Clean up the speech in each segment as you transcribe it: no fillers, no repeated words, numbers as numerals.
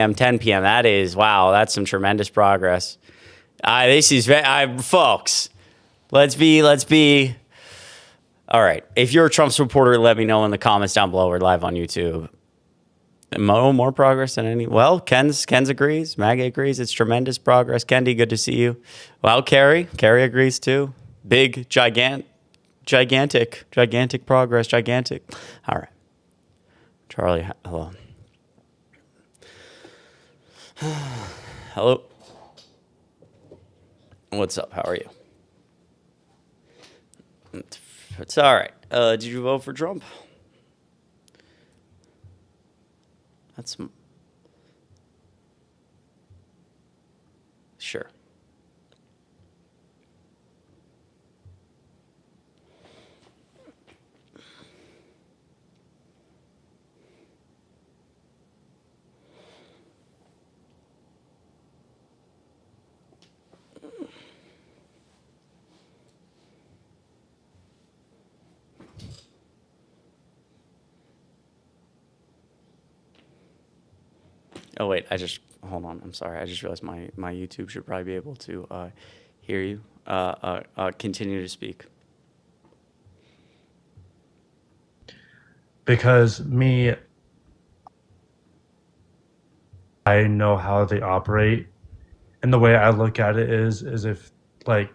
p.m., 10 p.m. That is, wow, that's some tremendous progress. This is, folks, let's be. All right. If you're a Trump supporter, let me know in the comments down below. We're live on YouTube. More progress than any. Well, Ken's agrees. MAGA agrees. It's tremendous progress. Kendi, good to see you. Well, Carrie agrees too. Big, gigantic progress. Gigantic. All right. Charlie, hello. Hello. What's up? How are you? It's all right. Did you vote for Trump? That's sure. Oh wait, hold on. I'm sorry. I just realized my YouTube should probably be able to hear you. Continue to speak. Because I know how they operate, and the way I look at it is if like,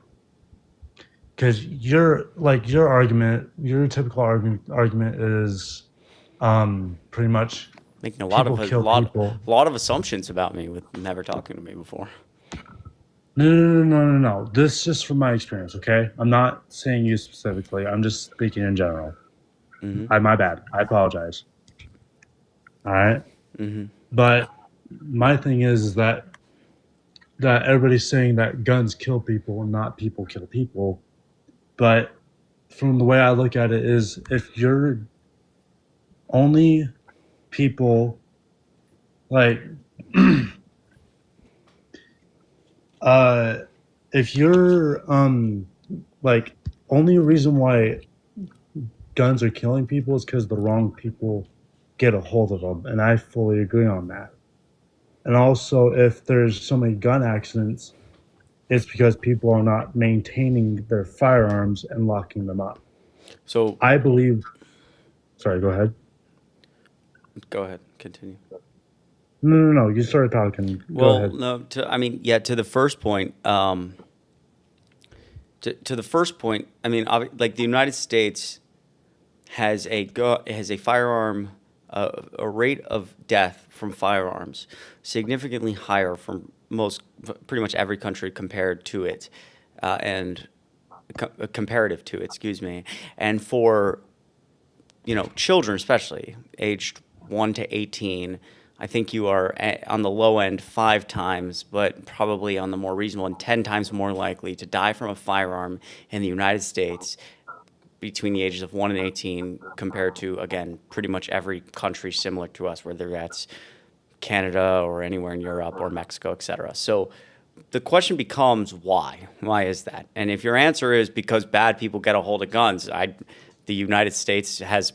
because your argument, your typical argument is pretty much making a lot of assumptions about me with never talking to me before. No. This is just from my experience, okay? I'm not saying you specifically. I'm just speaking in general. Mm-hmm. My bad. I apologize. All right? Mm-hmm. But my thing is that everybody's saying that guns kill people and not people kill people. But from the way I look at it is if you're only people like if you're like only reason why guns are killing people is because the wrong people get a hold of them, and I fully agree on that. And also, if there's so many gun accidents, it's because people are not maintaining their firearms and locking them up. So I believe. Sorry, go ahead. Go ahead. Continue. No. You started talking. Go ahead. No. To the first point. To the first point. I mean, like the United States has a firearm, a rate of death from firearms significantly higher from pretty much every country compared to it, and comparative to it. Excuse me. And for children, especially aged 1 to 18, I think you are on the low end 5 times, but probably on the more reasonable and 10 times more likely to die from a firearm in the United States between the ages of 1 and 18 compared to, again, pretty much every country similar to us, whether that's Canada or anywhere in Europe or Mexico, et cetera. So the question becomes why? Why is that? And if your answer is because bad people get a hold of guns, the United States has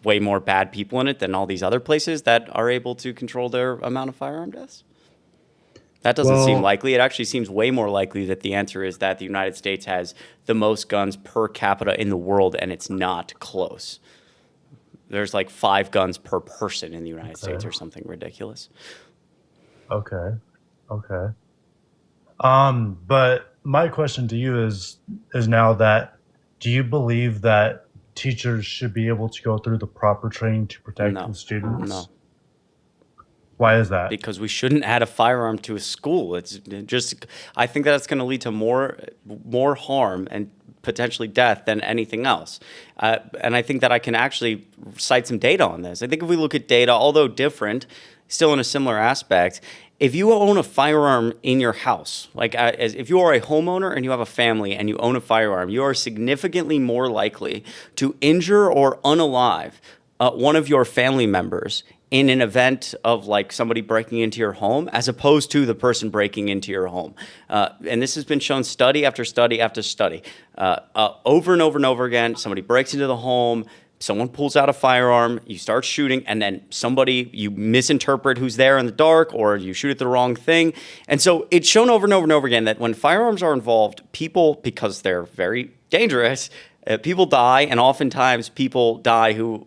way more bad people in it than all these other places that are able to control their amount of firearm deaths? That doesn't seem likely. It actually seems way more likely that the answer is that the United States has the most guns per capita in the world, and it's not close. There's like 5 guns per person in the United States or something ridiculous. Okay. But my question to you is now that, do you believe that teachers should be able to go through the proper training to protect the students? No. Why is that? Because we shouldn't add a firearm to a school. It's just, I think that's going to lead to more harm and potentially death than anything else. And I think that I can actually cite some data on this. I think if we look at data, although different, still in a similar aspect, if you own a firearm in your house, like if you are a homeowner and you have a family and you own a firearm, you are significantly more likely to injure or unalive one of your family members in an event of like somebody breaking into your home as opposed to the person breaking into your home. And this has been shown study after study after study. Over and over and over again, somebody breaks into the home, someone pulls out a firearm, you start shooting, and then you misinterpret who's there in the dark, or you shoot at the wrong thing. And so it's shown over and over and over again that when firearms are involved, people, because they're very dangerous, people die, and oftentimes people die who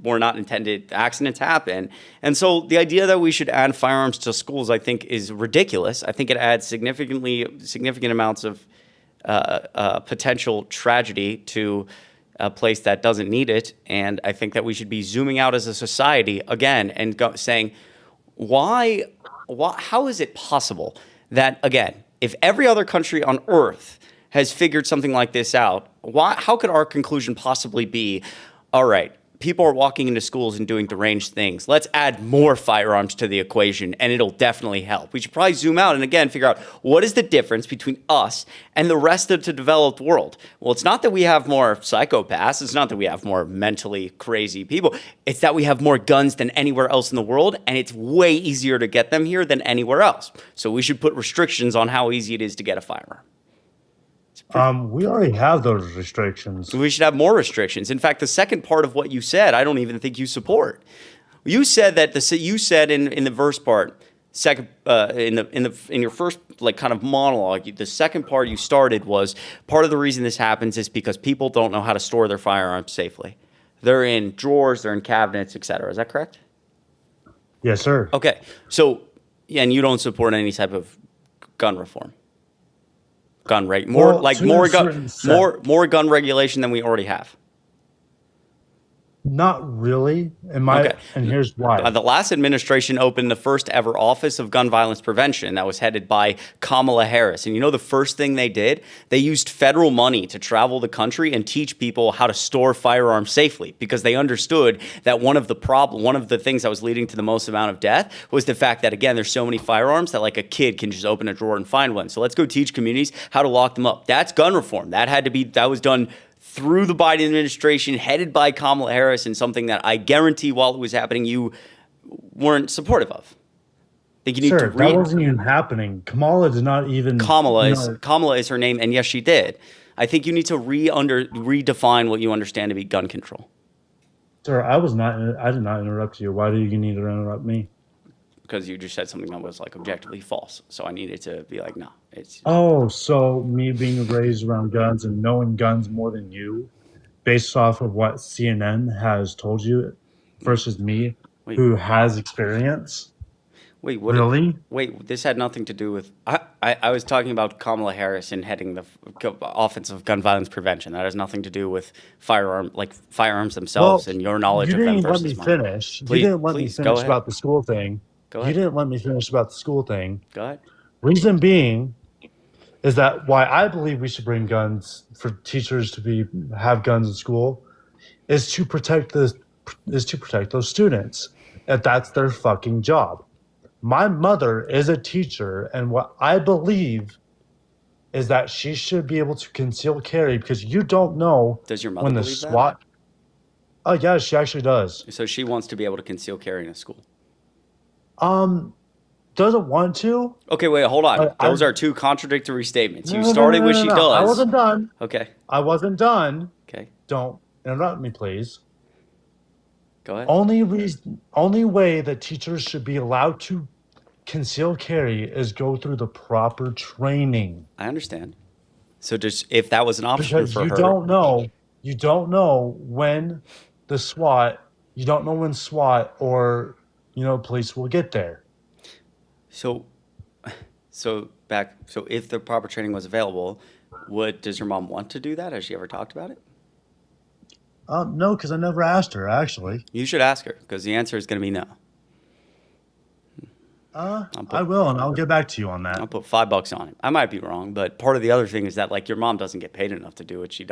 were not intended. Accidents happen. And so the idea that we should add firearms to schools, I think, is ridiculous. I think it adds significant amounts of potential tragedy to a place that doesn't need it. And I think that we should be zooming out as a society again and saying, how is it possible that, again, if every other country on earth has figured something like this out, how could our conclusion possibly be, all right, people are walking into schools and doing deranged things. Let's add more firearms to the equation, and it'll definitely help. We should probably zoom out and, again, figure out what is the difference between us and the rest of the developed world. Well, it's not that we have more psychopaths. It's not that we have more mentally crazy people. It's that we have more guns than anywhere else in the world, and it's way easier to get them here than anywhere else. So we should put restrictions on how easy it is to get a firearm. We already have those restrictions. We should have more restrictions. In fact, the second part of what you said, I don't even think you support. You said that you said in the verse part, in your first kind of monologue, the second part you started was part of the reason this happens is because people don't know how to store their firearms safely. They're in drawers, they're in cabinets, etc. Is that correct? Yes, sir. Okay. So, and you don't support any type of gun reform. More gun regulation than we already have. Not really. And here's why. The last administration opened the first ever Office of Gun Violence Prevention that was headed by Kamala Harris. And you know the first thing they did? They used federal money to travel the country and teach people how to store firearms safely, because they understood that one of the things that was leading to the most amount of death was the fact that, again, there's so many firearms that like a kid can just open a drawer and find one. So let's go teach communities how to lock them up. That's gun reform. That was done through the Biden administration, headed by Kamala Harris, and something that I guarantee while it was happening, you weren't supportive of. I think you need to read. That wasn't even happening. Kamala did not even. Kamala is her name, and yes, she did. I think you need to redefine what you understand to be gun control. Sir, I did not interrupt you. Why do you need to interrupt me? Because you just said something that was like objectively false. So I needed to be like, no, it's. Oh, so me being raised around guns and knowing guns more than you, based off of what CNN has told you, versus me, who has experience. Wait, what? Really? Wait, this had nothing to do with. I was talking about Kamala Harris and heading the Office of Gun Violence Prevention. That has nothing to do with firearms themselves and your knowledge of them versus mine. You didn't let me finish. You didn't let me finish about the school thing. Go ahead. You didn't let me finish about the school thing. Go ahead. Reason being is that why I believe we should bring guns for teachers to have guns in school is to protect those students. If that's their fucking job. My mother is a teacher, and what I believe is that she should be able to conceal carry, because you don't know. Does your mother when the believe SWAT? That? Oh yeah, she actually does. So she wants to be able to conceal carry in a school. Doesn't want to. Okay, wait, hold on. Those are two contradictory statements. You started with she does. I wasn't done. Okay. I wasn't done. Okay. Don't interrupt me, please. Go ahead. Only way that teachers should be allowed to conceal carry is go through the proper training. I understand. So just if that was an option because for her. You don't know when SWAT or police will get there. So if the proper training was available, does your mom want to do that? Has she ever talked about it? No, because I never asked her, actually. You should ask her, because the answer is going to be no. I will, and I'll get back to you on that. I'll put $5 on it. I might be wrong, but part of the other thing is that your mom doesn't get paid enough to do what she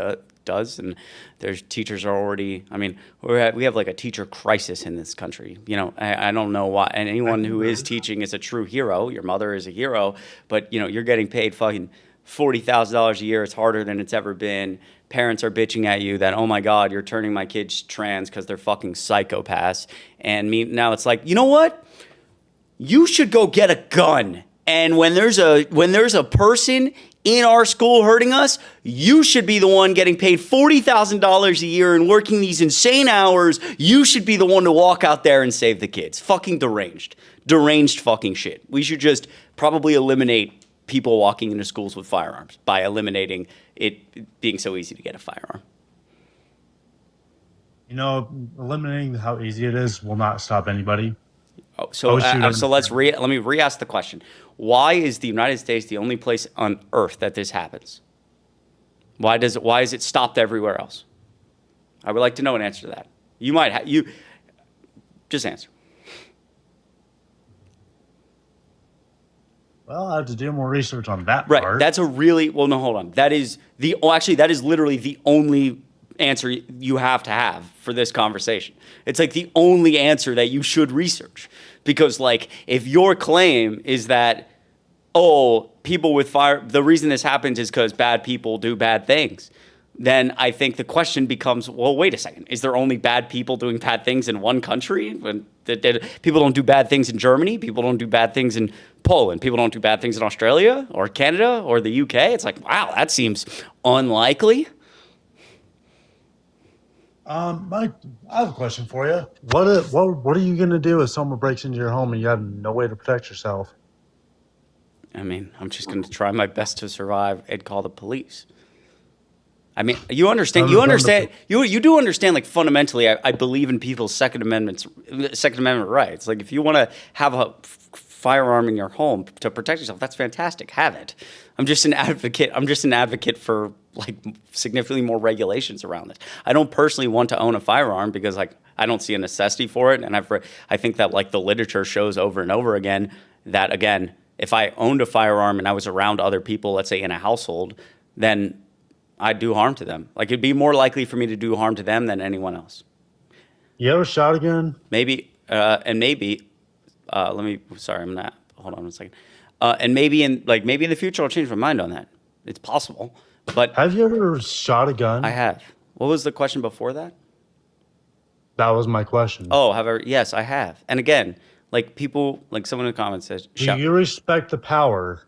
does, and there's teachers are already. I mean, we have like a teacher crisis in this country. I don't know why. And anyone who is teaching is a true hero. Your mother is a hero, but you're getting paid fucking $40,000 a year. It's harder than it's ever been. Parents are bitching at you that, oh my God, you're turning my kids trans because they're fucking psychopaths. And now it's like, you know what? You should go get a gun. And when there's a person in our school hurting us, you should be the one getting paid $40,000 a year and working these insane hours. You should be the one to walk out there and save the kids. Fucking deranged. Deranged fucking shit. We should just probably eliminate people walking into schools with firearms by eliminating it being so easy to get a firearm. You know, eliminating how easy it is will not stop anybody. Oh, so let me re-ask the question. Why is the United States the only place on earth that this happens? Why is it stopped everywhere else? I would like to know an answer to that. You might just answer. Well, I have to do more research on that Right. part. That's a really no. Hold on. That is that is literally the only answer you have to have for this conversation. It's like the only answer that you should research, because like if your claim is that people with fire, the reason this happens is because bad people do bad things, then I think the question becomes, well, wait a second. Is there only bad people doing bad things in one country? When people don't do bad things in Germany, people don't do bad things in Poland, people don't do bad things in Australia or Canada or the UK. It's like, wow, that seems unlikely. I have a question for you. What are you gonna do if someone breaks into your home and you have no way to protect yourself? I mean, I'm just going to try my best to survive and call the police. I mean, you understand, you do understand, like, fundamentally, I believe in people's Second Amendment rights. Like, if you want to have a firearm in your home to protect yourself, that's fantastic. Have it. I'm just an advocate for, like, significantly more regulations around this. I don't personally want to own a firearm because, like, I don't see a necessity for it. And I think that, like, the literature shows over and over again that, again, if I owned a firearm and I was around other people, let's say in a household, then I'd do harm to them. Like, it'd be more likely for me to do harm to them than anyone else. You ever shot a gun? Maybe, hold on one second. And maybe in the future I'll change my mind on that. It's possible. But have you ever shot a gun? I have. What was the question before that? That was my question. Oh, yes, I have. And again, like people, like someone in the comments says, do you respect the power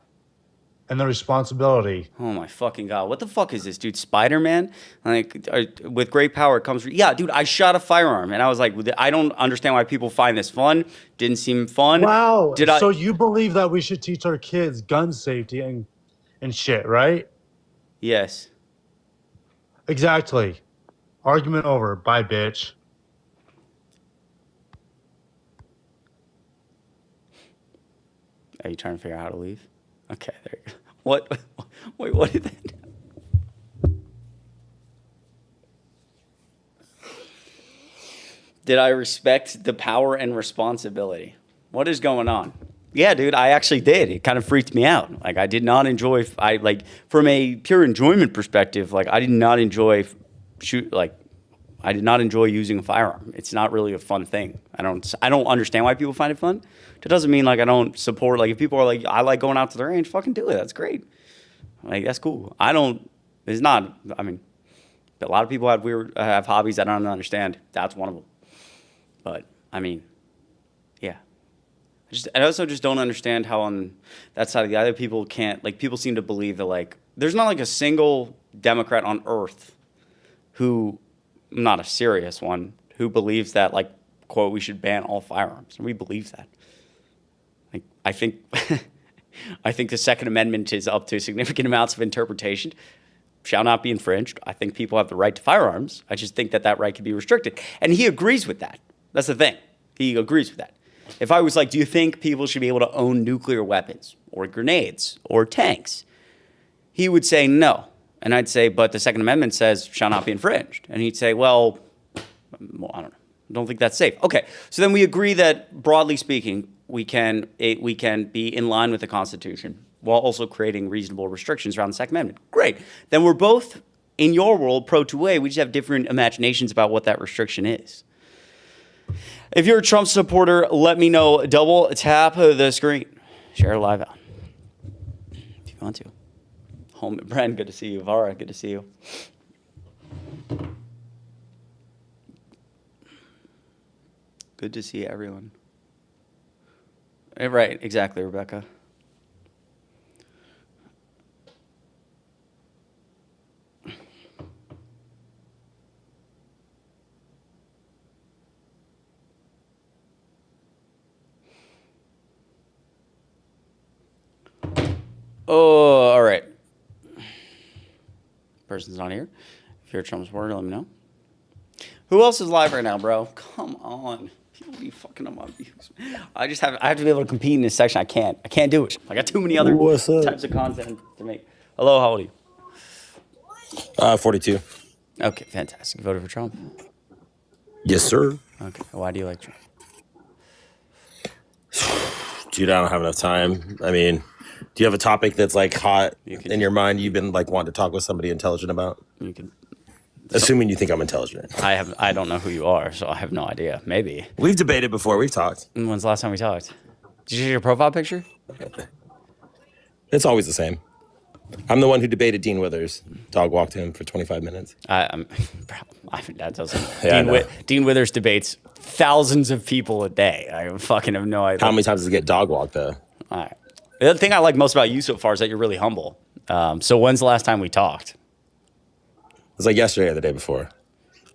and the responsibility? Oh my fucking God. What the fuck is this, dude? Spider-Man? Like, with great power comes... Yeah, dude, I shot a firearm, and I was like, I don't understand why people find this fun. Didn't seem fun. Wow. So you believe that we should teach our kids gun safety and shit, right? Yes. Exactly. Argument over. Bye, bitch. Are you trying to figure out how to leave? Okay, there you go. What? Wait, what did that? Did I respect the power and responsibility? What is going on? Yeah, dude, I actually did. It kind of freaked me out. Like, I did not enjoy. From a pure enjoyment perspective, like I did not enjoy I did not enjoy using a firearm. It's not really a fun thing. I don't understand why people find it fun. That doesn't mean like I don't support. Like if people are like, I like going out to the range, fucking do it. That's great. Like that's cool. It's not. I mean, a lot of people have hobbies I don't understand. That's one of them. But I mean, yeah. I also just don't understand how on that side of the other people can't. Like people seem to believe that like there's not like a single Democrat on earth who, not a serious one, who believes that like quote we should ban all firearms. And we believe that. Like I think I think the Second Amendment is up to significant amounts of interpretation. Shall not be infringed. I think people have the right to firearms. I just think that right can be restricted. And he agrees with that. That's the thing. He agrees with that. If I was like, do you think people should be able to own nuclear weapons or grenades or tanks? He would say no. And I'd say, but the Second Amendment says shall not be infringed. And he'd say, well, I don't know. I don't think that's safe. Okay, so then we agree that broadly speaking, we can be in line with the Constitution while also creating reasonable restrictions around the Second Amendment. Great. Then we're both, in your world, pro-2A. We just have different imaginations about what that restriction is. If you're a Trump supporter, let me know. Double tap the screen. Share live out if you want to. Home, Bren, good to see you. Vara, good to see you. Good to see everyone. Right, exactly, Rebecca. Oh, all right. Person's not here. If you're a Trump supporter, let me know. Who else is live right now, bro? Come on. People be fucking up my views. I have to be able to compete in this section. I can't do it. I got too many other What's up? types of content to make. Hello, how old are you? 42. Okay, fantastic. You voted for Trump? Yes, sir. Okay. Why do you like Trump? Dude, I don't have enough time. I mean, do you have a topic that's like hot in your mind you've been like wanting to talk with somebody intelligent about? You can. Assuming you think I'm intelligent. I don't know who you are, so I have no idea. Maybe. We've debated before. We've talked. When's the last time we talked? Did you see your profile picture? It's always the same. I'm the one who debated Dean Withers. Dog walked him for 25 minutes. That doesn't. Yeah, Dean Withers debates thousands of people a day. I fucking have no idea. How many times does he get dog walked, though? All right. The thing I like most about you so far is that you're really humble. So when's the last time we talked? It was like yesterday or the day before.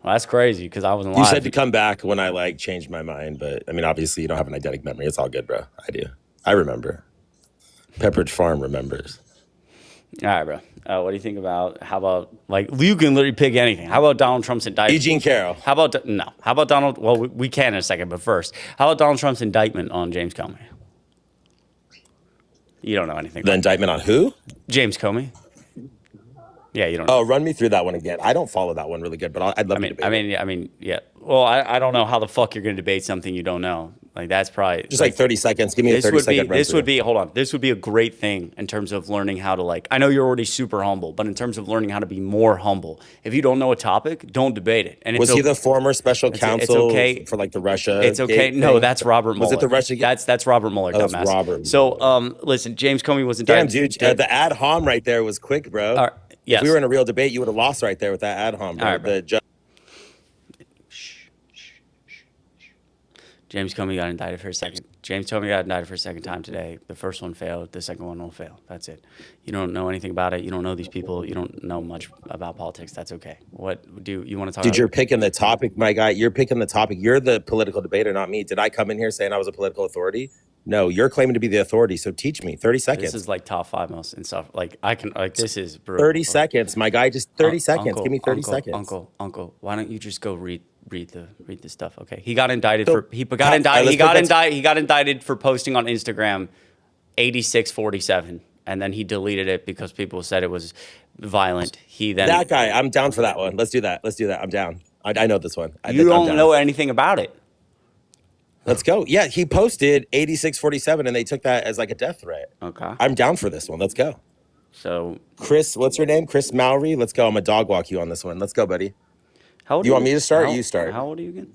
Well, that's crazy because I wasn't You live. said to come back when I like changed my mind, but I mean, obviously you don't have an eidetic memory. It's all good, bro. I do. I remember. Pepperidge Farm remembers. All right, bro. What do you think about, how about, like, you can literally pick anything. How about Donald Trump's indictment? Eugene Carroll. How about, no. How about Donald, well, we can in a second, but first, how about Donald Trump's indictment on James Comey? You don't know anything. The indictment on who? James Comey. Yeah, you don't know. Oh, run me through that one again. I don't follow that one really good, but I'd love to debate it. I mean, yeah. Well, I don't know how the fuck you're going to debate something you don't know. Like, that's probably Just like 30 seconds. Give me a 30-second run This would be, hold on. This would be a great thing in terms of learning how to, like, I know you're already super humble, but in terms of learning how to be more humble, if you don't know a topic, don't debate it. And was he the former special counsel okay. for like the Russia? It's okay. No, thing? that's Robert Mueller. Was it the Russia? That's Robert Mueller. Oh, that's dumbass. Robert. So, listen, James Comey was indicted. Damn, dude, the ad hom right there was quick, bro. All right. Yes. If we were in a real debate, you would have lost right there with that ad hom. Bro. All right, bro. James Comey got indicted for a second. James Comey got indicted for a second time today. The first one failed. The second one will fail. That's it. You don't know anything about it. You don't know these people. You don't know much about politics. That's okay. What do you want to talk about? Dude, you're picking the topic, my guy. You're picking the topic. You're the political debater, not me. Did I come in here saying I was a political authority? No, you're claiming to be the authority. So teach me. 30 seconds. This is like top 5 most and stuff. Like I can like this is brutal. 30 seconds, my guy. Just 30 seconds. Uncle, Give me 30 uncle, seconds. Uncle, why don't you just go read the stuff? Okay. He got indicted So, for he got indicted let's he got indicted for posting on Instagram 8647 and then he deleted it because people said it was violent. He then That guy, I'm down for that one. Let's do that. I'm down. I know this one. You don't know anything about it. Let's go. Yeah, he posted 8647 and they took that as like a death threat. Okay. I'm down for this one. Let's go. So Chris, what's your name? Chris Mowry. Let's go. I'm a dog walk you on this one. Let's go, buddy. how old You are want me to start or you start? How old are you again?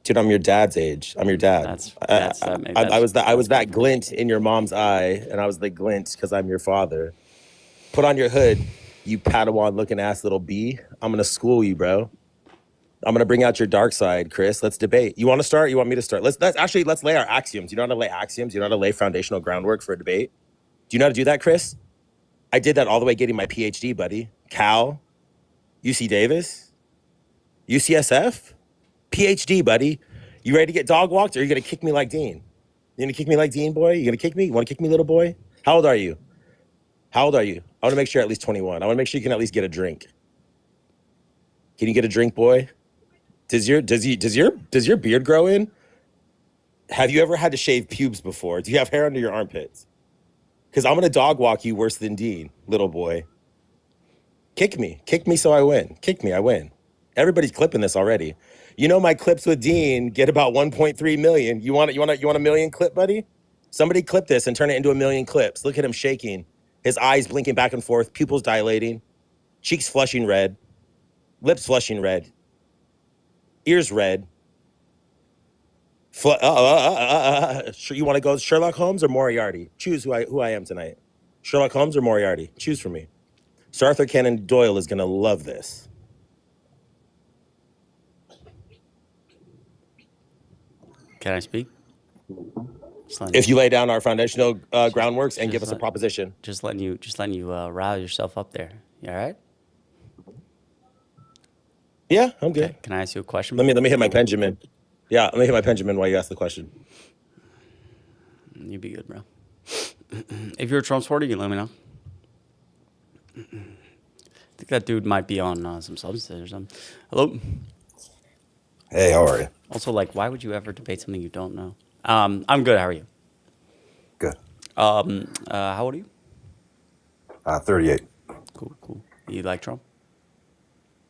Dude, I'm your dad's age. I'm your dad. I was that glint in your mom's eye, and I was the glint because I'm your father. Put on your hood, you Padawan looking ass little bee. I'm gonna school you, bro. I'm gonna bring out your dark side, Chris. Let's debate. You want to start? You want me to start? Let's lay our axioms. You know how to lay axioms? You know how to lay foundational groundwork for a debate? Do you know how to do that, Chris? I did that all the way getting my PhD, buddy. Cal, UC Davis, UCSF, PhD, buddy. You ready to get dog walked, or are you gonna kick me like Dean? You gonna kick me like Dean, boy? You gonna kick me? You wanna kick me, little boy? How old are you? I wanna make sure you're at least 21. I wanna make sure you can at least get a drink. Can you get a drink, boy? Does your beard grow in? Have you ever had to shave pubes before? Do you have hair under your armpits? Because I'm gonna dog walk you worse than Dean, little boy. Kick me so I win. Kick me, I win. Everybody's clipping this already. You know my clips with Dean get about 1.3 million. You want a million clip, buddy? Somebody clip this and turn it into a million clips. Look at him shaking, his eyes blinking back and forth, pupils dilating, cheeks flushing red, lips flushing red, ears red. You want to go Sherlock Holmes or Moriarty? Choose who I am tonight. Sherlock Holmes or Moriarty? Choose for me. Sir Arthur Conan Doyle is gonna love this. Can I speak? If you lay down our foundational groundworks and give us a proposition. Just letting you rile yourself up there. You all right? Yeah, I'm good. Okay. Can I ask you a question? Let me hit my Benjamin. Yeah, let me hit my Benjamin while you ask the question. You be good, bro. If you're a Trump supporter, you can let me know. I think that dude might be on some substance or something. Hello. Hey, how are you? Also, like, why would you ever debate something you don't know? I'm good. How are you? Good. How old are you? 38. Cool. You like Trump?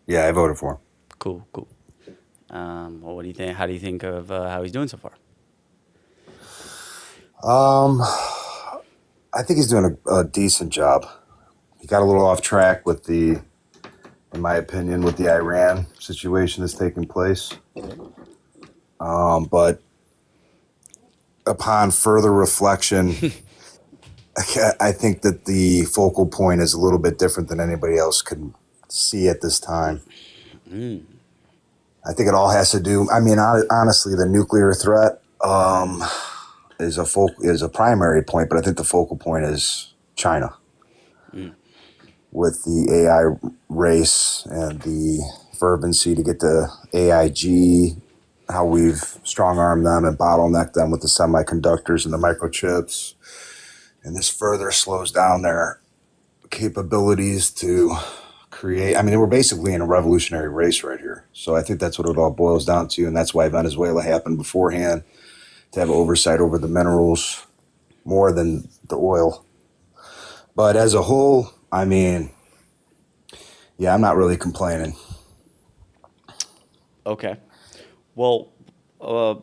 Yeah, I voted for him. Cool. Well, what do you think? How do you think of how he's doing so far? I think he's doing a decent job. He got a little off track with in my opinion, with the Iran situation that's taking place. But upon further reflection, I think that the focal point is a little bit different than anybody else can see at this time. I think it all has to do. I mean, honestly, the nuclear threat is a primary point, but I think the focal point is China with the AI race and the fervency to get the AIG, how we've strong-armed them and bottlenecked them with the semiconductors and the microchips. And this further slows down their capabilities to create. I mean, we're basically in a revolutionary race right here. So I think that's what it all boils down to. And that's why Venezuela happened beforehand, to have oversight over the minerals more than the oil. But as a whole, I mean, yeah, I'm not really complaining. Okay. Well, I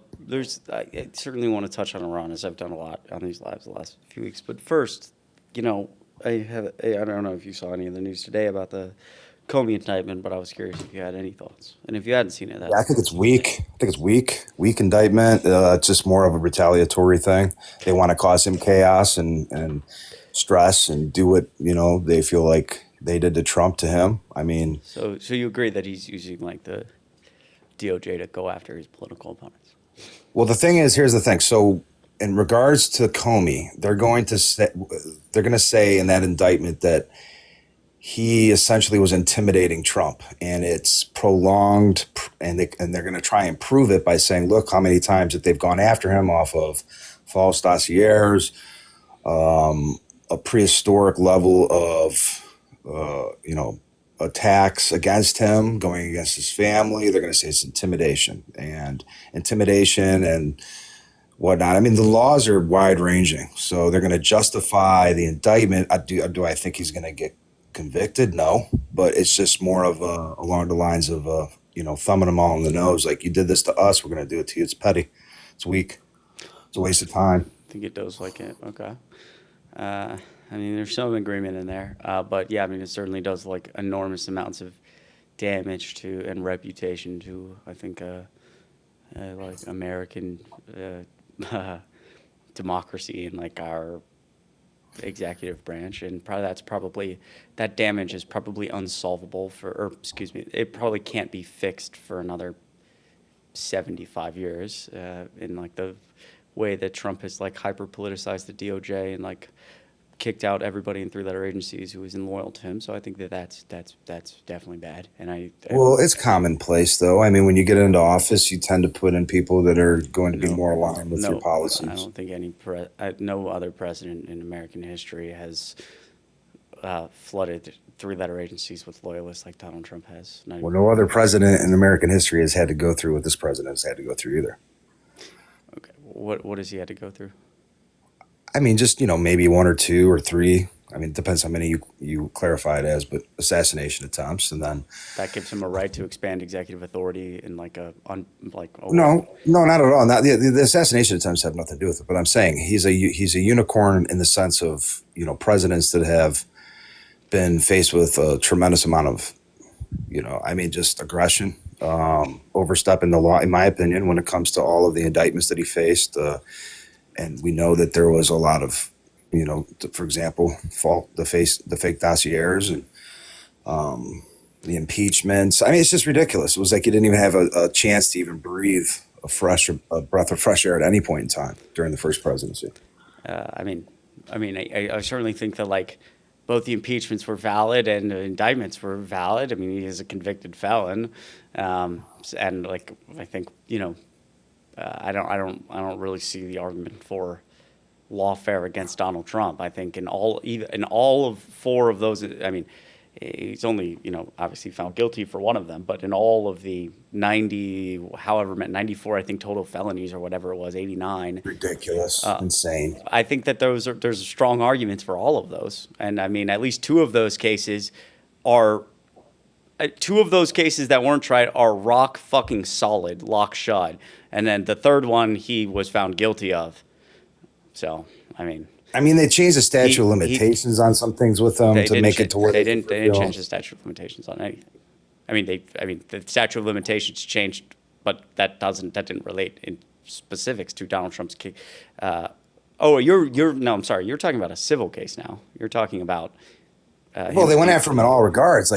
certainly want to touch on Iran, as I've done a lot on these lives the last few weeks. But first, I don't know if you saw any of the news today about the COMEY indictment, but I was curious if you had any thoughts. And if you hadn't seen it, Yeah, I think it's weak. Weak indictment. It's just more of a retaliatory thing. They want to cause him chaos and stress and do what they feel like they did to Trump to him. I mean, so you agree that he's using like the DOJ to go after his political opponents? Well, here's the thing. So, in regards to Comey, they're going to say in that indictment that he essentially was intimidating Trump, and it's prolonged, and they're going to try and prove it by saying, look how many times that they've gone after him off of false dossiers, a prehistoric level of attacks against him, going against his family. They're going to say it's intimidation and whatnot. I mean, the laws are wide ranging, so they're going to justify the indictment. Do I think he's going to get convicted? No, but it's just more of along the lines of thumbing them all in the nose. Like, you did this to us, we're going to do it to you. It's petty. It's weak. It's a waste of time. I think it does like it. Okay. I mean, there's some agreement in there, but yeah, I mean, it certainly does like enormous amounts of damage to and reputation to, I think, like American democracy and like our executive branch, and that damage is probably unsolvable it probably can't be fixed for another 75 years in like the way that Trump has like hyper politicized the DOJ and like kicked out everybody in three-letter agencies who was loyal to him. So I think that's definitely bad. And well, it's commonplace though. I mean, when you get into office, you tend to put in people that are going to be more aligned with your policies. I don't think no other president in American history has flooded three-letter agencies with loyalists like Donald Trump has. Well, no other president in American history has had to go through what this president has had to go through either. Okay, what has he had to go through? I mean, just, maybe one or two or three. I mean, it depends how many you clarify it as, but assassination attempts, and then that gives him a right to expand executive authority in like no, not at all. Not the assassination attempts have nothing to do with it. But I'm saying he's a unicorn in the sense of presidents that have been faced with a tremendous amount of just aggression, overstepping the law, in my opinion, when it comes to all of the indictments that he faced. And we know that there was a lot of, for example, the fake dossiers and the impeachments. I mean, it's just ridiculous. It was like you didn't even have a chance to even breathe a breath of fresh air at any point in time during the first presidency. I certainly think that like both the impeachments were valid and the indictments were valid. I mean, he is a convicted felon, and like I think I don't really see the argument for lawfare against Donald Trump. I think in all of 4 of those, I mean, he's only, obviously found guilty for one of them, but in all of the 94, I think, total felonies or whatever it was, 89. Ridiculous, insane. I think that there's strong arguments for all of those. And I mean, at least 2 of those cases that weren't tried are rock fucking solid, lock shut. And then the third one he was found guilty of. So, I mean, they changed the statute of limitations on some things with them to make it to where they didn't change the statute of limitations on anything. The statute of limitations changed, but that didn't relate in specifics to Donald Trump's case. No, I'm sorry. You're talking about a civil case now. You're talking about. Well, they went after him in all regards.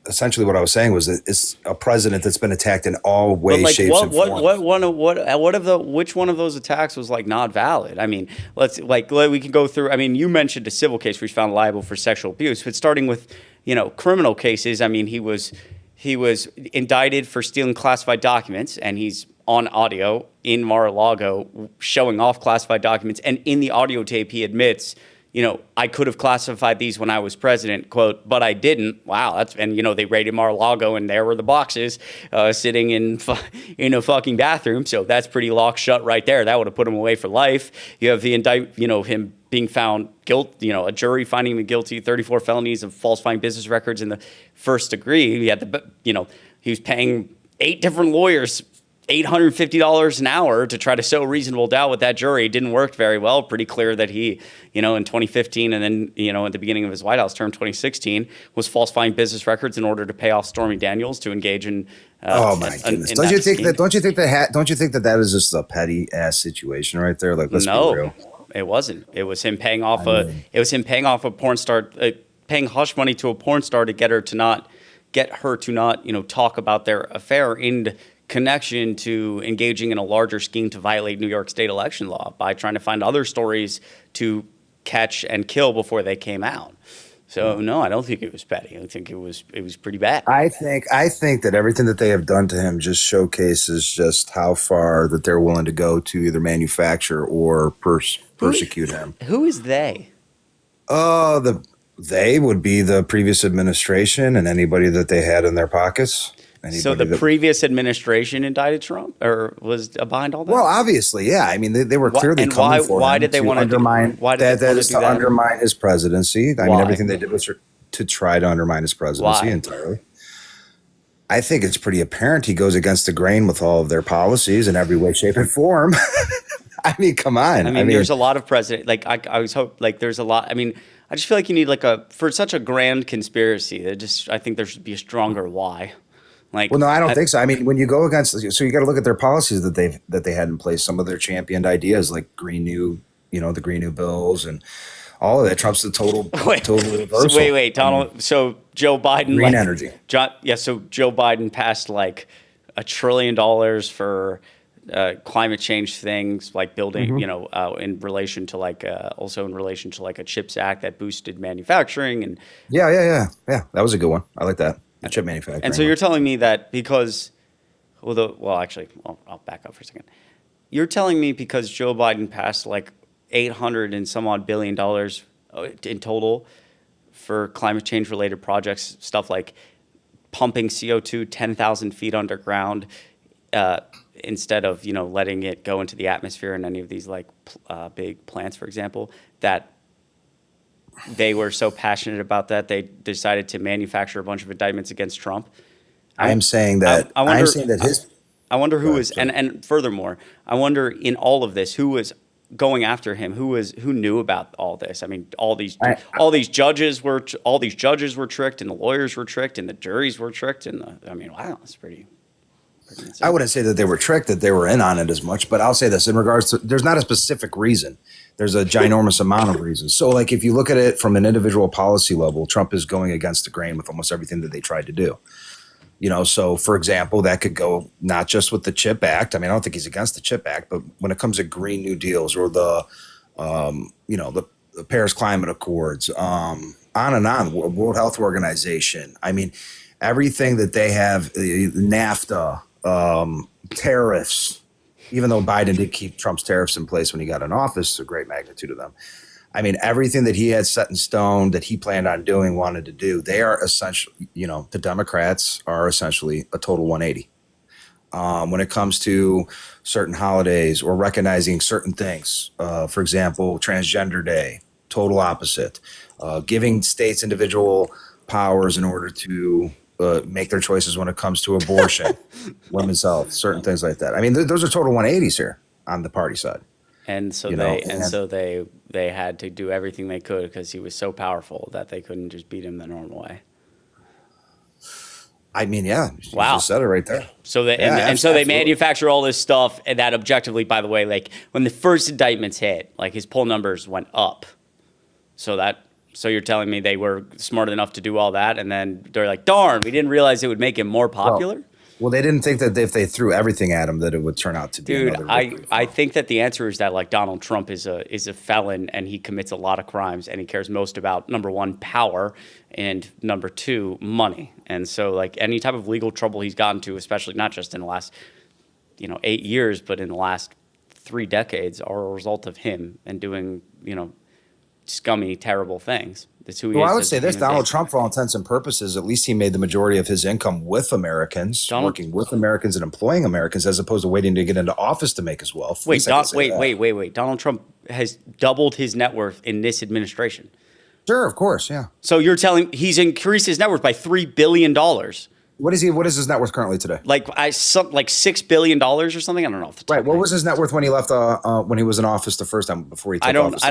Essentially what I was saying was that it's a president that's been attacked in all ways, shapes, and forms. Which one of those attacks was not valid? I mean, we can go through. I mean, you mentioned a civil case where he's found liable for sexual abuse, but starting with criminal cases. I mean, he was indicted for stealing classified documents, and he's on audio in Mar-a-Lago showing off classified documents, and in the audio tape he admits, I could have classified these when I was president, quote, but I didn't. Wow, they raided Mar-a-Lago, and there were the boxes sitting in a fucking bathroom. So that's pretty locked shut right there. That would have put him away for life. You have the him being found guilty, a jury finding him guilty, 34 felonies of falsifying business records in the first degree. He had he was paying 8 different lawyers $850 an hour to try to sow reasonable doubt with that jury. It didn't work very well. Pretty clear that he, in 2015 and then, at the beginning of his White House term, 2016, was falsifying business records in order to pay off Stormy Daniels to engage in. Oh my goodness! Don't you think that that is just a petty ass situation right there? Let's be real. It wasn't. It was him paying off a porn star, paying hush money to a porn star to get her to not talk about their affair in connection to engaging in a larger scheme to violate New York state election law by trying to find other stories to catch and kill before they came out. So no, I don't think it was petty. I think it was pretty bad. I think that everything that they have done to him just showcases just how far that they're willing to go to either manufacture or persecute him. Who is they? They would be the previous administration and anybody that they had in their pockets. So the previous administration indicted Trump, or was behind all that? Well, obviously, yeah. They were clearly coming for him. Why did they want to undermine? That is to undermine his presidency. Everything they did was to try to undermine his presidency entirely. I think it's pretty apparent he goes against the grain with all of their policies in every way, shape, and form. Come on. There's a lot of president. I was there's a lot. I just feel like you need for such a grand conspiracy. I think there should be a stronger why. No, I don't think so. When you go against, so you got to look at their policies that they had in place. Some of their championed ideas, like Green New, the Green New bills, and all of that. Trump's the total reversal. Wait, Donald. So Joe Biden, green energy. So Joe Biden passed $1 trillion for climate change things, like building, in relation to also in relation to a CHIPS Act that boosted manufacturing and. Yeah. That was a good one. I like that. Chip manufacturing. And so you're telling me that because, I'll back up for a second. You're telling me because Joe Biden passed $800 and some odd billion in total for climate change related projects, stuff like pumping CO2 10,000 feet underground instead of letting it go into the atmosphere in any of these big plants, for example, that they were so passionate about that they decided to manufacture a bunch of indictments against Trump. I wonder who was, and furthermore, I wonder in all of this who was going after him, who knew about all this. All these judges were tricked, and the lawyers were tricked, and the juries were tricked, and wow, that's pretty. I wouldn't say that they were tricked, that they were in on it as much, but I'll say this in regards to, there's not a specific reason. There's a ginormous amount of reasons. So if you look at it from an individual policy level, Trump is going against the grain with almost everything that they tried to do. So for example, that could go not just with the CHIP Act. I don't think he's against the CHIP Act, but when it comes to Green New Deals or the Paris Climate Accords, on and on, World Health Organization. Everything that they have, NAFTA, tariffs, even though Biden did keep Trump's tariffs in place when he got in office, a great magnitude of them. I mean, everything that he had set in stone that he planned on doing, wanted to do, they are essentially, the Democrats are essentially a total 180. When it comes to certain holidays or recognizing certain things, for example, Transgender Day, total opposite. Giving states individual powers in order to make their choices when it comes to abortion, women's health, certain things like that. I mean, those are total 180s here on the party side. And so they had to do everything they could because he was so powerful that they couldn't just beat him the normal way. I mean, yeah, you wow, just said it right there. So they manufacture all this stuff, and that objectively, by the way, like when the first indictments hit, like his poll numbers went up. So you're telling me they were smart enough to do all that, and then they're like, darn, we didn't realize it would make him more popular? Well, they didn't think that if they threw everything at him that it would turn out to be another victory. I think that the answer is that like Donald Trump is a felon, and he commits a lot of crimes, and he cares most about, number one, power, and number two, money. And so like any type of legal trouble he's gotten to, especially not just in the last 8 years, but in the last 3 decades, are a result of him and doing scummy, terrible things. That's who he is. Well, I would say this: Donald Trump, for all intents and purposes, at least he made the majority of his income with Americans, working with Americans and employing Americans, as opposed to waiting to get into office to make his wealth. Wait. Donald Trump has doubled his net worth in this administration. Sure, of course, yeah. So you're telling he's increased his net worth by $3 billion. What is his net worth currently today? Like $6 billion or something. I don't know. Right. What was his net worth when he left? When he was in office the first time before he took office?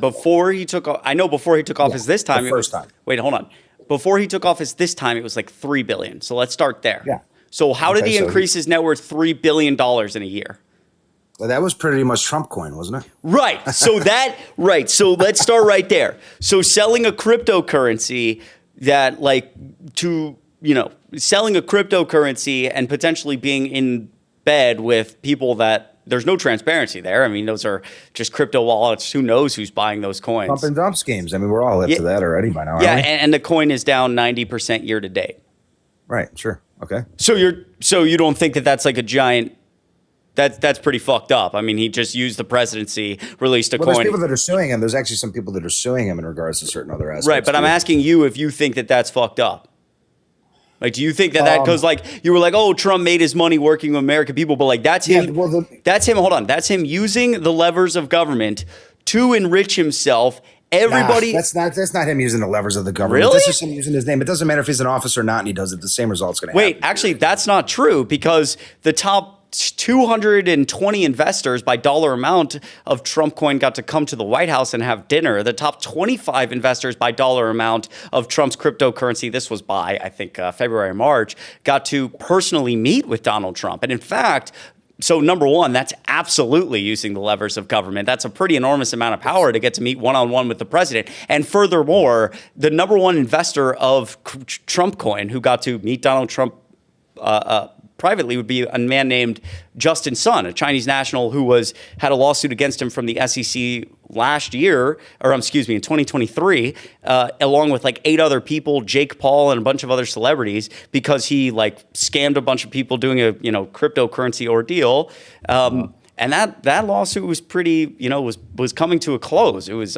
Before he took office this time. The first time. Wait, hold on. Before he took office this time, it was like $3 billion. So let's start there. Yeah. So how did he increase his net worth $3 billion in a year? Well, that was pretty much Trump coin, wasn't it? Right. So So let's start right there. So selling a cryptocurrency that selling a cryptocurrency and potentially being in bed with people that there's no transparency there. I mean, those are just crypto wallets. Who knows who's buying those coins? Pump and dump schemes. I mean, we're all up to that already by now. Yeah, and the coin is down 90% year to date. Right. Sure. Okay. So you don't think that that's like a giant? That's pretty fucked up. I mean, he just used the presidency, released a coin. There's people that are suing him. There's actually some people that are suing him in regards to certain other aspects. Right, but I'm asking you if you think that that's fucked up. Like, do you think that because like you were like, oh, Trump made his money working with American people, but like that's him. Yeah, that's him. Hold on, that's him using the levers of government to enrich himself. Everybody, that's not him using the levers of the government. Really? That's just him using his name. It doesn't matter if he's an officer or not, and he does it. The same result's going to happen. Wait, actually, that's not true because the top 220 investors by dollar amount of Trump coin got to come to the White House and have dinner. The top 25 investors by dollar amount of Trump's cryptocurrency, this was by, I think, February or March, got to personally meet with Donald Trump. And in fact, so number one, that's absolutely using the levers of government. That's a pretty enormous amount of power to get to meet one-on-one with the president. And furthermore, the number one investor of Trump coin who got to meet Donald Trump privately would be a man named Justin Sun, a Chinese national who had a lawsuit against him from the SEC last year, in 2023, along with like 8 other people, Jake Paul and a bunch of other celebrities, because he like scammed a bunch of people doing a cryptocurrency ordeal. And that lawsuit was pretty, was coming to a close. It was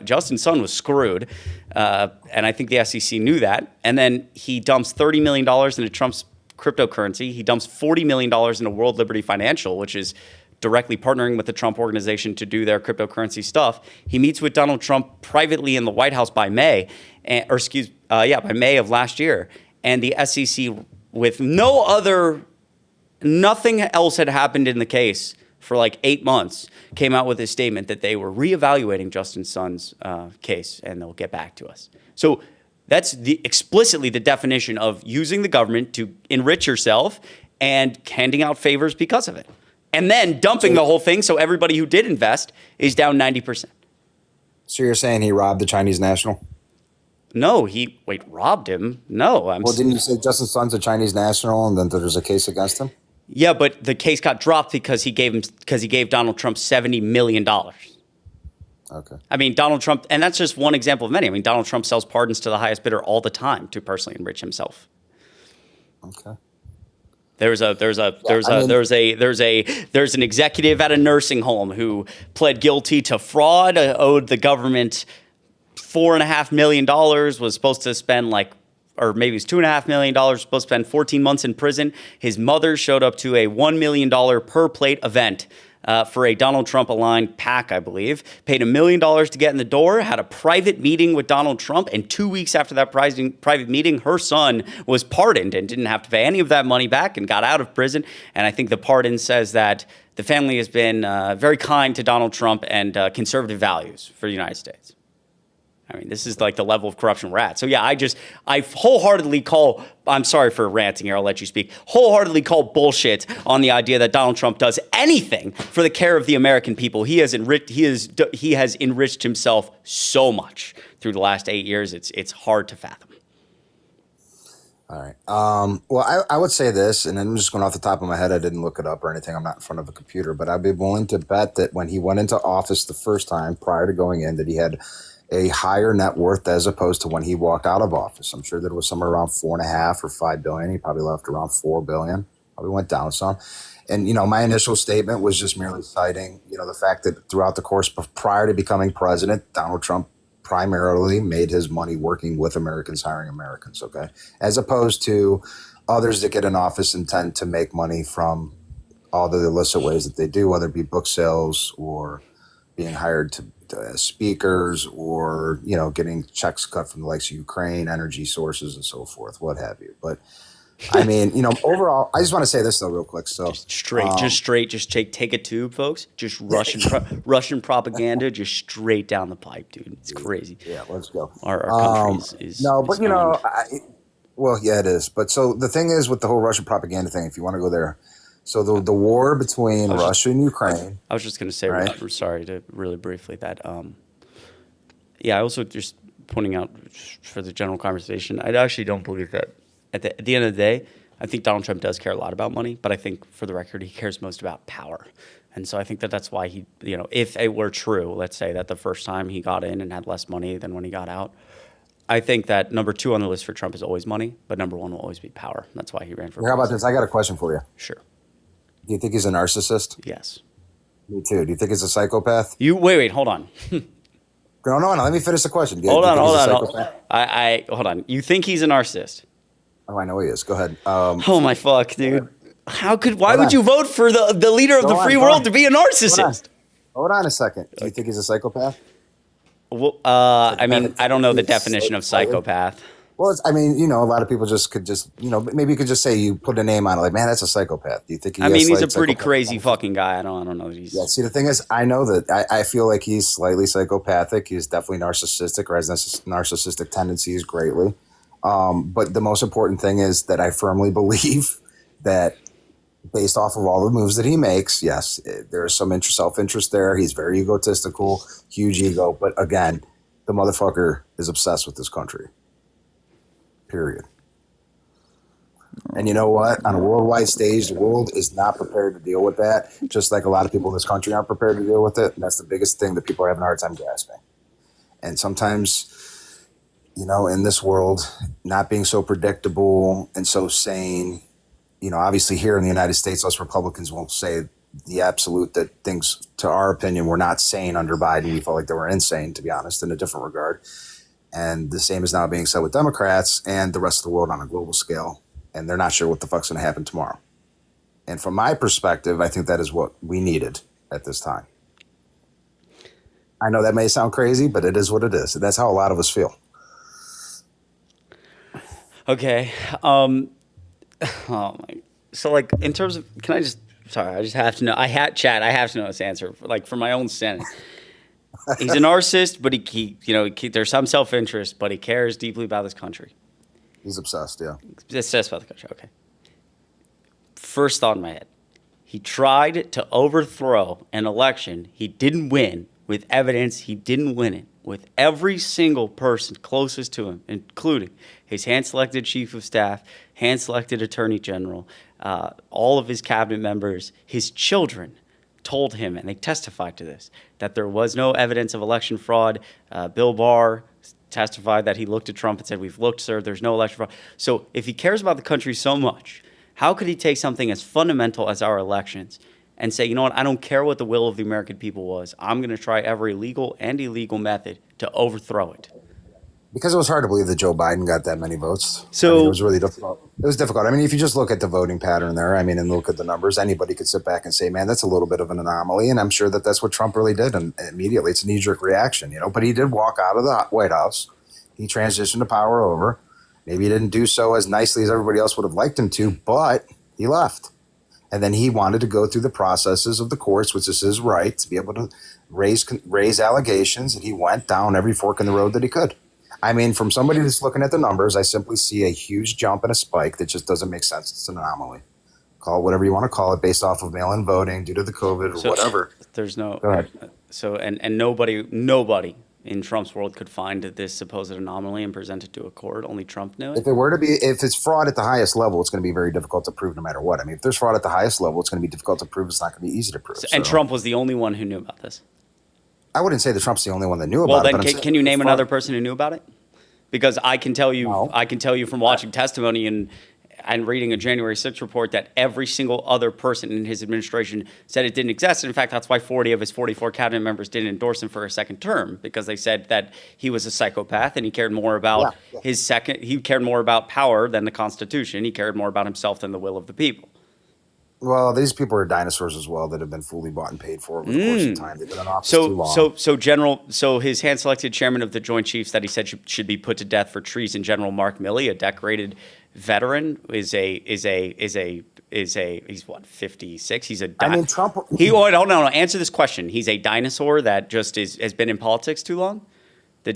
Justin Sun was screwed, and I think the SEC knew that. And then he dumps $30 million into Trump's cryptocurrency. He dumps $40 million into World Liberty Financial, which is directly partnering with the Trump organization to do their cryptocurrency stuff. He meets with Donald Trump privately in the White House by May, by May of last year, and the SEC with nothing else had happened in the case for like 8 months, came out with a statement that they were reevaluating Justin Sun's case and they'll get back to us. So that's explicitly the definition of using the government to enrich yourself and handing out favors because of it. And then dumping the whole thing so everybody who did invest is down 90%. So you're saying he robbed the Chinese national? No, robbed him? No. Didn't you say Justin Sun's a Chinese national and then there's a case against him? Yeah, but the case got dropped because he gave Donald Trump $70 million. Okay. I mean, Donald Trump, and that's just one example of many. I mean, Donald Trump sells pardons to the highest bidder all the time to personally enrich himself. Okay. There's an executive at a nursing home who pled guilty to fraud, owed the government $4.5 million, was supposed to spend or maybe it's $2.5 million, supposed to spend 14 months in prison. His mother showed up to a $1 million per plate event for a Donald Trump aligned PAC, I believe, paid $1 million to get in the door, had a private meeting with Donald Trump, and 2 weeks after that private meeting, her son was pardoned and didn't have to pay any of that money back and got out of prison. And I think the pardon says that the family has been very kind to Donald Trump and conservative values for the United States. I mean, this is like the level of corruption we're at. So yeah, I wholeheartedly call, I'm sorry for ranting here, I'll let you speak, wholeheartedly call bullshit on the idea that Donald Trump does anything for the care of the American people. He has enriched himself so much through the last 8 years. It's hard to fathom. All right. Well, I would say this, and I'm just going off the top of my head. I didn't look it up or anything. I'm not in front of a computer, but I'd be willing to bet that when he went into office the first time prior to going in, that he had a higher net worth as opposed to when he walked out of office. I'm sure that it was somewhere around 4.5 or 5 billion. He probably left around 4 billion. Probably went down some. And, my initial statement was just merely citing, the fact that throughout the course prior to becoming president, Donald Trump primarily made his money working with Americans, hiring Americans, okay? As opposed to others that get in office and tend to make money from all the illicit ways that they do, whether it be book sales or being hired to speakers or, getting checks cut from the likes of Ukraine, energy sources and so forth, what have you. But I mean, overall, I just want to say this though, real quick. So just take a tube, folks. Just Russian propaganda, just straight down the pipe, dude. It's crazy. Yeah, let's go. Our country is no, but well, yeah, it is. But so the thing is with the whole Russian propaganda thing, if you want to go there. So the war between Russia and Ukraine. I was just going to say, right? Sorry to really briefly that. I also just pointing out for the general conversation, I actually don't believe that at the end of the day, I think Donald Trump does care a lot about money, but I think for the record, he cares most about power. And so I think that's why he, if it were true, let's say that the first time he got in and had less money than when he got out, I think that number 2 on the list for Trump is always money, but number 1 will always be power. That's why he ran for president. How about this? I got a question for you. Sure. Do you think he's a narcissist? Yes. Me too. Do you think he's a psychopath? Wait, hold on. No. Let me finish the question. Hold on. Hold on. You think he's a narcissist? Oh, I know he is. Go ahead. Oh my fuck, dude. Why would you vote for the leader of the free world to be a narcissist? Hold on a second. Do you think he's a psychopath? Well, I mean, I don't know the definition of psychopath. Well, a lot of people could maybe you could just say you put a name on it, like, man, that's a psychopath. Do you think he's a pretty crazy fucking guy. I don't know. Yeah. See, the thing is, I know that I feel like he's slightly psychopathic. He's definitely narcissistic, or has narcissistic tendencies greatly. But the most important thing is that I firmly believe that based off of all the moves that he makes, yes, there's some self-interest there. He's very egotistical, huge ego. But again, the motherfucker is obsessed with this country. Period. And you know what? On a worldwide stage, the world is not prepared to deal with that, just like a lot of people in this country aren't prepared to deal with it. And that's the biggest thing that people are having a hard time grasping. And sometimes, in this world, not being so predictable and so sane, obviously here in the United States, us Republicans won't say the absolute that things, to our opinion, were not sane under Biden. We felt like they were insane, to be honest, in a different regard. And the same is now being said with Democrats and the rest of the world on a global scale. And they're not sure what the fuck's going to happen tomorrow. And from my perspective, I think that is what we needed at this time. I know that may sound crazy, but it is what it is. That's how a lot of us feel. Okay. So in terms of, I just have to know. Chad, I have to know this answer for my own sanity. He's a narcissist, but he there's some self-interest, but he cares deeply about this country. He's obsessed, yeah. Obsessed about the country, okay. First thought in my head. He tried to overthrow an election he didn't win with evidence he didn't win it, with every single person closest to him, including his hand-selected chief of staff, hand-selected attorney general, all of his cabinet members, his children, told him, and they testified to this, that there was no evidence of election fraud. Bill Barr testified that he looked at Trump and said, "We've looked, sir, there's no election fraud." So if he cares about the country so much How could he take something as fundamental as our elections and say, you know what, I don't care what the will of the American people was. I'm going to try every legal and illegal method to overthrow it. Because it was hard to believe that Joe Biden got that many votes. So it was really difficult. It was difficult. I mean, if you just look at the voting pattern there, I mean, and look at the numbers, anybody could sit back and say, man, that's a little bit of an anomaly. And I'm sure that that's what Trump really did. And immediately it's a knee-jerk reaction, you know. But he did walk out of the White House. He transitioned the power over. Maybe he didn't do so as nicely as everybody else would have liked him to, but he left. And then he wanted to go through the processes of the courts, which is his right, to be able to raise allegations. And he went down every fork in the road that he could. I mean, from somebody that's looking at the numbers, I simply see a huge jump and a spike that just doesn't make sense. It's an anomaly. Call it whatever you want to call it, based off of mail-in voting due to the COVID or whatever. There's no. Go ahead. So and nobody in Trump's world could find this supposed anomaly and present it to a court. Only Trump knew it. If it's fraud at the highest level, it's going to be very difficult to prove no matter what. I mean, if there's fraud at the highest level, it's going to be difficult to prove. It's not going to be easy to prove. And Trump was the only one who knew about this. I wouldn't say that Trump's the only one that knew about it. Well, then can you name another person who knew about it? Because I can tell you from watching testimony and reading a January 6th report that every single other person in his administration said it didn't exist. And in fact, that's why 40 of his 44 cabinet members didn't endorse him for a second term, because they said that he was a psychopath and he cared more about he cared more about power than the Constitution. He cared more about himself than the will of the people. Well, these people are dinosaurs as well that have been fully bought and paid for over the course of time. They've been in office too long. So his hand-selected chairman of the Joint Chiefs that he said should be put to death for treason, General Mark Milley, a decorated veteran, he's what, 56? He's a. Trump. Answer this question. He's a dinosaur that just has been in politics too long. The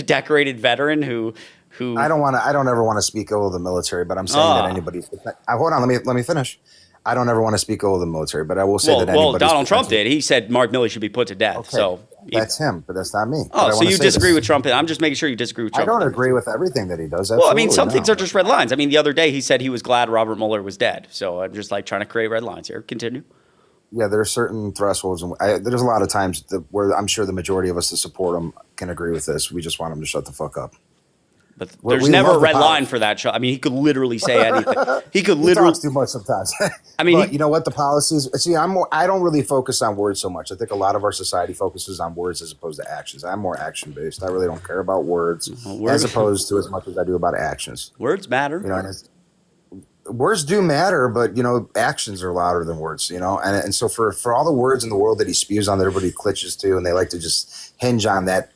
decorated veteran who. I don't ever want to speak ill of the military, but I'm saying that anybody. Hold on, let me finish. I don't ever want to speak ill of the military, but I will say that anybody. Well, Donald Trump did. He said Mark Milley should be put to death. Okay. So that's him, but that's not me. Oh, so you disagree with Trump? I'm just making sure you disagree with Trump. I don't agree with everything that he does. Well, I mean, some things are just red lines. I mean, the other day he said he was glad Robert Mueller was dead. So I'm just trying to create red lines here. Continue. Yeah, there are certain thresholds, and there's a lot of times where I'm sure the majority of us that support him can agree with this. We just want him to shut the fuck up. But there's never a red line for that show. I mean, he could literally say anything. He talks too much sometimes. I mean, but you know what? The policies. See, I don't really focus on words so much. I think a lot of our society focuses on words as opposed to actions. I'm more action based. I really don't care about words as opposed to as much as I do about actions. Words matter. You know, words do matter, but actions are louder than words. And so for all the words in the world that he spews on, that everybody clutches to, and they like to just hinge on that.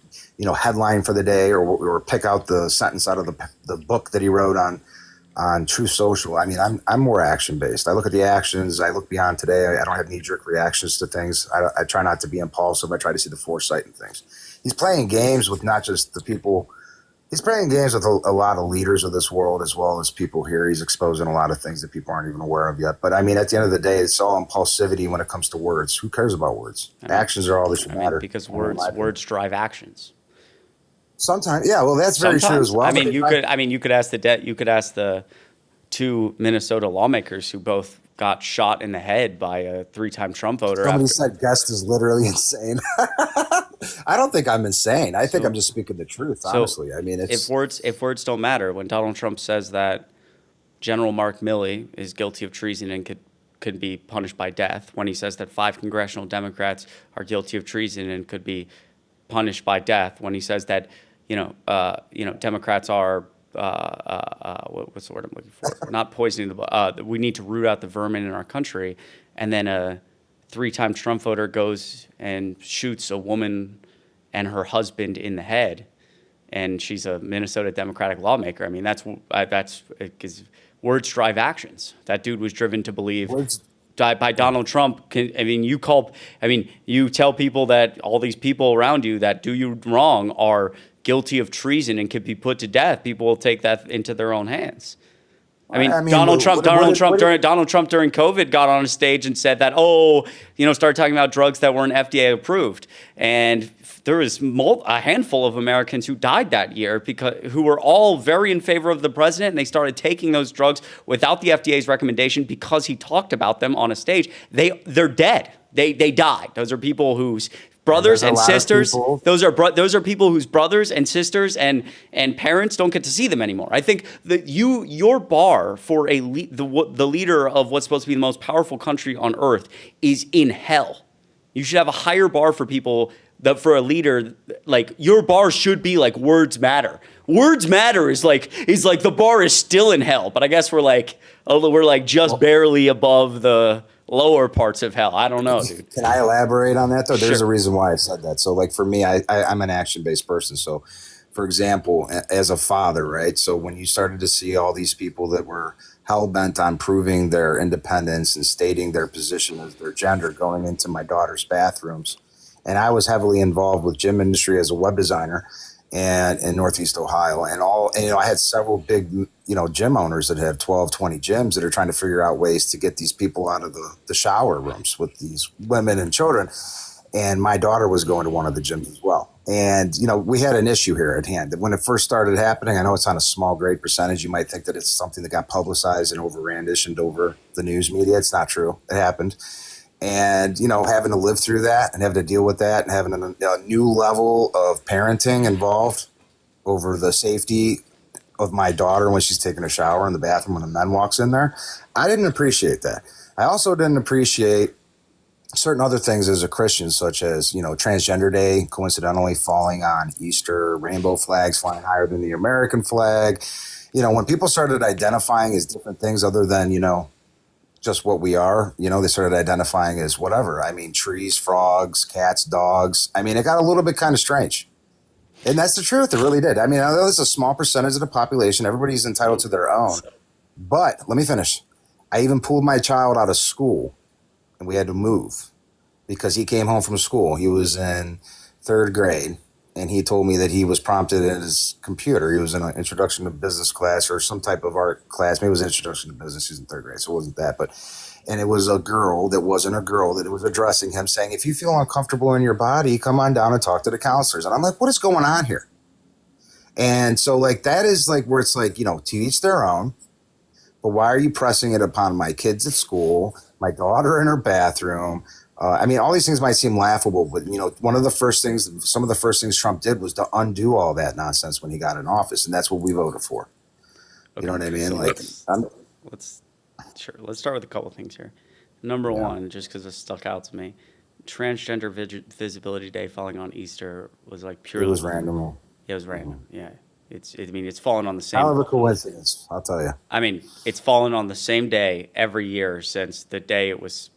Headline for the day, or pick out the sentence out of the book that he wrote on True Social. I mean, I'm more action based. I look at the actions. I look beyond today. I don't have knee jerk reactions to things. I try not to be impulsive. I try to see the foresight in things. He's playing games with not just the people. He's playing games with a lot of leaders of this world as well as people here. He's exposing a lot of things that people aren't even aware of yet. But I mean, at the end of the day, it's all impulsivity when it comes to words. Who cares about words? Actions are all that should matter. Because words drive actions. Sometimes, yeah. Well, that's very true as well. I mean, you could ask the two Minnesota lawmakers who both got shot in the head by a 3-time Trump voter. Somebody said Guest is literally insane. I don't think I'm insane. I think I'm just speaking the truth. Honestly, I mean, if words don't matter, when Donald Trump says that General Mark Milley is guilty of treason and could be punished by death, when he says that 5 congressional Democrats are guilty of treason and could be punished by death, when he says that Democrats are what's the word I'm looking for? Not poisoning we need to root out the vermin in our country, and then a 3-time Trump voter goes and shoots a woman and her husband in the head, and she's a Minnesota Democratic lawmaker. I mean, that's because words drive actions. That dude was driven to believe. By Donald Trump. You tell people that all these people around you that do you wrong are guilty of treason and could be put to death. People will take that into their own hands. Donald Trump during COVID got on a stage and said that, started talking about drugs that weren't FDA approved. And there was a handful of Americans who died that year who were all very in favor of the president, and they started taking those drugs without the FDA's recommendation because he talked about them on a stage. They're dead. They died. Those are people whose brothers and a lot of sisters. people- Those are people whose brothers and sisters and parents don't get to see them anymore. I think that your bar for the leader of what's supposed to be the most powerful country on earth is in hell. You should have a higher bar for people that for a leader, like your bar should be like words matter. Words matter is like the bar is still in hell, but I guess we're like just barely above the lower parts of hell. I don't know, dude. Can I elaborate on that though? There's Sure. a reason why I said that. So like for me, I'm an action-based person. So for example, as a father, right? So when you started to see all these people that were hell-bent on proving their independence and stating their position as their gender going into my daughter's bathrooms, and I was heavily involved with gym industry as a web designer and in Northeast Ohio, and I had several big, gym owners that have 12, 20 gyms that are trying to figure out ways to get these people out of the shower rooms with these women and children. And my daughter was going to one of the gyms as well. And, we had an issue here at hand that when it first started happening, I know it's on a small, great percentage. You might think that it's something that got publicized and overranditioned over the news media. It's not true. It happened. And, having to live through that and having to deal with that and having a new level of parenting involved over the safety of my daughter when she's taking a shower in the bathroom when a man walks in there, I didn't appreciate that. I also didn't appreciate certain other things as a Christian, such as, Transgender Day coincidentally falling on Easter, rainbow flags flying higher than the American flag. When people started identifying as different things other than, just what we are, they started identifying as whatever. I mean, trees, frogs, cats, dogs. I mean, it got a little bit kind of strange. And that's the truth. It really did. I mean, I know it's a small percentage of the population. Everybody's entitled to their own. But let me finish. I even pulled my child out of school and we had to move because he came home from school. He was in 3rd grade. And he told me that he was prompted in his computer. He was in an introduction to business class or some type of art class. Maybe it was introduction to business. He's in 3rd grade, so it wasn't that. And it was a girl that wasn't a girl that was addressing him saying, if you feel uncomfortable in your body, come on down and talk to the counselors. And I'm like, what is going on here? And so like, that is like where it's like, to each their own. But why are you pressing it upon my kids at school, my daughter in her bathroom? I mean, all these things might seem laughable, but, some of the first things Trump did was to undo all that nonsense when he got in office. And that's what we voted for. You know what I mean? So let's start with a couple things here. Number one, just because it stuck out to me, Transgender Visibility Day falling on Easter was like purely. It was random. Yeah, it was random. Yeah. It's fallen on the same. Hell of a coincidence, I'll tell you. I mean, it's fallen on the same day every year since the day it was,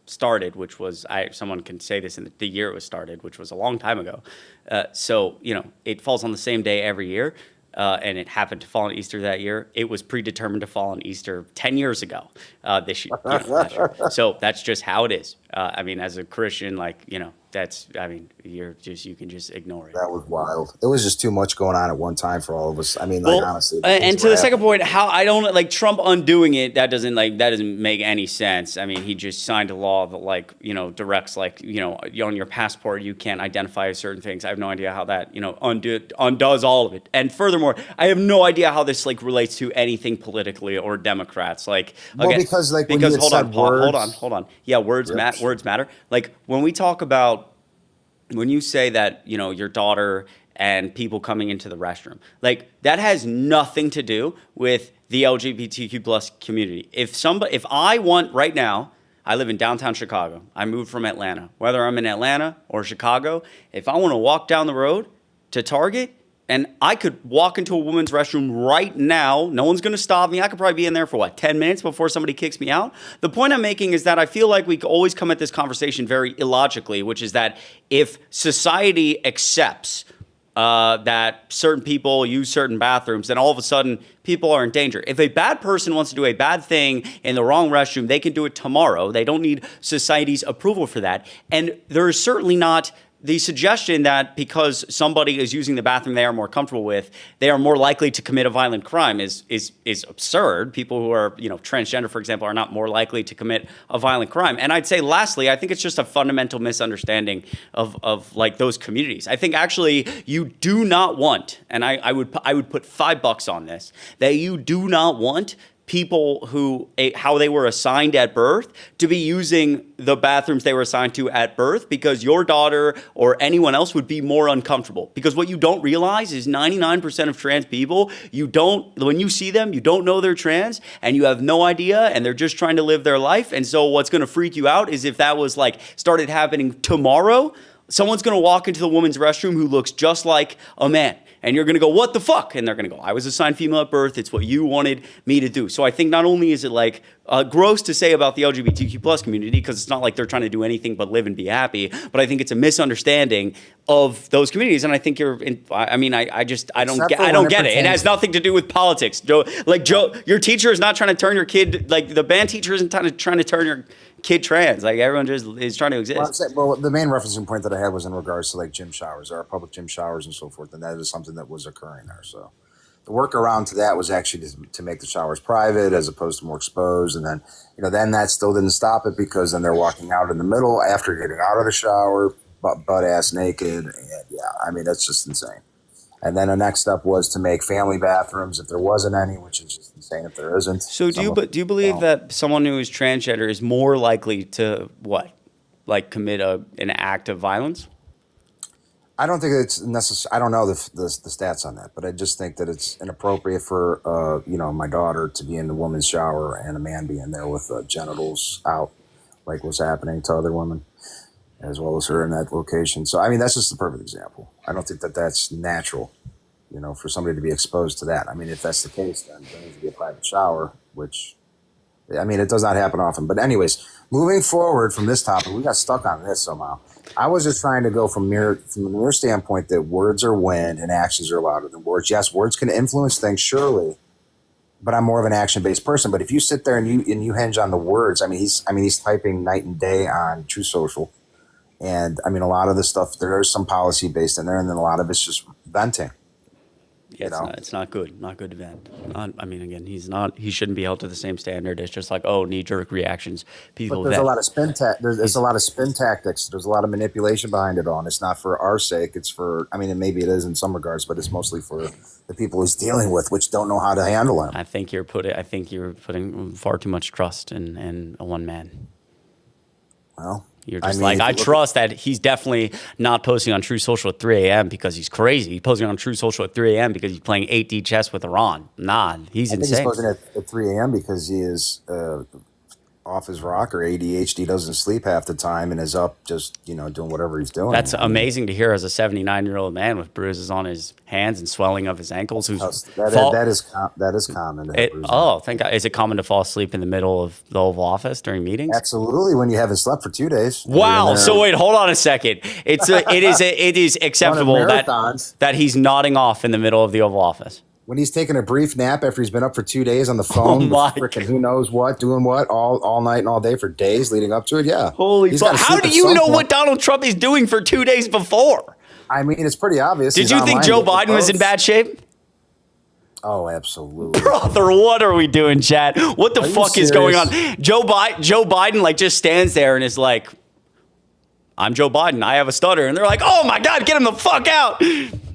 started, which was someone can say this in the year it was started, which was a long time ago. So it falls on the same day every year, and it happened to fall on Easter that year. It was predetermined to fall on Easter 10 years ago. This year, last year. So that's just how it is. I mean, as a Christian, you can just ignore it. That was wild. It was just too much going on at one time for all of us. I mean, honestly. And to the second point, how I don't like Trump undoing it. That doesn't make any sense. I mean, he just signed a law that directs on your passport you can't identify certain things. I have no idea how that undoes all of it. And furthermore, I have no idea how this relates to anything politically or Democrats. Because hold on. Yeah, words matter. Like when we talk about. When you say that, your daughter and people coming into the restroom, that has nothing to do with the LGBTQ plus community. If I want right now, I live in downtown Chicago. I moved from Atlanta. Whether I'm in Atlanta or Chicago, if I want to walk down the road to Target, and I could walk into a woman's restroom right now. No one's going to stop me. I could probably be in there for 10 minutes before somebody kicks me out. The point I'm making is that I feel like we always come at this conversation very illogically, which is that if society accepts that certain people use certain bathrooms, then all of a sudden people are in danger. If a bad person wants to do a bad thing in the wrong restroom, they can do it tomorrow. They don't need society's approval for that. And there is certainly not the suggestion that because somebody is using the bathroom they are more comfortable with, they are more likely to commit a violent crime is absurd. People who are, transgender, for example, are not more likely to commit a violent crime. And I'd say, lastly, I think it's just a fundamental misunderstanding of those communities. I think actually you do not want, and I would put $5 on this, that you do not want people how they were assigned at birth to be using the bathrooms they were assigned to at birth, because your daughter or anyone else would be more uncomfortable. Because what you don't realize is 99% of trans people, when you see them, you don't know they're trans and you have no idea, and they're just trying to live their life. And so what's going to freak you out is if that was like started happening tomorrow, someone's going to walk into the woman's restroom who looks just like a man. And you're going to go, what the fuck? And they're going to go, I was assigned female at birth. It's what you wanted me to do. So I think not only is it like gross to say about the LGBTQ plus community, because it's not like they're trying to do anything but live and be happy, but I think it's a misunderstanding of those communities. And I think I don't get it. It has nothing to do with politics. Joe, your teacher is not trying to turn your kid, like the band teacher isn't trying to turn your kid trans. Like everyone just is trying to exist. Well, the main referencing point that I had was in regards to like gym showers, our public gym showers and so forth, and that is something that was occurring there. So the workaround to that was actually to make the showers private as opposed to more exposed, and then then that still didn't stop it, because then they're walking out in the middle after getting out of the shower, butt ass naked, and I mean that's just insane. And then the next step was to make family bathrooms if there wasn't any, which is just insane if there isn't. So do you believe that someone who is transgender is more likely to commit an act of violence? I don't think it's necessary. I don't know the stats on that, but I just think that it's inappropriate for my daughter to be in the woman's shower and a man be in there with genitals out, like what's happening to other women, as well as her in that location. So, I mean, that's just the perfect example. I don't think that that's natural, for somebody to be exposed to that. I mean, if that's the case, then there needs to be a private shower, which, I mean, it does not happen often. But anyways, moving forward from this topic, we got stuck on this somehow. I was just trying to go from the mere standpoint that words are wind and actions are louder than words. Yes, words can influence things, surely, but I'm more of an action-based person. But if you sit there and you hinge on the words, he's typing night and day on True Social. And I mean, a lot of the stuff, there's some policy based in there, and then a lot of it's just venting. Yeah, it's not good. Not good to vent. Again, he shouldn't be held to the same standard. It's just like, knee-jerk reactions. People but there's a lot of spin there's a lot of spin tactics. There's a lot of manipulation behind it all. And it's not for our sake. It's for, and maybe it is in some regards, but it's mostly for the people he's dealing with, which don't know how to handle him. I think you're putting far too much trust in one man. Well, you're just I trust that he's definitely not posting on True Social at 3 a.m. because he's crazy. He's posting on True Social at 3 a.m. because he's playing 8D chess with Iran. Nah, he's insane. He's posting at 3 a.m. because he is off his rocker, ADHD, doesn't sleep half the time, and is up just, doing whatever he's doing. That's amazing to hear as a 79-year-old man with bruises on his hands and swelling of his ankles. That is common. Thank God. Is it common to fall asleep in the middle of the Oval Office during meetings? Absolutely, when you haven't slept for 2 days. Wow. So wait, hold on a second. It is acceptable that he's nodding off in the middle of the Oval Office. When he's taking a brief nap after he's been up for 2 days on the phone, freaking who knows what, doing what, all night and all day for days leading up to it, yeah. Holy fuck. How do you know what Donald Trump is doing for 2 days before? I mean, it's pretty obvious. Did you think Joe Biden was in bad shape? Oh, absolutely. Brother, what are we doing, chat? What the fuck is going on? Joe Biden just stands there and is like, I'm Joe Biden. I have a stutter. And they're like, oh my God, get him the fuck out.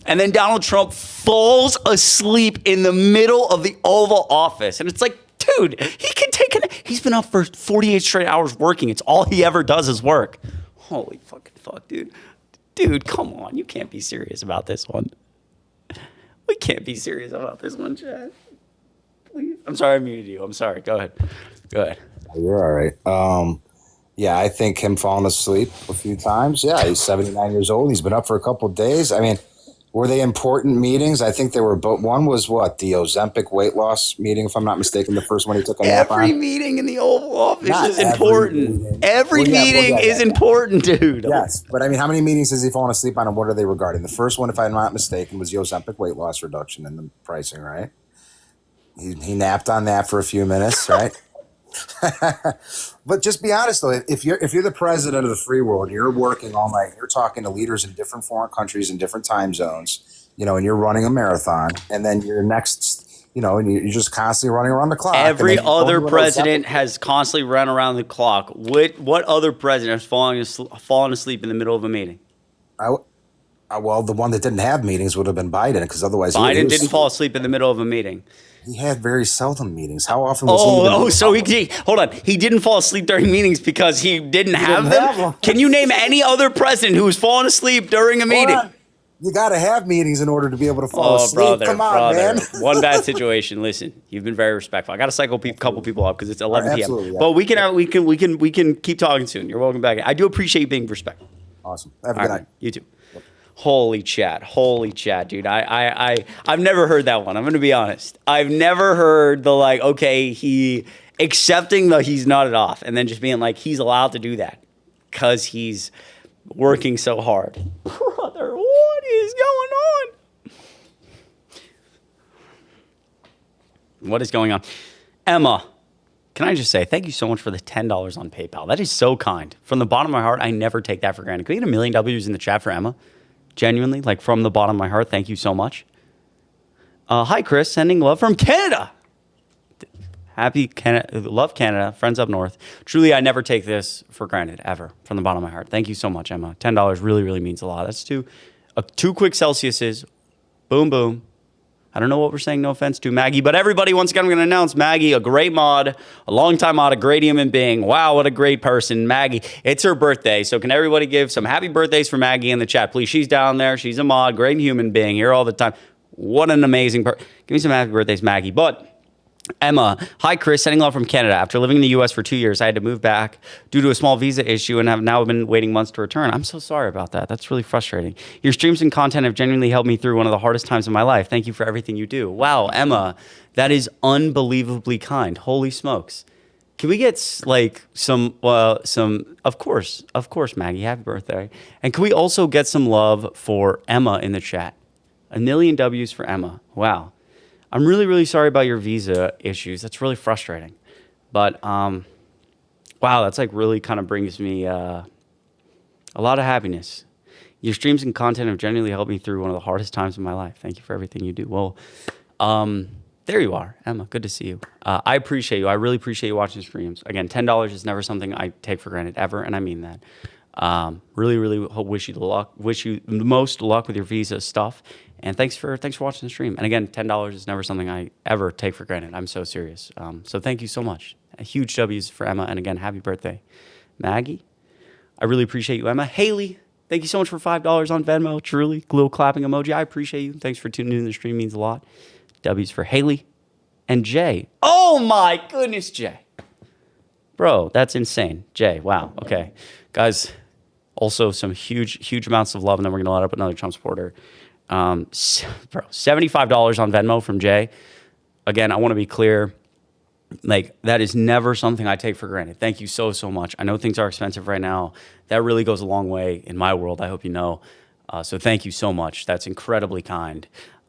And then Donald Trump falls asleep in the middle of the Oval Office. And it's like, dude, he's been up for 48 straight hours working. It's all he ever does is work. Holy fucking fuck, dude. Dude, come on. You can't be serious about this one. We can't be serious about this one, Chad. Please. I'm sorry I muted you. I'm sorry. Go ahead. You're all right. Yeah, I think him falling asleep a few times. Yeah, he's 79 years old. He's been up for a couple of days. I mean, were they important meetings? I think they were, but one was the Ozempic weight loss meeting, if I'm not mistaken, the first one he took a nap on. Every meeting in the Oval Office is important. Every meeting is important, dude. Yes, but I mean, how many meetings has he fallen asleep on, and what are they regarding? The first one, if I'm not mistaken, was the Ozempic weight loss reduction and the pricing, right? He napped on that for a few minutes, right? But just be honest though, if you're the president of the free world and you're working all night, you're talking to leaders in different foreign countries in different time zones, and you're running a marathon, and then you're next, and you're just constantly running around the clock. Every other president has constantly run around the clock. What other president has fallen asleep in the middle of a meeting? Well, the one that didn't have meetings would have been Biden, because otherwise Biden didn't fall asleep in the middle of a meeting. He had very seldom meetings. How often was he even? So hold on. He didn't fall asleep during meetings because he didn't have them? Can you name any other president who was falling asleep during a meeting? You got to have meetings in order to be able to fall asleep. Come on, man. One bad situation. Listen, you've been very respectful. I got to cycle a couple people up because it's 11 p.m. Yeah. But we can keep talking soon. You're welcome back. I do appreciate you being respectful. Awesome. Have a good night. You too. Yep. Holy chat, dude. I've never heard that one. I'm going to be honest. I've never heard the he accepting the he's nodded off and then just being like, he's allowed to do that because he's working so hard. Brother, what is going on? What is going on? Emma, can I just say thank you so much for the $10 on PayPal. That is so kind. From the bottom of my heart, I never take that for granted. Can we get 1,000,000 W's in the chat for Emma? Genuinely, from the bottom of my heart, thank you so much. Hi, Chris. Sending love from Canada. Happy Canada. Love Canada. Friends up north. Truly, I never take this for granted, ever. From the bottom of my heart. Thank you so much, Emma. $10 really, really means a lot. That's two quick Celsiuses. Boom, boom. I don't know what we're saying, no offense to Maggie, but everybody, once again, I'm going to announce Maggie, a great mod, a long-time mod, a great human being. Wow, what a great person. Maggie, it's her birthday, so can everybody give some happy birthdays for Maggie in the chat, please? She's down there. She's a mod, great human being, here all the time. What an amazing person. Give me some happy birthdays, Maggie. But Emma, hi, Chris, sending love from Canada. After living in the U.S. for 2 years, I had to move back due to a small visa issue and have now been waiting months to return. I'm so sorry about that. That's really frustrating. Your streams and content have genuinely helped me through one of the hardest times of my life. Thank you for everything you do. Wow, Emma, that is unbelievably kind. Holy smokes. Can we get some, of course, Maggie, happy birthday. And can we also get some love for Emma in the chat? 1,000,000 W's for Emma. Wow. I'm really, really sorry about your visa issues. That's really frustrating. But, wow, that's really kind of brings me a lot of happiness. Your streams and content have genuinely helped me through one of the hardest times of my life. Thank you for everything you do. Well, there you are, Emma. Good to see you. I appreciate you. I really appreciate you watching streams. Again, $10 is never something I take for granted, ever, and I mean that. Really, really wish you the luck. Wish you the most luck with your visa stuff. And thanks for watching the stream. And again, $10 is never something I ever take for granted. I'm so serious. So thank you so much. A huge W's for Emma. And again, happy birthday, Maggie. I really appreciate you, Emma. Haley, thank you so much for $5 on Venmo. Truly, little clapping emoji. I appreciate you. Thanks for tuning in. The stream means a lot. W's for Haley and Jay. Oh my goodness, Jay. Bro, that's insane. Jay, wow. Okay. Guys, also some huge amounts of love. And then we're going to let up another Trump supporter. Bro, $75 on Venmo from Jay. Again, I want to be clear. That is never something I take for granted. Thank you so much. I know things are expensive right now. That really goes a long way in my world. I hope you know. So thank you so much. That's incredibly kind.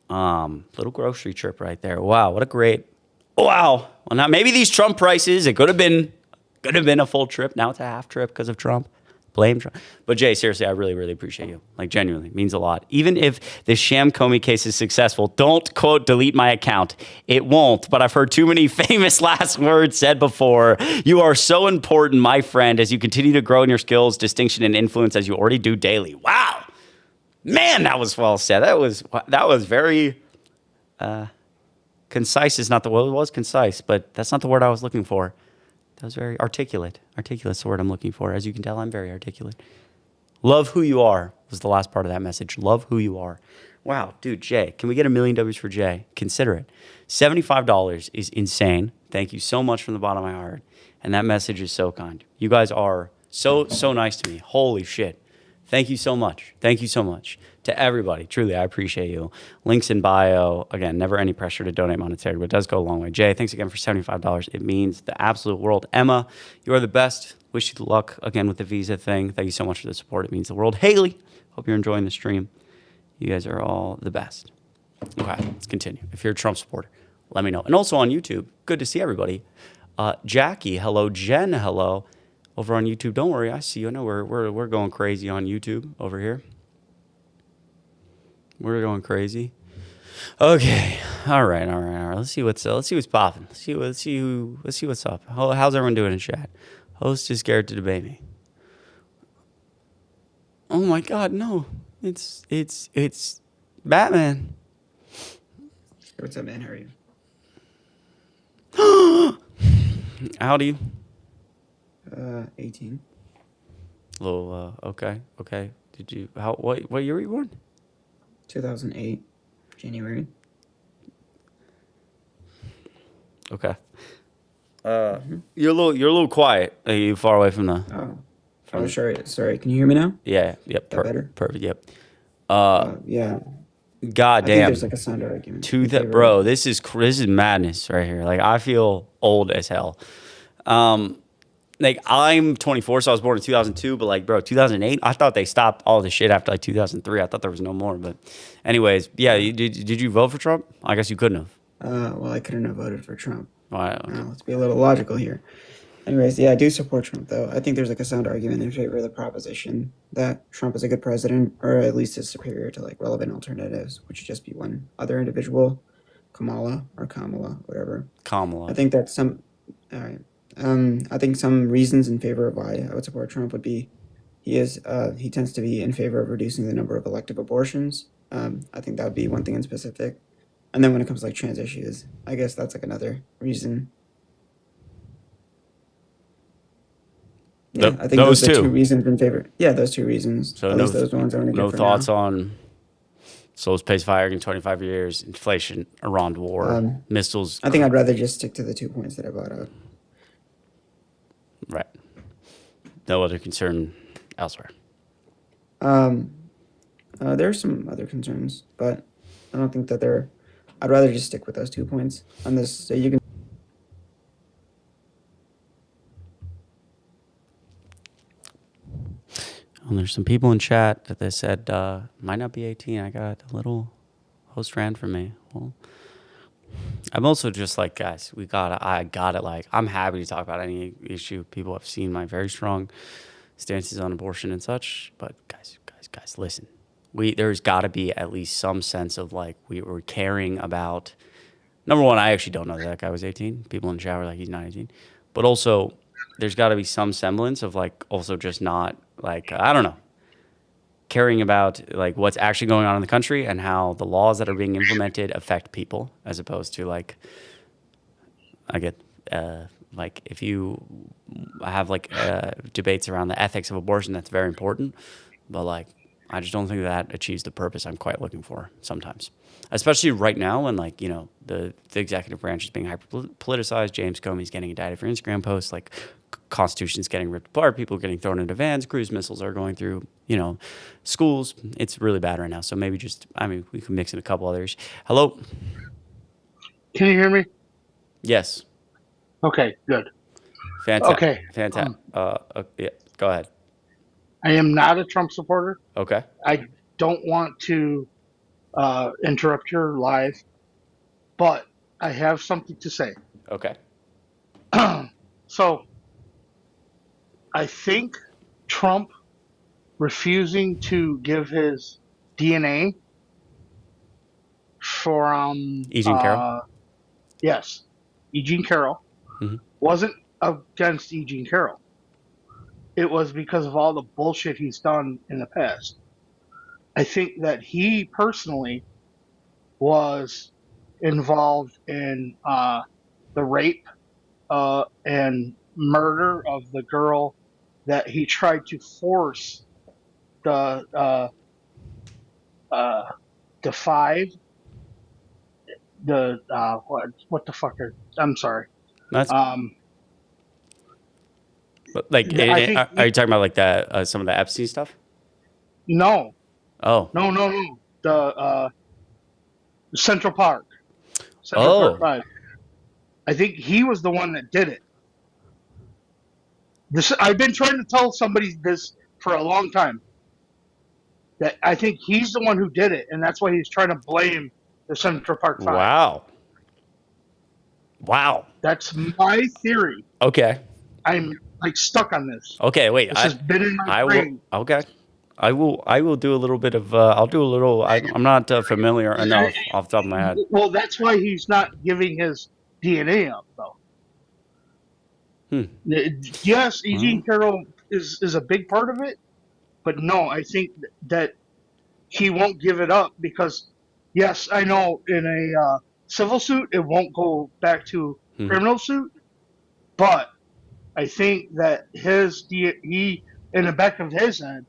Little grocery trip right there. Wow, what a great. Wow. Well, now maybe these Trump prices, it could have been a full trip. Now it's a half trip because of Trump. Blame Trump. But Jay, seriously, I really, really appreciate you. Genuinely, means a lot. Even if the sham COMEY case is successful, don't, quote, delete my account. It won't, but I've heard too many famous last words said before. You are so important, my friend, as you continue to grow in your skills, distinction, and influence as you already do daily. Wow. Man, that was well said. That was very concise is not the word. It was concise, but that's not the word I was looking for. That was very articulate. Articulate's the word I'm looking for. As you can tell, I'm very articulate. Love who you are was the last part of that message. Love who you are. Wow, dude, Jay, can we get 1,000,000 W's for Jay? Consider it. $75 is insane. Thank you so much from the bottom of my heart. And that message is so kind. You guys are so nice to me. Holy shit. Thank you so much. Thank you so much. To everybody, truly, I appreciate you. Links in bio. Again, never any pressure to donate monetarily, but it does go a long way. Jay, thanks again for $75. It means the absolute world. Emma, you are the best. Wish you the luck again with the visa thing. Thank you so much for the support. It means the world. Haley, hope you're enjoying the stream. You guys are all the best. Okay, let's continue. If you're a Trump supporter, let me know. And also on YouTube, good to see everybody. Jackie, hello. Jen, hello. Over on YouTube, don't worry, I see you. I know we're going crazy on YouTube over here. We're going crazy. Okay, all right. Let's see what's popping. Let's see what's up. How's everyone doing in chat? Host is scared to debate me. Oh my God, no! It's Batman. What's up, man? How are you? How old are you? 18. Little okay. Did you what year were you born? 2008, January. Okay. You're a little quiet. Are you far away from the? Oh, sorry. Can you hear me now? Yeah. Yep. That better? Perfect. Yep. Yeah. God I think damn. there's like a sound argument. in favor Bro, of- this is madness right here. Like I feel old as hell. Like I'm 24, so I was born in 2002. But like, bro, 2008, I thought they stopped all the shit after like 2003. I thought there was no more. But, anyways, yeah. Did you vote for Trump? I guess you couldn't have. Well, I couldn't have voted for Trump. Wow. Let's be a little logical here. Anyways, yeah, I do support Trump, though. I think there's like a sound argument in favor of the proposition that Trump is a good president, or at least is superior to like relevant alternatives, which would just be one other individual, Kamala, whatever. Kamala. I think that some, all right. I think some reasons in favor of why I would support Trump would be he tends to be in favor of reducing the number of elective abortions. I think that would be one thing in specific. And then when it comes to like trans issues, I guess that's like another reason. Yeah, I think those are two reasons in favor. Yeah, those two reasons. So at least those ones are no thoughts on slows pace fire in 25 years, inflation, Iran war, missiles. I think I'd rather just stick to the 2 points that I brought out. Right. No other concern elsewhere. There's some other concerns, but I don't think that they're. I'd rather just stick with those 2 points on this. So you can. Well, there's some people in chat that they said might not be 18. I got a little host ran from me. Well, I'm also just like, guys, I got it. Like, I'm happy to talk about any issue. People have seen my very strong stances on abortion and such. But guys, listen. There's got to be at least some sense of like we were caring about. Number one, I actually don't know that guy was 18. People in the chat were like, he's not 18. But also, there's got to be some semblance of like also just not like, I don't know, caring about like what's actually going on in the country and how the laws that are being implemented affect people, as opposed to like, I get like if you have like debates around the ethics of abortion, that's very important. But like, I just don't think that achieves the purpose I'm quite looking for sometimes, especially right now when like, you know, the executive branch is being hyper politicized. James Comey's getting indicted for Instagram posts, like Constitution's getting ripped apart. People are getting thrown into vans. Cruise missiles are going through, you know, schools. It's really bad right now. So maybe just, I mean, we can mix in a couple others. Hello. Can you hear me? Yes. Okay, good. Fantastic. Okay. Fantastic. Yeah, go ahead. I am not a Trump supporter. Okay. I don't want to interrupt your live, but I have something to say. Okay. So, I think Trump refusing to give his DNA for E. Jean Carroll? Yes, E. Jean Carroll wasn't against E. Jean Carroll. It was because of all the bullshit he's done in the past. I think that he personally was involved in the rape and murder of the girl that he tried to force the what the fuck I'm sorry. That's but like, are you talking about like that some of the Epstein stuff? No. Oh. No. The Central Park. Park 5. I think he was the one that did it. I've been trying to tell somebody this for a long time. That I think he's the one who did it, and that's why he's trying to blame the Central Park 5. Wow. That's my theory. Okay. I'm like stuck on this. Okay, wait. This has been in my brain. I will do a little bit of I'll do a little I'm not familiar enough off the top of my head. Well, that's why he's not giving his DNA up though. Yes, E. Jean Carroll is a big part of it, but no, I think that he won't give it up because, yes, I know in a civil suit it won't go back to criminal suit, but I think that he in the back of his head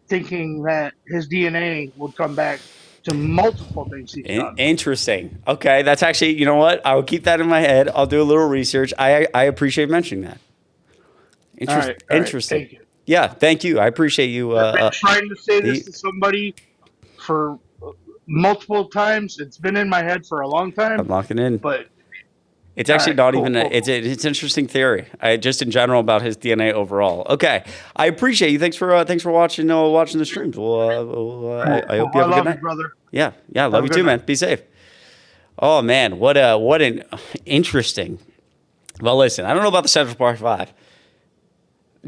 thinking that his DNA would come back to multiple things he's done. Interesting. Okay, that's actually, you know what? I will keep that in my head. I'll do a little research. I appreciate mentioning that. All right, Interesting. thank you. Yeah, thank you. I appreciate you. I've been trying to say this to somebody for multiple times. It's been in my head for a long time. I'm locking in. But it's actually not even. It's an interesting theory. Just in general about his DNA overall. Okay, I appreciate you. Thanks for watching the streams. I hope you have a good night, brother. Yeah, love you too, man. Be safe. Oh man, what an interesting. Well, listen, I don't know about the Central Park 5.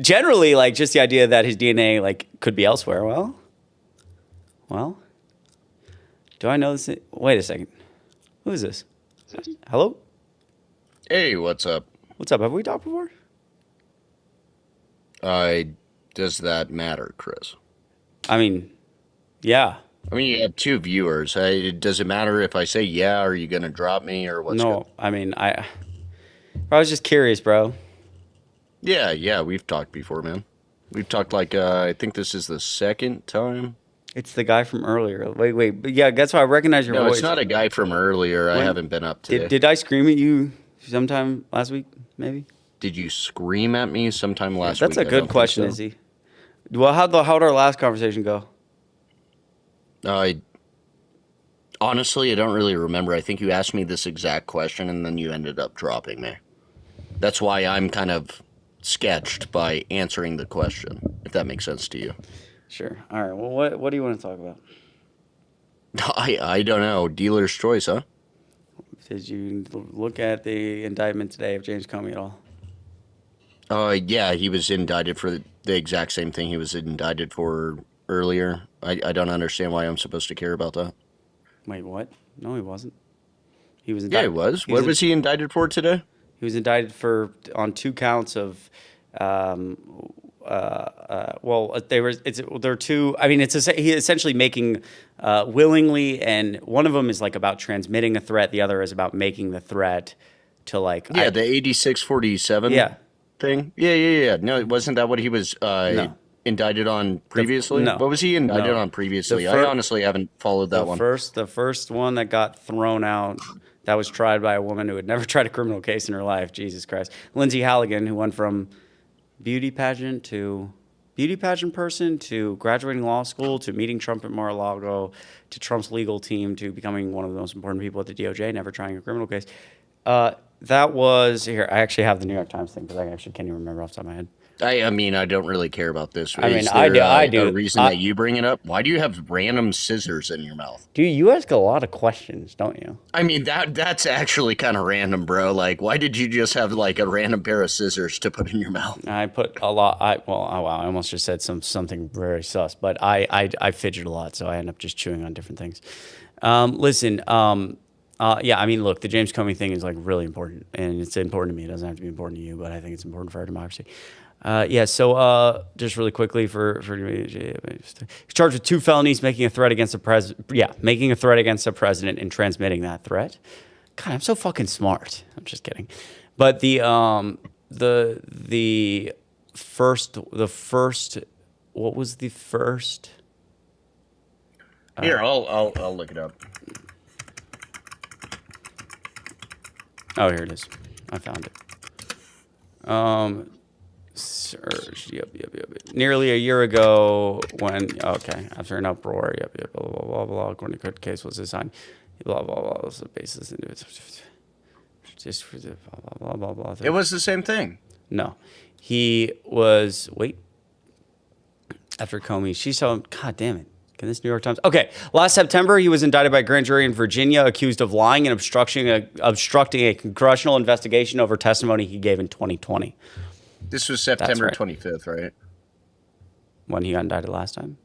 Generally, like just the idea that his DNA like could be elsewhere. Well, do I know this? Wait a second. Who is this? Hello? Hey, what's up? What's up? Have we talked before? Does that matter, Chris? I mean, yeah. I mean, you have 2 viewers. Does it matter if I say yeah? Are you gonna drop me or what's? No, I mean, I was just curious, bro. Yeah, we've talked before, man. We've talked like I think this is the 2nd time. It's the guy from earlier. Wait, but yeah, that's why I recognize your voice. No, it's not a guy from earlier. I haven't been up today. Did I scream at you sometime last week? Maybe. Did you scream at me sometime last week? That's a good question, Izzy. Well, how'd our last conversation go? Honestly, I don't really remember. I think you asked me this exact question, and then you ended up dropping me. That's why I'm kind of sketched by answering the question, if that makes sense to you. Sure. All right. Well, what do you want to talk about? I don't know. Dealer's choice, huh? Did you look at the indictment today of James Comey at all? Yeah, he was indicted for the exact same thing he was indicted for earlier. I don't understand why I'm supposed to care about that. Wait, what? No, he wasn't. He was indicted. Yeah, he was. What was he indicted for today? He was indicted on 2 counts of, they're 2. I mean, he essentially making willingly, and one of them is like about transmitting a threat. The other is about making the threat to like. Yeah, the 8647. Yeah. Thing. Yeah. No, wasn't that what he was indicted on previously? No. What was he indicted on previously? I honestly haven't followed that one. The first one that got thrown out. That was tried by a woman who had never tried a criminal case in her life. Jesus Christ. Lindsay Halligan, who went from beauty pageant person to graduating law school to meeting Trump at Mar-a-Lago to Trump's legal team to becoming one of the most important people at the DOJ, never trying a criminal case. That was here. I actually have the New York Times thing because I actually can't even remember off the top of my head. I mean, I don't really care about this. I mean, I do. A reason that you bring it up? Why do you have random scissors in your mouth? Dude, you ask a lot of questions, don't you? I mean, that's actually kind of random, bro. Like, why did you just have like a random pair of scissors to put in your mouth? I put a lot. I almost just said something very sus, but I fidget a lot, so I end up just chewing on different things. Listen. Yeah, I mean, look, the James Comey thing is like really important, and it's important to me. It doesn't have to be important to you, but I think it's important for our democracy. So just really quickly he's charged with 2 felonies, making a threat against making a threat against the president and transmitting that threat. God, I'm so fucking smart. I'm just kidding. But the first, what was the first? Here, I'll look it up. Oh, here it is. I found it. Search. Yep. Nearly a year ago, after an uproar. Yep. Blah blah blah blah. According to court case was assigned. Blah blah blah. Was the basis into it. Just for the blah blah blah blah. It was the same thing. No, he was. Wait. After Comey, she saw him. God damn it. Can this New York Times? Okay. Last September, he was indicted by a grand jury in Virginia, accused of lying and obstructing a congressional investigation over testimony he gave in 2020. This was September 25th, right? When he got indicted last time?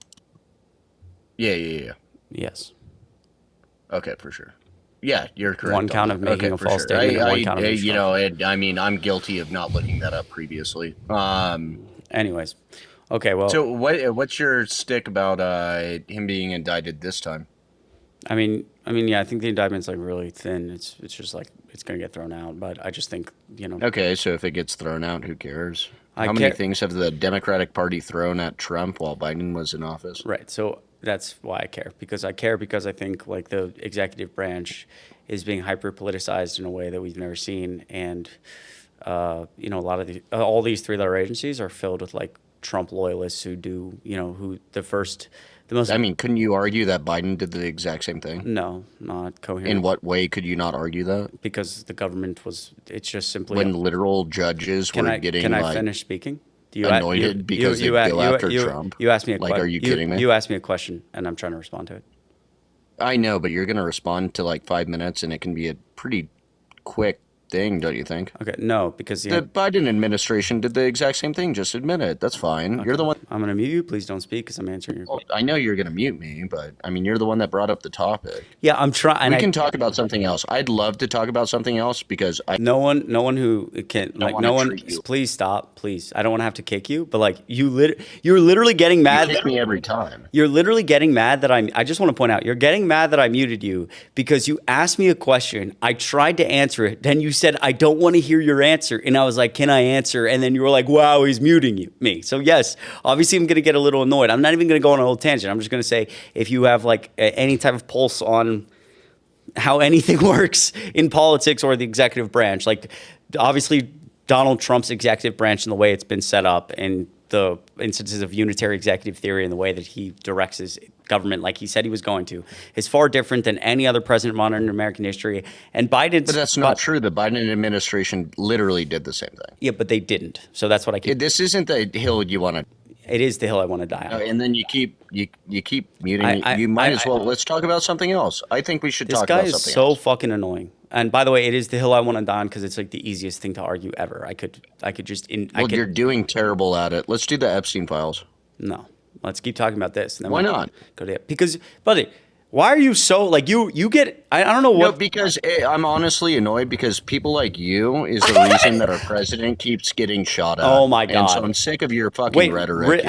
Yeah. Yes. Okay, for sure. Yeah, you're correct. One count of making a false statement and one count of obstruction. I mean, I'm guilty of not looking that up previously. Anyways. Okay, well. So what's your stick about him being indicted this time? I mean, yeah, I think the indictment's like really thin. It's just like it's gonna get thrown out. But I just think, Okay, so if it gets thrown out, who cares? I How many care- things have the Democratic Party thrown at Trump while Biden was in office? Right. So that's why I care because I think like the executive branch is being hyper politicized in a way that we've never seen, and a lot of all these three-letter agencies are filled with like Trump loyalists who do the most. I mean, couldn't you argue that Biden did the exact same thing? No, not coherent. In what way could you not argue that? Because the government it's just simply when literal judges were getting Can I finish speaking? Anointed because they go after Trump. You asked me a question. Are you kidding me? You asked me a question, and I'm trying to respond to it. I know, but you're going to respond to like 5 minutes, and it can be a pretty quick thing, don't you think? Okay, no, because the Biden administration did the exact same thing. Just admit it. That's fine. Okay. You're the one. I'm going to mute you. Please don't speak because I'm answering your question. I know you're going to mute me, but I mean, you're the one that brought up the topic. Yeah, I'm trying. We can talk about something else. I'd love to talk about something else because no one who can Please stop, please. I don't want to have to kick you, but like you're literally getting mad. You kick me every time. You're literally getting mad that I just want to point out you're getting mad that I muted you because you asked me a question. I tried to answer it. Then you said I don't want to hear your answer, and I was like, "Can I answer?" And then you were like, "Wow, he's muting me." So yes, obviously I'm going to get a little annoyed. I'm not even going to go on a whole tangent. I'm just going to say if you have like any type of pulse on how anything works in politics or the executive branch, like obviously Donald Trump's executive branch and the way it's been set up and the instances of unitary executive theory and the way that he directs his government like he said he was going to is far different than any other president in modern American history. And Biden's... But that's not true. The Biden administration literally did the same thing. Yeah, but they didn't. So that's what I keep... This isn't the hill you want to... It is the hill I want to die on. And then you keep muting. You might as well. Let's talk about something else. I think we should talk about something else. This guy is so fucking annoying. And by the way, it is the hill I want to die on because it's like the easiest thing to argue ever. I could just... You're doing terrible at it. Let's do the Epstein files. No. Let's keep talking about this. Why not? Because, buddy, why are you so like you get? I don't know what. No, because I'm honestly annoyed because people like you is the reason that our president keeps getting shot at. Oh my god! And so I'm sick of your fucking rhetoric.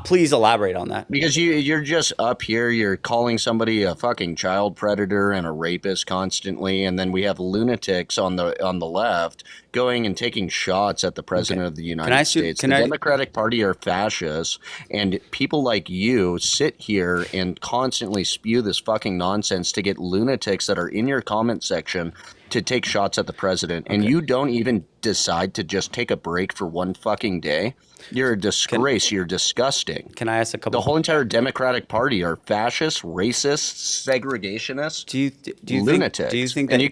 Please elaborate on that. Because you're just up here, you're calling somebody a fucking child predator and a rapist constantly, and then we have lunatics on the left going and taking shots at the president of the United States. The Democratic Party are fascists, and people like you sit here and constantly spew this fucking nonsense to get lunatics that are in your comment section to take shots at the president, and you don't even decide to just take a break for one fucking day. You're a disgrace. You're disgusting. Can I ask a couple? The whole entire Democratic Party are fascists, racists, segregationists, do you lunatics. Do you think that and you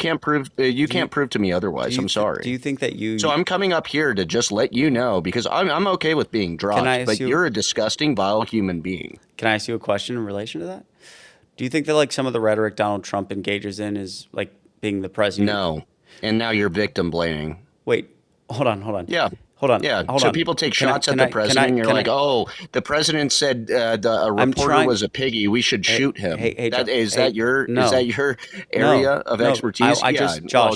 can't prove to me otherwise? I'm sorry. Do you think that you? So I'm coming up here to just let you know because I'm okay with being dropped, but you're a disgusting, vile human being. Can I ask you a question in relation to that? Do you think that like some of the rhetoric Donald Trump engages in is like being the president? No. And now you're victim blaming. Wait, hold on. Yeah. Hold on. Yeah. Hold so on. People take shots at the president and you're like, oh, the president said a reporter was a piggy. We should shoot him. Is that your area of expertise?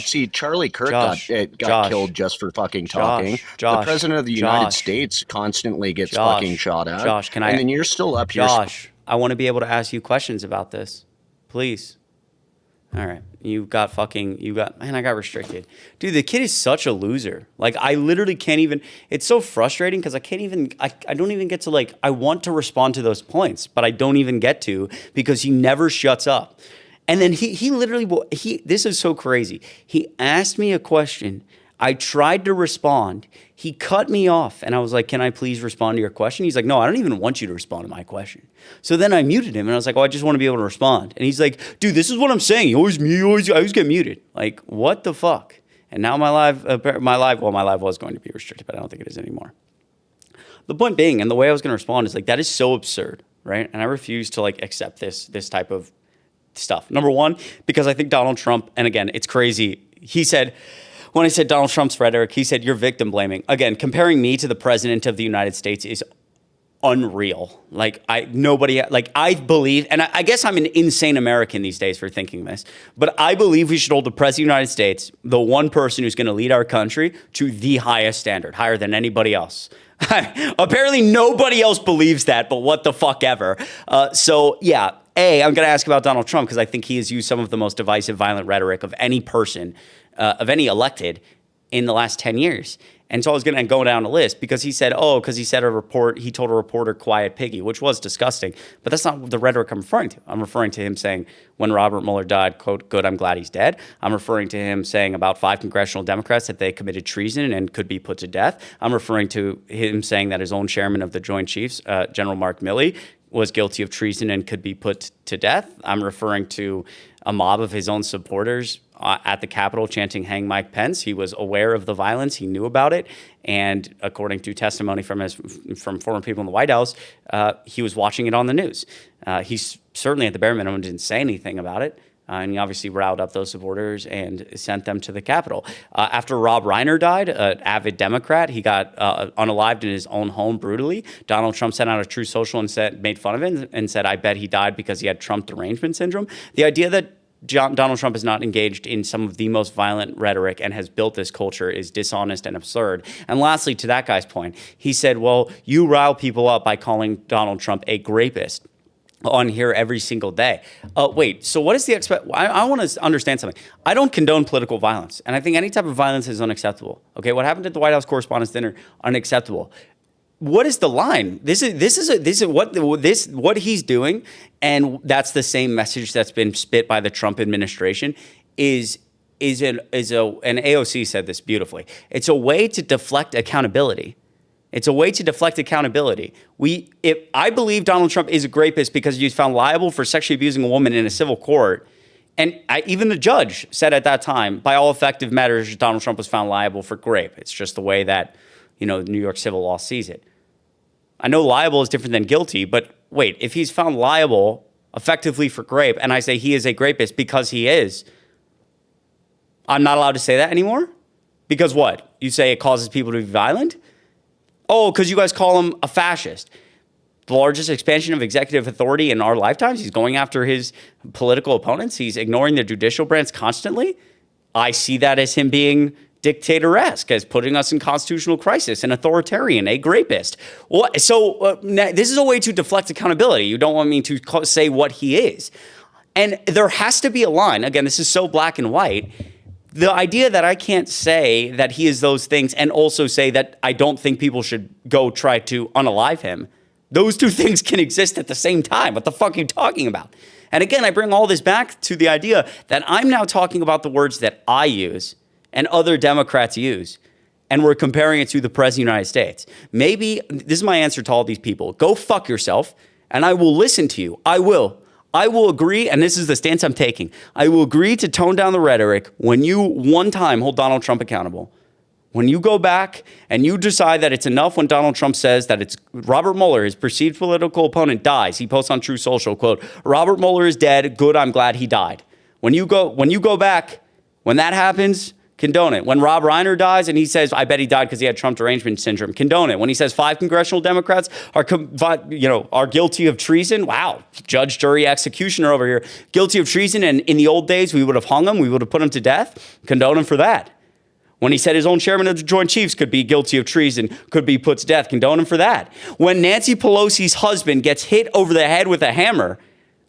See, Charlie Kirk got killed just for fucking talking. The president of the United States constantly gets fucking shot at. And then you're still up here. Josh, I want to be able to ask you questions about this. Please. All right. Man, I got restricted. Dude, the kid is such a loser. Like, I literally can't even, it's so frustrating because I don't even get to like, I want to respond to those points, but I don't even get to because he never shuts up. And then he literally, this is so crazy. He asked me a question. I tried to respond. He cut me off and I was like, can I please respond to your question? He's like, no, I don't even want you to respond to my question. So then I muted him and I was like, oh, I just want to be able to respond. And he's like, dude, this is what I'm saying. I always get muted. Like, what the fuck? And now my live was going to be restricted, but I don't think it is anymore. The point being, and the way I was going to respond is like, that is so absurd, right? And I refuse to like accept this type of stuff. Number one, because I think Donald Trump, and again, it's crazy. When I said Donald Trump's rhetoric, he said, you're victim blaming. Again, comparing me to the president of the United States is unreal. Like I believe, and I guess I'm an insane American these days for thinking this, but I believe we should hold the President of the United States, the one person who's going to lead our country, to the highest standard, higher than anybody else. Apparently nobody else believes that, but what the fuck ever. So yeah, I'm going to ask about Donald Trump because I think he has used some of the most divisive, violent rhetoric of any person, of any elected in the last 10 years. And so I was going to go down a list because he said, he told a reporter quiet piggy, which was disgusting. But that's not the rhetoric I'm referring to. I'm referring to him saying when Robert Mueller died, quote, good, I'm glad he's dead. I'm referring to him saying about 5 congressional Democrats that they committed treason and could be put to death. I'm referring to him saying that his own chairman of the Joint Chiefs, General Mark Milley, was guilty of treason and could be put to death. I'm referring to a mob of his own supporters at the Capitol chanting "Hang Mike Pence." He was aware of the violence. He knew about it. And according to testimony from former people in the White House, he was watching it on the news. He certainly, at the bare minimum, didn't say anything about it. And he obviously riled up those supporters and sent them to the Capitol. After Rob Reiner died, an avid Democrat, he got unalived in his own home brutally. Donald Trump sent out a True Social and made fun of it and said, I bet he died because he had Trump derangement syndrome. The idea that Donald Trump is not engaged in some of the most violent rhetoric and has built this culture is dishonest and absurd. And lastly, to that guy's point, he said, well, you rile people up by calling Donald Trump a grapist on here every single day. Wait, so what is the I want to understand something. I don't condone political violence, and I think any type of violence is unacceptable. Okay, what happened at the White House Correspondents' Dinner, unacceptable. What is the line? This is what he's doing, and that's the same message that's been spit by the Trump administration. And AOC said this beautifully. It's a way to deflect accountability. It's a way to deflect accountability. I believe Donald Trump is a rapist because he was found liable for sexually abusing a woman in a civil court. And even the judge said at that time, by all effective measures, Donald Trump was found liable for rape. It's just the way that, New York civil law sees it. I know liable is different than guilty, but wait, if he's found liable effectively for rape, and I say he is a rapist because he is, I'm not allowed to say that anymore? Because what? You say it causes people to be violent? Oh, because you guys call him a fascist. The largest expansion of executive authority in our lifetimes. He's going after his political opponents. He's ignoring the judicial branch constantly. I see that as him being dictator-esque, as putting us in constitutional crisis, an authoritarian, a rapist. So this is a way to deflect accountability. You don't want me to say what he is. And there has to be a line. Again, this is so black and white. The idea that I can't say that he is those things and also say that I don't think people should go try to unalive him, those two things can exist at the same time. What the fuck are you talking about? And again, I bring all this back to the idea that I'm now talking about the words that I use and other Democrats use, and we're comparing it to the President of the United States. Maybe this is my answer to all these people. Go fuck yourself, and I will listen to you. I will agree, and this is the stance I'm taking. I will agree to tone down the rhetoric when you one time hold Donald Trump accountable. When you go back and you decide that it's enough when Donald Trump says that it's Robert Mueller, his perceived political opponent, dies. He posts on True Social, quote, Robert Mueller is dead. Good, I'm glad he died. When you go back, when that happens, condone it. When Rob Reiner dies and he says, I bet he died because he had Trump derangement syndrome, condone it. When he says 5 congressional Democrats are guilty of treason, wow, judge, jury, executioner over here, guilty of treason, and in the old days, we would have hung him, we would have put him to death, condone him for that. When he said his own chairman of the Joint Chiefs could be guilty of treason, could be put to death, condone him for that. When Nancy Pelosi's husband gets hit over the head with a hammer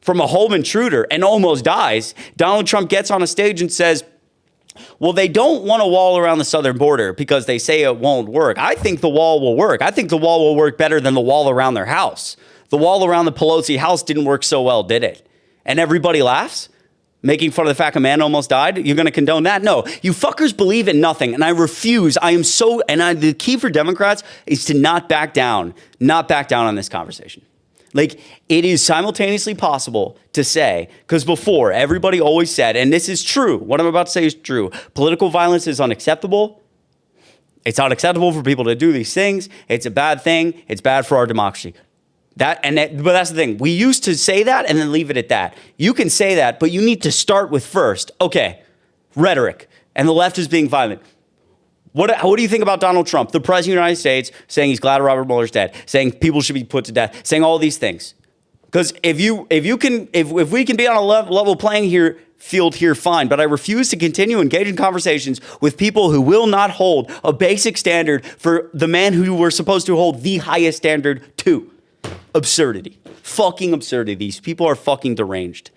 from a home intruder and almost dies, Donald Trump gets on a stage and says, well, they don't want a wall around the southern border because they say it won't work. I think the wall will work. I think the wall will work better than the wall around their house. The wall around the Pelosi house didn't work so well, did it? And everybody laughs, making fun of the fact a man almost died. You're going to condone that? No, you fuckers believe in nothing. And I refuse. The key for Democrats is to not back down on this conversation. Like, it is simultaneously possible to say, because before, everybody always said, and this is true, what I'm about to say is true, political violence is unacceptable. It's not acceptable for people to do these things. It's a bad thing. It's bad for our democracy. But that's the thing. We used to say that and then leave it at that. You can say that, but you need to start with first, okay, rhetoric, and the left is being violent. What do you think about Donald Trump, the president of the United States, saying he's glad Robert Mueller's dead, saying people should be put to death, saying all these things? Because if we can be on a level playing field here, fine. But I refuse to continue engaging conversations with people who will not hold a basic standard for the man who we're supposed to hold the highest standard to. Absurdity. Fucking absurdity. These people are fucking deranged.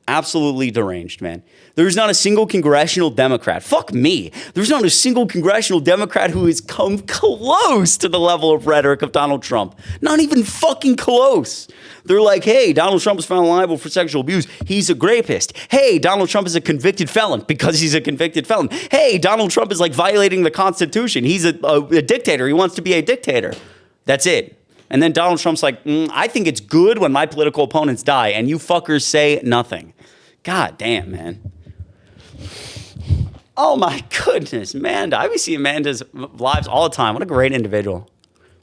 Absolutely deranged, man. There's not a single congressional Democrat. Fuck me. There's not a single congressional Democrat who has come close to the level of rhetoric of Donald Trump. Not even fucking close. They're like, hey, Donald Trump was found liable for sexual abuse. He's a rapist. Hey, Donald Trump is a convicted felon because he's a convicted felon. Hey, Donald Trump is like violating the Constitution. He's a dictator. He wants to be a dictator. That's it. And then Donald Trump's like, I think it's good when my political opponents die, and you fuckers say nothing. God damn, man. Oh my goodness, Amanda. I see Amanda's lives all the time. What a great individual.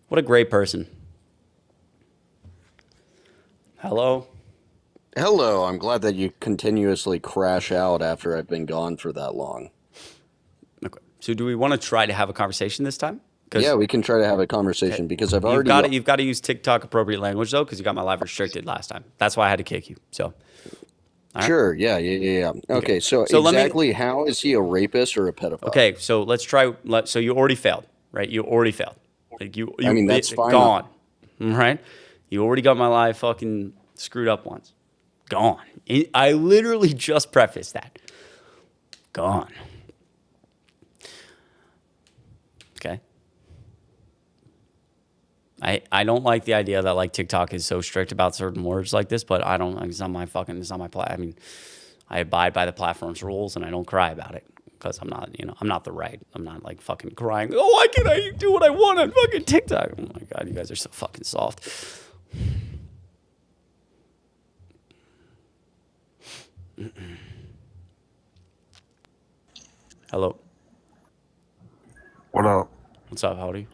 What a great person. Hello? Hello. I'm glad that you continuously crash out after I've been gone for that long. Okay. So do we want to try to have a conversation this time? Yeah, we can try to have a conversation because I've already... You've got to use TikTok appropriate language, though, because you got my live restricted last time. That's why I had to kick you. So... Right. Sure. Yeah. Okay. So exactly how is he a rapist or a pedophile? Okay. So let's try. So you already failed, right? You already failed. Like you I mean, that's fine. Gone. Right? You already got my life fucking screwed up once. Gone. I literally just prefaced that. Gone. Okay. I don't like the idea that like TikTok is so strict about certain words like this, but I don't. It's not my I mean, I abide by the platform's rules and I don't cry about it because I'm not the right. I'm not like fucking crying. Oh, why can't I do what I want on fucking TikTok? Oh my god, you guys are so fucking soft. Hello. What up? What's up? How old are you?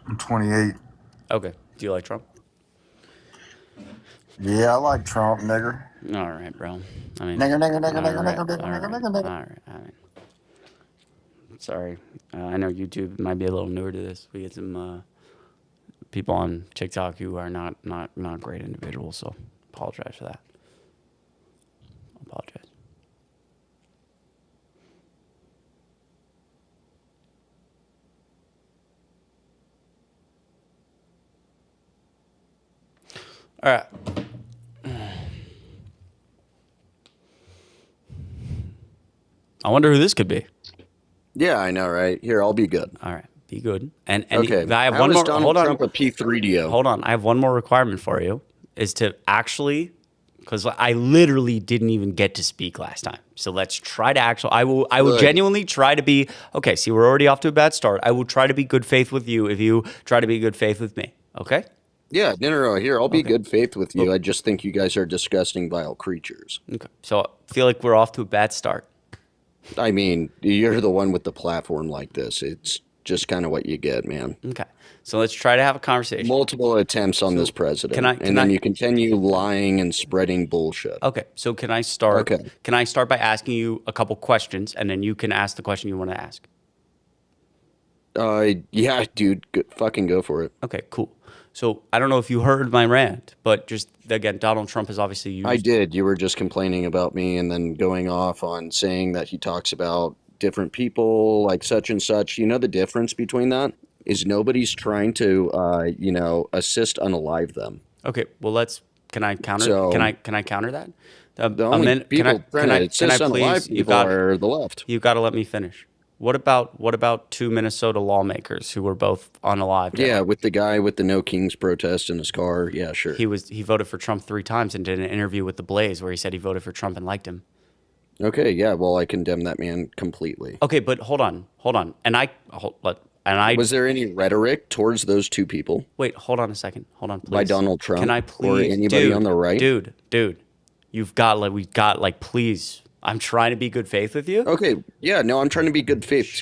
I'm 28. Okay. Do you like Trump? Yeah, I like Trump, nigger. All right, bro. I mean, Nigger. All right. Sorry. I know YouTube might be a little newer to this. We get some people on TikTok who are not great individuals, so apologize for that. Apologize. All right. I wonder who this could be. Yeah, I know, right? Here, I'll be good. All right, be good. And okay, I have how one is more. Donald Hold on. Trump a P3DO? Hold on. I have one more requirement for you, is to actually, because I literally didn't even get to speak last time. So let's try to actually. I will genuinely try to be. Okay, see, we're already off to a bad start. I will try to be good faith with you if you try to be good faith with me. Okay. Yeah, no. Here, I'll be good faith with you. I just think you guys are disgusting, vile creatures. Okay. So I feel like we're off to a bad start. I mean, you're the one with the platform like this. It's just kind of what you get, man. Okay. So let's try to have a conversation. Multiple attempts on this president. Then you continue lying and spreading bullshit. Okay. So can I start? Okay. Can I start by asking you a couple questions, and then you can ask the question you want to ask? Yeah, dude. Fucking go for it. Okay, cool. So I don't know if you heard my rant, but just again, Donald Trump has obviously used. I did. You were just complaining about me and then going off on saying that he talks about different people like such and such. You know, the difference between that is nobody's trying to, assist unalive them. Okay, well can I counter? So, can I counter that? The only people trying to assist unalive people are the left. You got to let me finish. What about two Minnesota lawmakers who were both unalived? Yeah, with the guy with the No Kings protest in his car. Yeah, sure. He voted for Trump 3 times and did an interview with The Blaze where he said he voted for Trump and liked him. Okay, yeah, well, I condemn that man completely. Okay, but hold on. Was there any rhetoric towards those two people? Wait, hold on a second. Hold on, please. By Donald Trump? Can I please? Or anybody on the right? Dude, please. I'm trying to be good faith with you. Okay, yeah, no, I'm trying to be good faith.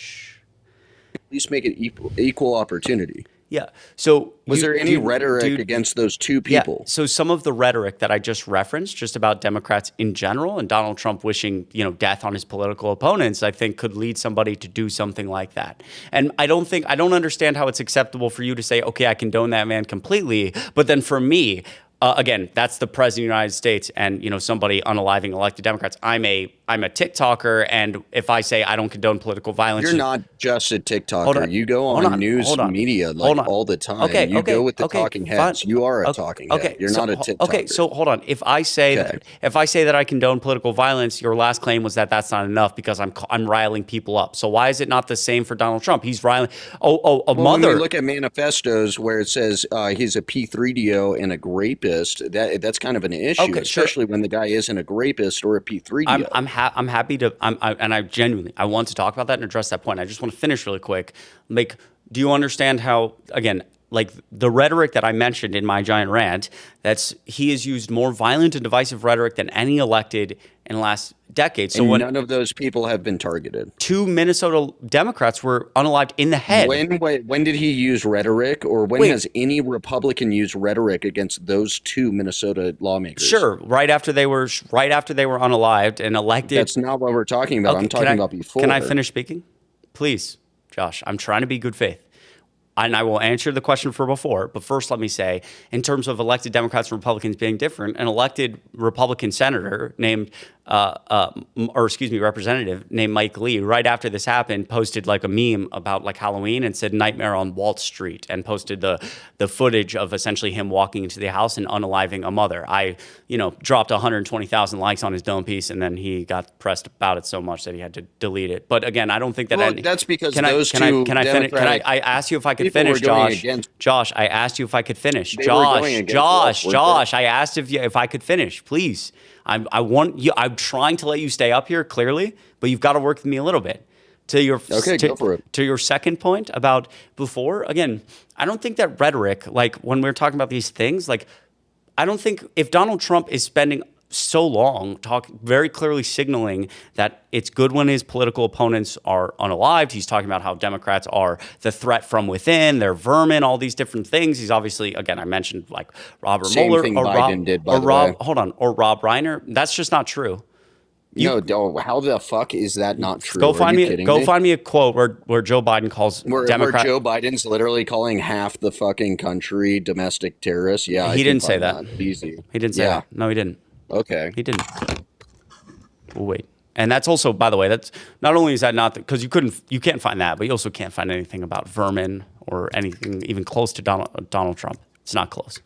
At least make it equal opportunity. Yeah. So was there any rhetoric against those two people? Yeah. So some of the rhetoric that I just referenced, just about Democrats in general and Donald Trump wishing, death on his political opponents, I think could lead somebody to do something like that. And I don't understand how it's acceptable for you to say, okay, I condone that man completely. But then for me, again, that's the president of the United States and, somebody unaliving elected Democrats. I'm a TikToker, and if I say I don't condone political violence... You're not just a TikToker. You go on news media all the time. Okay, you go with the talking heads. You are a talking head. You're not a TikToker. Okay, so hold on. If I say that I condone political violence, your last claim was that that's not enough because I'm riling people up. So why is it not the same for Donald Trump? He's riling... When we look at manifestos where it says he's a P3DO and a rapist, that's kind of an issue, especially when the guy isn't a rapist or a P3DO. I'm happy to, and I genuinely, I want to talk about that and address that point. I just want to finish really quick. Like, do you understand how, again, like the rhetoric that I mentioned in my giant rant, he has used more violent and divisive rhetoric than any elected in the last decade. So none of those people have been targeted. 2 Minnesota Democrats were unalived in the head. When did he use rhetoric, or when has any Republican used rhetoric against those 2 Minnesota lawmakers? Sure, right after they were unalived and elected. That's not what we're talking about. I'm talking about before. Can I finish speaking? Please, Josh. I'm trying to be good faith. And I will answer the question for before, but first let me say, in terms of elected Democrats and Republicans being different, an elected Republican senator named, representative named Mike Lee, right after this happened, posted like a meme about like Halloween and said "Nightmare on Wall Street" and posted the footage of essentially him walking into the house and unaliving a mother. I, dropped 120,000 likes on his dome piece, and then he got pressed about it so much that he had to delete it. But again, I don't think that. That's because can I finish? I asked you if I could finish, Josh. Josh, I asked you if I could finish. Josh, I asked if I could finish, please. I'm trying to let you stay up here clearly, but you've got to work with me a little bit. Go for it. To your second point about before, again, I don't think that rhetoric, like when we're talking about these things, like I don't think if Donald Trump is spending so long very clearly signaling that it's good when his political opponents are unalived. He's talking about how Democrats are the threat from within, they're vermin, all these different things. He's obviously, again, I mentioned like Robert Mueller or Rob Reiner. That's just not true. How the fuck is that not true? Go find me a quote where Joe Biden calls Democrat. Where Joe Biden's literally calling half the fucking country domestic terrorists. Yeah, he didn't say that. Easy. He didn't say that. No, he didn't. Okay. He didn't. We'll wait. And that's also, by the way, that's not only is that not because you can't find that, but you also can't find anything about vermin or anything even close to Donald Trump. It's not close.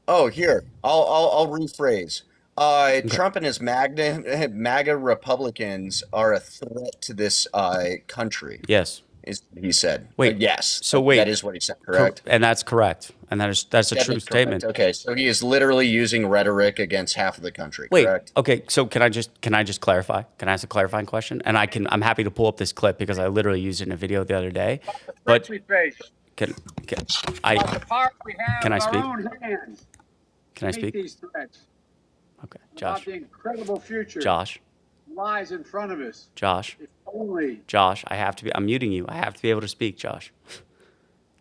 Oh, here. I'll rephrase. Trump and his MAGA Republicans are a threat to this country. Yes. He said. Wait. Yes. So wait. That is what he said, correct? And that's correct. And that's a true statement. Okay. So he is literally using rhetoric against half of the country, wait, correct? Okay. So can I just clarify? Can I ask a clarifying question? And I'm happy to pull up this clip because I literally used it in a video the other day. But can I speak? Can I speak? These threats. Okay, Josh. About the incredible future. Josh. Lies in front of us. Josh. If only. Josh, I'm muting you. I have to be able to speak, Josh.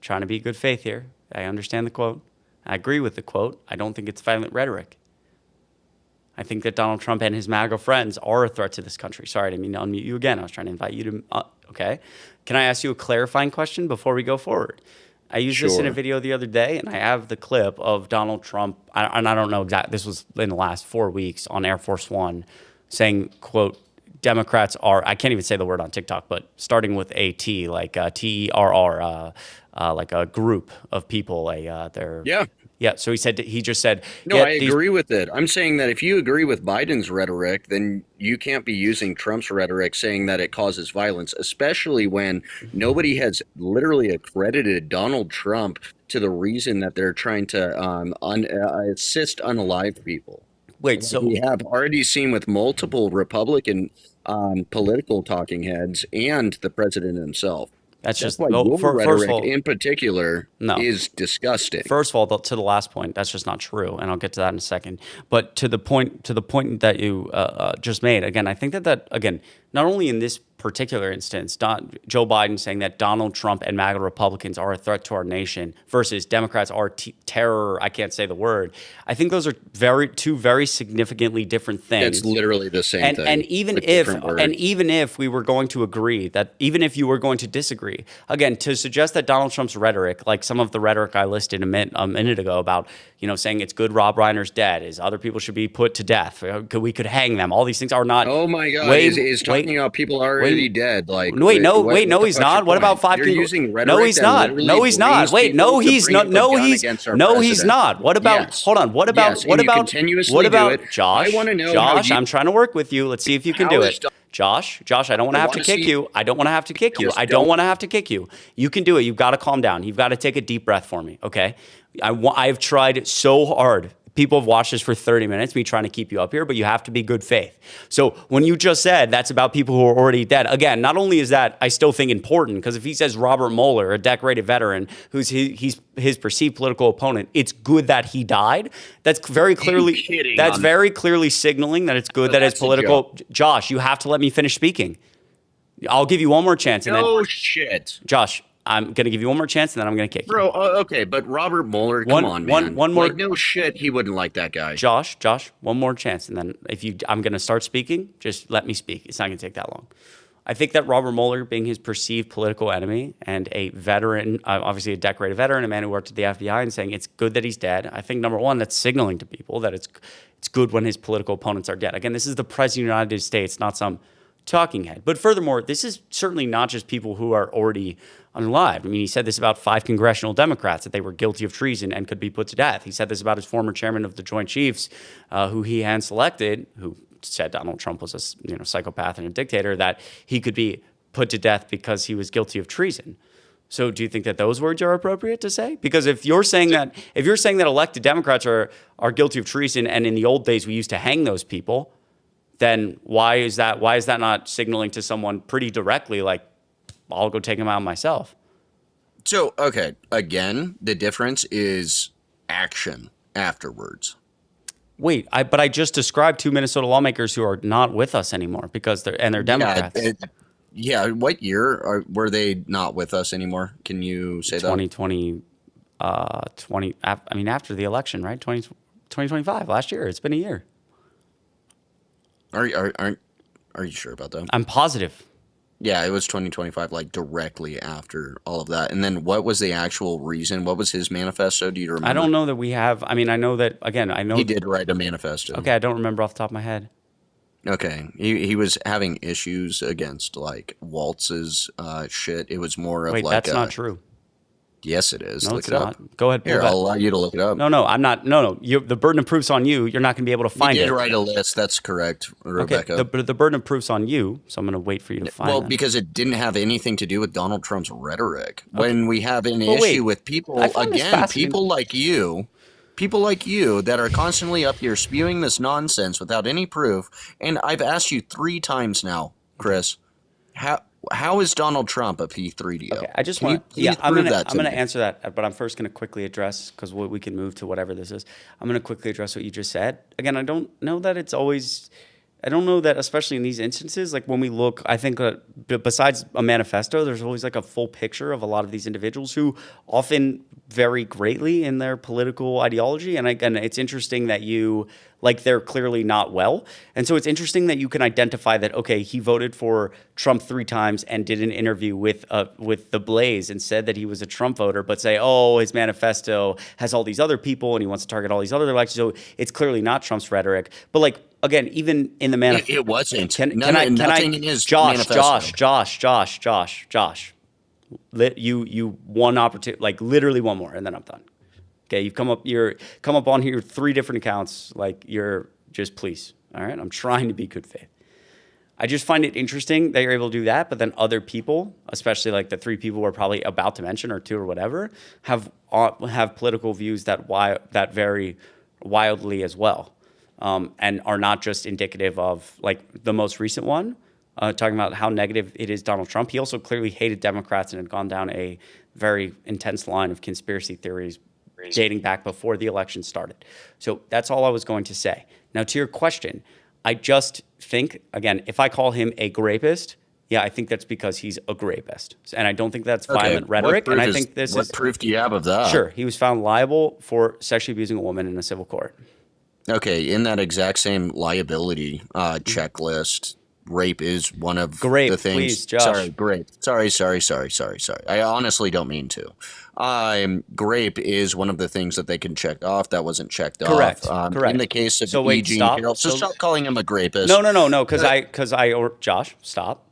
Trying to be good faith here. I understand the quote. I agree with the quote. I don't think it's violent rhetoric. I think that Donald Trump and his MAGA friends are a threat to this country. Sorry, I didn't mean to unmute you again. I was trying to invite you to, okay. Can I ask you a clarifying question before we go forward? I used this in a video the other day, and I have the clip of Donald Trump, and I don't know exactly, this was in the last 4 weeks on Air Force One, saying, quote, Democrats are, I can't even say the word on TikTok, but starting with a T, like TERR, like a group of people, they're... Yeah, so he just said... No, I agree with it. I'm saying that if you agree with Biden's rhetoric, then you can't be using Trump's rhetoric saying that it causes violence, especially when nobody has literally accredited Donald Trump to the reason that they're trying to assist unalived people. Wait, so... We have already seen with multiple Republican political talking heads and the president himself. That's why your rhetoric in particular is disgusting. First of all, to the last point, that's just not true, and I'll get to that in a second. But to the point that you just made, again, I think that again, not only in this particular instance, Joe Biden saying that Donald Trump and MAGA Republicans are a threat to our nation versus Democrats are terror. I can't say the word. I think those are two very significantly different things. It's literally the same thing. And even if we were going to agree that, even if you were going to disagree, again, to suggest that Donald Trump's rhetoric, like some of the rhetoric I listed a minute ago about, saying it's good Rob Reiner's dead, is other people should be put to death, we could hang them. All these things are not. Oh my God! Is talking about people already dead? Like no, he's not. What about 5 people? Using rhetoric no, he's not. No, he's not. Wait, no, he's not. No, he's not. What about? Yes. Hold on. What about? What about? Josh? I want to know. Josh, I'm trying to work with you. Let's see if you can do it. Josh, I don't want to have to kick you. I don't want to have to kick you. I don't want to have to kick you. You can do it. You've got to calm down. You've got to take a deep breath for me, okay? I've tried so hard. People have watched this for 30 minutes, me trying to keep you up here, but you have to be good faith. So when you just said that's about people who are already dead, again, not only is that I still think important, because if he says Robert Mueller, a decorated veteran, who's he's his perceived political opponent, it's good that he died. That's very clearly signaling that it's good that his political. Josh, you have to let me finish speaking. I'll give you one more chance. Shit. Josh, I'm going to give you one more chance, and then I'm going to kick you. Bro, okay, but Robert Mueller, come on, man. One more. Like, no shit, he wouldn't like that guy. Josh, one more chance, and then I'm going to start speaking, just let me speak. It's not going to take that long. I think that Robert Mueller, being his perceived political enemy and a veteran, obviously a decorated veteran, a man who worked at the FBI, and saying it's good that he's dead, I think, number one, that's signaling to people that it's good when his political opponents are dead. Again, this is the President of the United States, not some talking head. But furthermore, this is certainly not just people who are already unalived. I mean, he said this about 5 congressional Democrats, that they were guilty of treason and could be put to death. He said this about his former chairman of the Joint Chiefs, who he hand-selected, who said Donald Trump was a psychopath and a dictator, that he could be put to death because he was guilty of treason. So do you think that those words are appropriate to say? Because if you're saying that elected Democrats are guilty of treason, and in the old days we used to hang those people, then why is that not signaling to someone pretty directly, like, I'll go take him out myself? So, okay, again, the difference is action afterwards. Wait, but I just described 2 Minnesota lawmakers who are not with us anymore because they're Democrats. Yeah, what year were they not with us anymore? Can you say 2020, after the election, right? 2025, last year. It's been a year. Are you sure about that? I'm positive. Yeah, it was 2025, like directly after all of that. And then what was the actual reason? What was his manifesto? Do you remember? I don't know that we have. I mean, I know that, again, he did write a manifesto. Okay, I don't remember off the top of my head. Okay, he was having issues against like Waltz's shit. It was more of that's not true. Yes, it is. No, look it up. Go ahead. Here, I'll allow you to look it up. No, I'm not. No. The burden of proof's on you. You're not going to be able to find it. You did write a list. That's correct, Rebecca. Okay, the burden of proof's on you, so I'm going to wait for you to find it. Well, because it didn't have anything to do with Donald Trump's rhetoric. Okay. When we have an issue with people, again, people like you that are constantly up here spewing this nonsense without any proof. And I've asked you 3 times now, Chris, how is Donald Trump a P3DO? Okay, I just want to. Yeah, I'm going to answer that, but I'm first going to quickly address, because we can move to whatever this is. I'm going to quickly address what you just said. Again, I don't know that it's always. I don't know that, especially in these instances, like when we look, I think besides a manifesto, there's always like a full picture of a lot of these individuals who often vary greatly in their political ideology. And again, it's interesting that they're clearly not well. And so it's interesting that you can identify that, okay, he voted for Trump 3 times and did an interview with The Blaze and said that he was a Trump voter, but say, oh, his manifesto has all these other people and he wants to target all these other elections. So it's clearly not Trump's rhetoric. But like, again, even in the manifesto, it wasn't. Josh, you one opportunity, like literally one more, and then I'm done. Okay, you've come up on here 3 different accounts. Like, you're just, please. All right, I'm trying to be good faith. I just find it interesting that you're able to do that, but then other people, especially like the 3 people we're probably about to mention, or 2 or whatever, have political views that vary wildly as well. And are not just indicative of, like, the most recent one talking about how negative it is Donald Trump. He also clearly hated Democrats and had gone down a very intense line of conspiracy theories dating back before the election started. So that's all I was going to say. Now, to your question, I just think, again, if I call him a grapist, yeah, I think that's because he's a grapist. And I don't think that's violent rhetoric. And I think this is... What proof do you have of that? Sure. He was found liable for sexually abusing a woman in a civil court. Okay, in that exact same liability checklist, rape is one of the things. Please, Josh. Sorry, grape. Sorry. I honestly don't mean to. Grape is one of the things that they can check off. That wasn't checked Correct. off. Correct. In the case of wait, Eugene Carroll, so stop calling him a grapist. No, Josh, stop.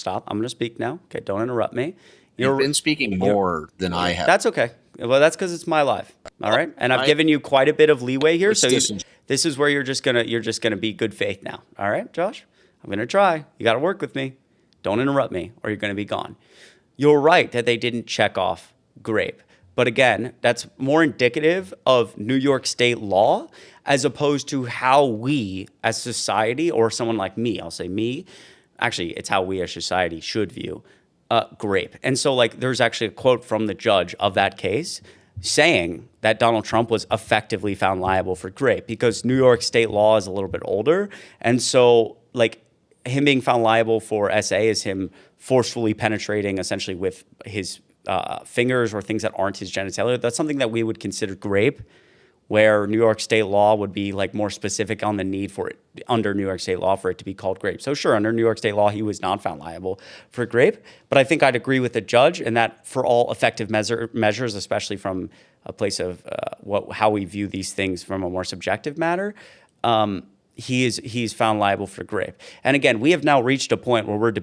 I'm going to speak now. Okay, don't interrupt me. You've been speaking more than I have. That's okay. Well, that's because it's my life. All right, and I've given you quite a bit of leeway here. So this is where you're just gonna be good faith now. All right, Josh, I'm gonna try. You got to work with me. Don't interrupt me, or you're gonna be gone. You're right that they didn't check off grape, but again, that's more indicative of New York State law as opposed to how we as society, or someone like me, I'll say me. Actually, it's how we as society should view grape. And so, like, there's actually a quote from the judge of that case saying that Donald Trump was effectively found liable for grape because New York State law is a little bit older. And so, like, him being found liable for SA is him forcefully penetrating essentially with his fingers or things that aren't his genitalia. That's something that we would consider grape, where New York State law would be like more specific on the need for it under New York State law for it to be called grape. So sure, under New York State law, he was not found liable for grape, but I think I'd agree with the judge in that for all effective measures, especially from a place of how we view these things from a more subjective matter, he's found liable for grape. And again, we have now reached a point where we're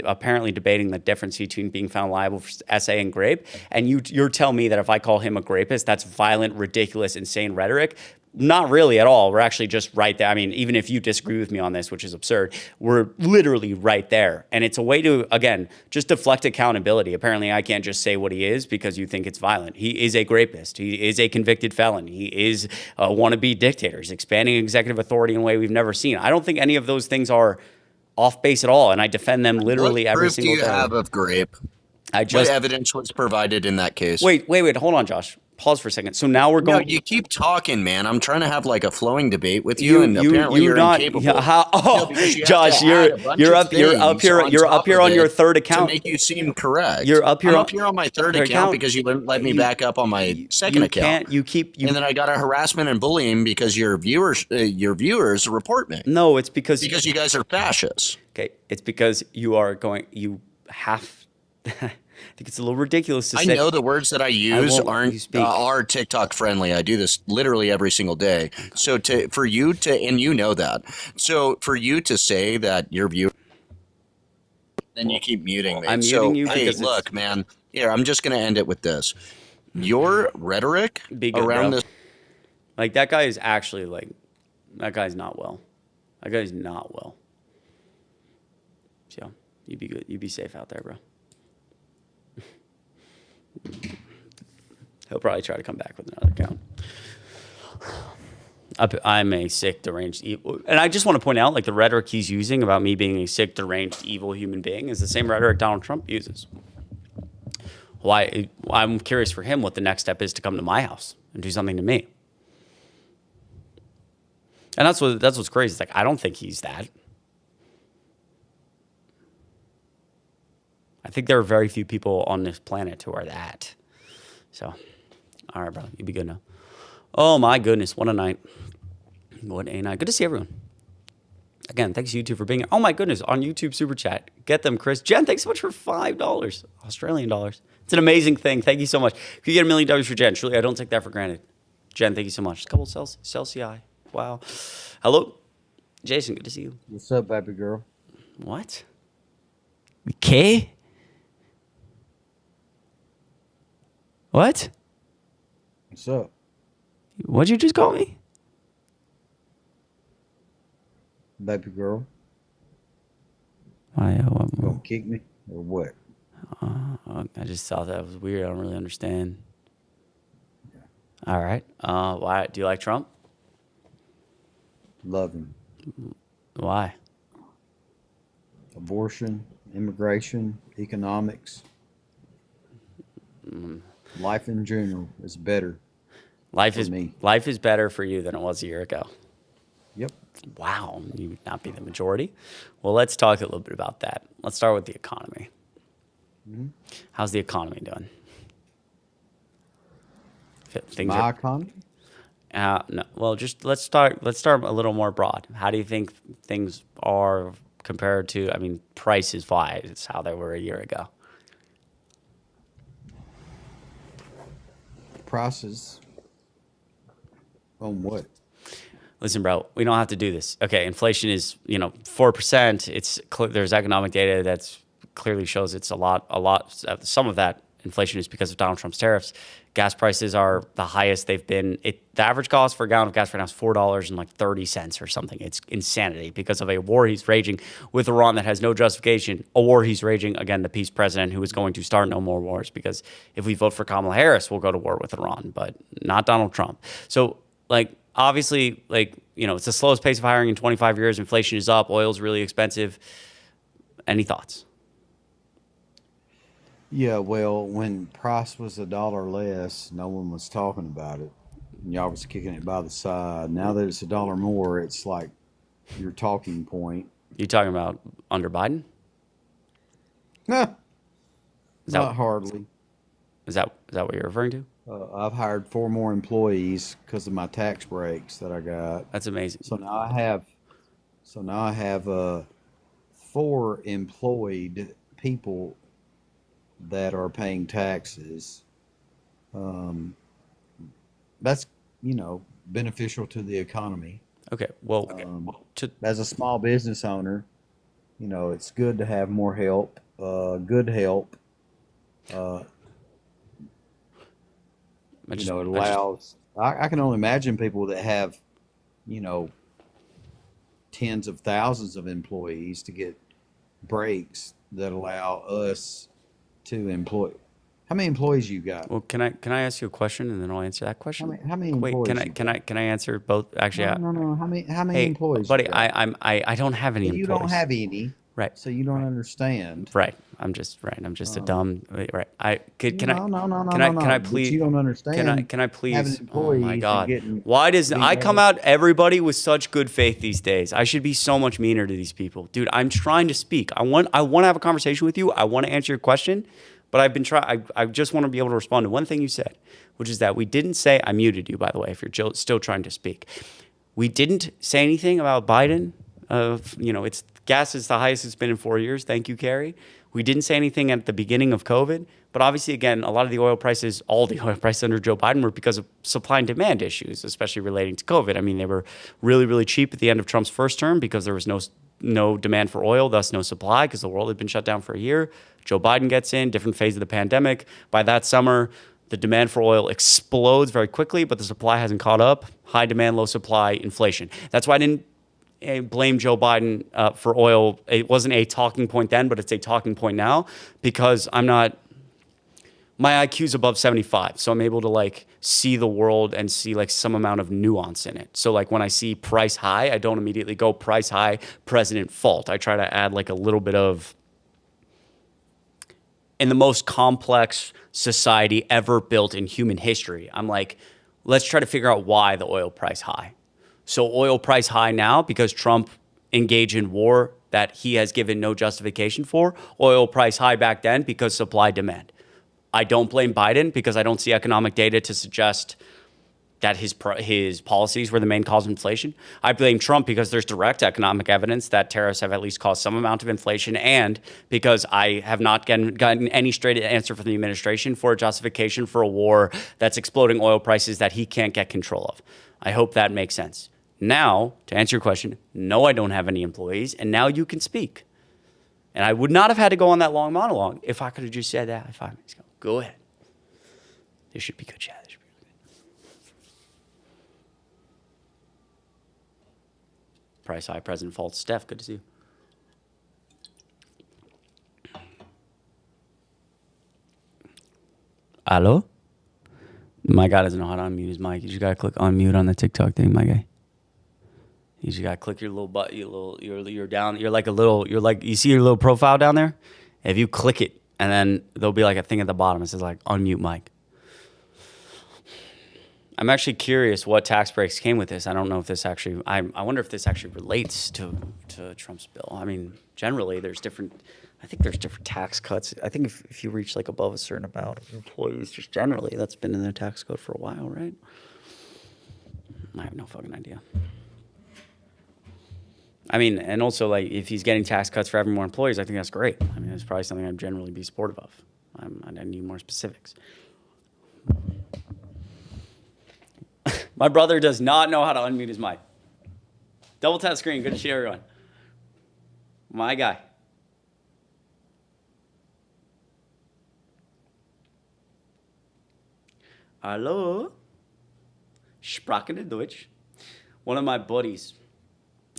apparently debating the difference between being found liable for SA and grape. And you're telling me that if I call him a grapist, that's violent, ridiculous, insane rhetoric. Not really at all. We're actually just right there. I mean, even if you disagree with me on this, which is absurd, we're literally right there. And it's a way to, again, just deflect accountability. Apparently, I can't just say what he is because you think it's violent. He is a rapist. He is a convicted felon. He is a wannabe dictator. He's expanding executive authority in a way we've never seen. I don't think any of those things are off base at all, and I defend them literally every single day. What proof do you have of grape? What evidence was provided in that case? Wait. Hold on, Josh. Pause for a second. So now we're going. No, you keep talking, man. I'm trying to have like a flowing debate with you, and apparently you're incapable. Josh, you're up here on your third account to make you seem correct. You're up here. I'm up here on my third account because you wouldn't let me back up on my second account. And then I got a harassment and bullying because your viewers report me. No, it's because you guys are fascists. Okay, it's because you have. I think it's a little ridiculous to say. I know the words that I use are TikTok friendly. I do this literally every single day. So for you to, and you know that. So for you to say that your view, then you keep muting me. I'm muting you because look, man. Here, I'm just going to end it with this. Your rhetoric around this, like that guy is actually like, that guy's not well. That guy's not well. So you'd be good. You'd be safe out there, bro. He'll probably try to come back with another account. I'm a sick, deranged, evil. And I just want to point out, like, the rhetoric he's using about me being a sick, deranged, evil human being is the same rhetoric Donald Trump uses. Why? I'm curious for him what the next step is to come to my house and do something to me. And that's what's crazy. It's like, I don't think he's that. I think there are very few people on this planet who are that. So, all right, bro, you be good now. Oh my goodness, what a night. What a night. Good to see everyone. Again, thanks YouTube for being here. Oh my goodness, on YouTube Super Chat. Get them, Chris. Jen, thanks so much for $5. Australian dollars. It's an amazing thing. Thank you so much. If you get $1 million for Jen, truly, I don't take that for granted. Jen, thank you so much. A couple Celsius. Wow. Hello. Jason, good to see you. What's up, baby girl? What? Okay. What? What's up? What'd you just call me? Baby girl. Why? Gonna kick me or what? I just thought that was weird. I don't really understand. Yeah. All right. Why? Do you like Trump? Love him. Why? abortion, immigration, economics, life in general is better. Life me. is better for you than it was a year ago. Yep. Wow, you would not be the majority. Well, let's talk a little bit about that. Let's start with the economy. How's the economy doing? My economy? No. Well, just let's start a little more broad. How do you think things are compared to? I mean, prices wise, it's how they were a year ago. Prices on what? Listen, bro, we don't have to do this. Okay, inflation is 4%. It's there's economic data that's clearly shows it's a lot. Some of that inflation is because of Donald Trump's tariffs. Gas prices are the highest they've been. The average cost for a gallon of gas right now is $4.30 or something. It's insanity because of a war he's raging with Iran that has no justification. A war he's raging again, the peace president who is going to start no more wars because if we vote for Kamala Harris, we'll go to war with Iran, but not Donald Trump. So obviously, it's the slowest pace of hiring in 25 years. Inflation is up. Oil's really expensive. Any thoughts? Yeah, well, when price was $1 less, no one was talking about it. Y'all was kicking it by the side. Now that it's $1 more, it's like your talking point. You talking about under Biden? Not hardly. Is that what you're referring to? I've hired 4 more employees because of my tax breaks that I got. That's amazing. So now I have 4 employed people that are paying taxes. That's beneficial to the economy. Okay. Well, as a small business owner, it's good to have more help, good help. It allows. I can only imagine people that have, tens of thousands of employees to get breaks that allow us to employ. How many employees you got? Well, can I ask you a question and then I'll answer that question? How many employees? Wait, can I answer both? Actually, no. How many employees? Buddy, I don't have any employees. You don't have any. Right. So you don't understand. Right. I'm just a dumb. Right. Can I please? But you don't understand. Can I please? Having employees. Oh my God. Why does I come out everybody with such good faith these days? I should be so much meaner to these people, dude. I'm trying to speak. I want to have a conversation with you. I want to answer your question, but I've been trying. I just want to be able to respond to one thing you said, which is that we didn't say. I muted you, by the way. If you're still trying to speak, we didn't say anything about Biden. It's gas is the highest it's been in 4 years. Thank you, Carrie. We didn't say anything at the beginning of COVID, but obviously, again, a lot of the oil prices, all the oil prices under Joe Biden were because of supply and demand issues, especially relating to COVID. I mean, they were really, really cheap at the end of Trump's first term because there was no demand for oil, thus no supply because the world had been shut down for a year. Joe Biden gets in, different phase of the pandemic. By that summer, the demand for oil explodes very quickly, but the supply hasn't caught up. High demand, low supply, inflation. That's why I didn't blame Joe Biden for oil. It wasn't a talking point then, but it's a talking point now because my IQ's above 75. So I'm able to see the world and see some amount of nuance in it. So when I see price high, I don't immediately go price high, president fault. I try to add a little bit of, in the most complex society ever built in human history, I'm let's try to figure out why the oil price high. So oil price high now because Trump engaged in war that he has given no justification for. Oil price high back then because supply demand. I don't blame Biden because I don't see economic data to suggest that his policies were the main cause of inflation. I blame Trump because there's direct economic evidence that tariffs have at least caused some amount of inflation, and because I have not gotten any straight answer from the administration for a justification for a war that's exploding oil prices that he can't get control of. I hope that makes sense. Now, to answer your question, no, I don't have any employees, and now you can speak. And I would not have had to go on that long monologue if I could have just said that 5 minutes ago. Go ahead. This should be good, Chad. This should be good. Price high, President fault. Steph, good to see you. Hello? My guy doesn't know how to unmute his mic. You just gotta click unmute on the TikTok thing, my guy. You just gotta click your little button. You're down. You're like you see your little profile down there. If you click it, and then there'll be like a thing at the bottom. It says like unmute mic. I'm actually curious what tax breaks came with this. I don't know if this actually. I wonder if this actually relates to Trump's bill. I mean, generally there's different. I think there's different tax cuts. I think if you reach like above a certain amount of employees, just generally, that's been in the tax code for a while, right? I have no fucking idea. I mean, and also like if he's getting tax cuts for having more employees, I think that's great. I mean, that's probably something I'd generally be supportive of. I need more specifics. My brother does not know how to unmute his mic. Double tap screen. Good to see everyone. My guy. Hallo? Sprachen Deutsch. One of my buddies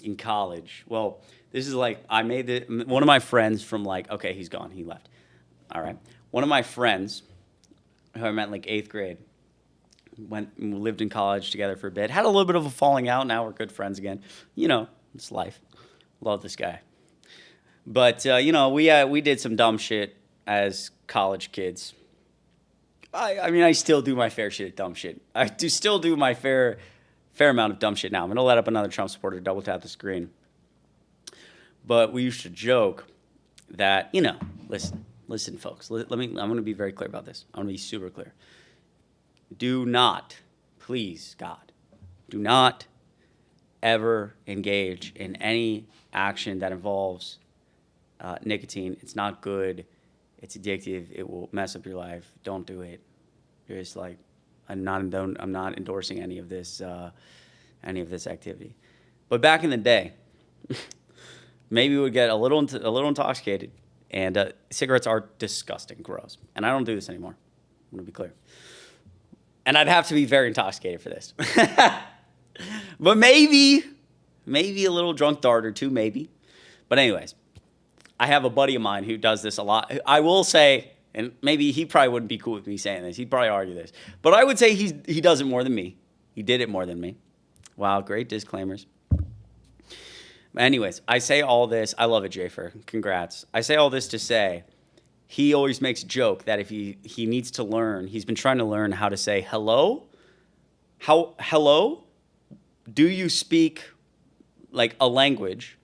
in college. Well, this is like, one of my friends from like, okay, he's gone. He left. All right. One of my friends who I met in like 8th grade, lived in college together for a bit, had a little bit of a falling out. Now we're good friends again. You know, it's life. Love this guy. But, you know, we did some dumb shit as college kids. I mean, I still do my fair shit of dumb shit. I still do my fair amount of dumb shit now. I'm going to let up another Trump supporter double tap the screen. But we used to joke that, you know, listen, folks. I'm going to be very clear about this. I'm going to be super clear. Do not, please, God, do not ever engage in any action that involves nicotine. It's not good. It's addictive. It will mess up your life. Don't do it. Just like, I'm not endorsing any of this activity. But back in the day, maybe we would get a little intoxicated, and cigarettes are disgusting, gross. And I don't do this anymore. I'm gonna be clear. And I'd have to be very intoxicated for this. But maybe a little drunk dart or two, maybe. But anyways, I have a buddy of mine who does this a lot. I will say, and maybe he probably wouldn't be cool with me saying this. He'd probably argue this. But I would say he does it more than me. He did it more than me. Wow, great disclaimers. Anyways, I say all this. I love it, Jafer. Congrats. I say all this to say, he always makes a joke that if he needs to learn, he's been trying to learn how to say hello. Hello? Do you speak like a language?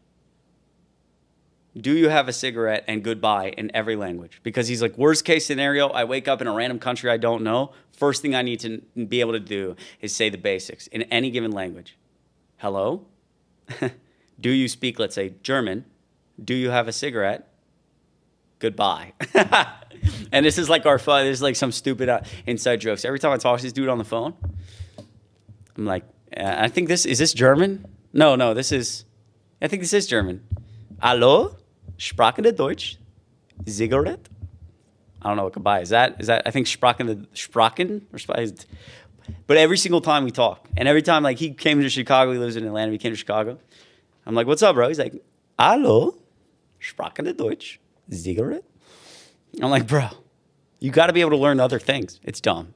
Do you have a cigarette, and goodbye in every language? Because he's like, worst case scenario, I wake up in a random country I don't know. First thing I need to be able to do is say the basics in any given language. Hello? Do you speak, let's say, German? Do you have a cigarette? Goodbye. And this is like our fun. This is like some stupid inside jokes. Every time I talk to this dude on the phone, I'm like, I think is this German? No, I think this is German. Hallo? Sprachen de Deutsch? Zigarette? I don't know what goodbye is. That I think Sprachen? But every single time we talk, and every time like he came to Chicago, he lives in Atlanta, he came to Chicago. I'm like, what's up, bro? He's like, hallo? Sprachen de Deutsch? Zigarette? I'm like, bro, you got to be able to learn other things. It's dumb.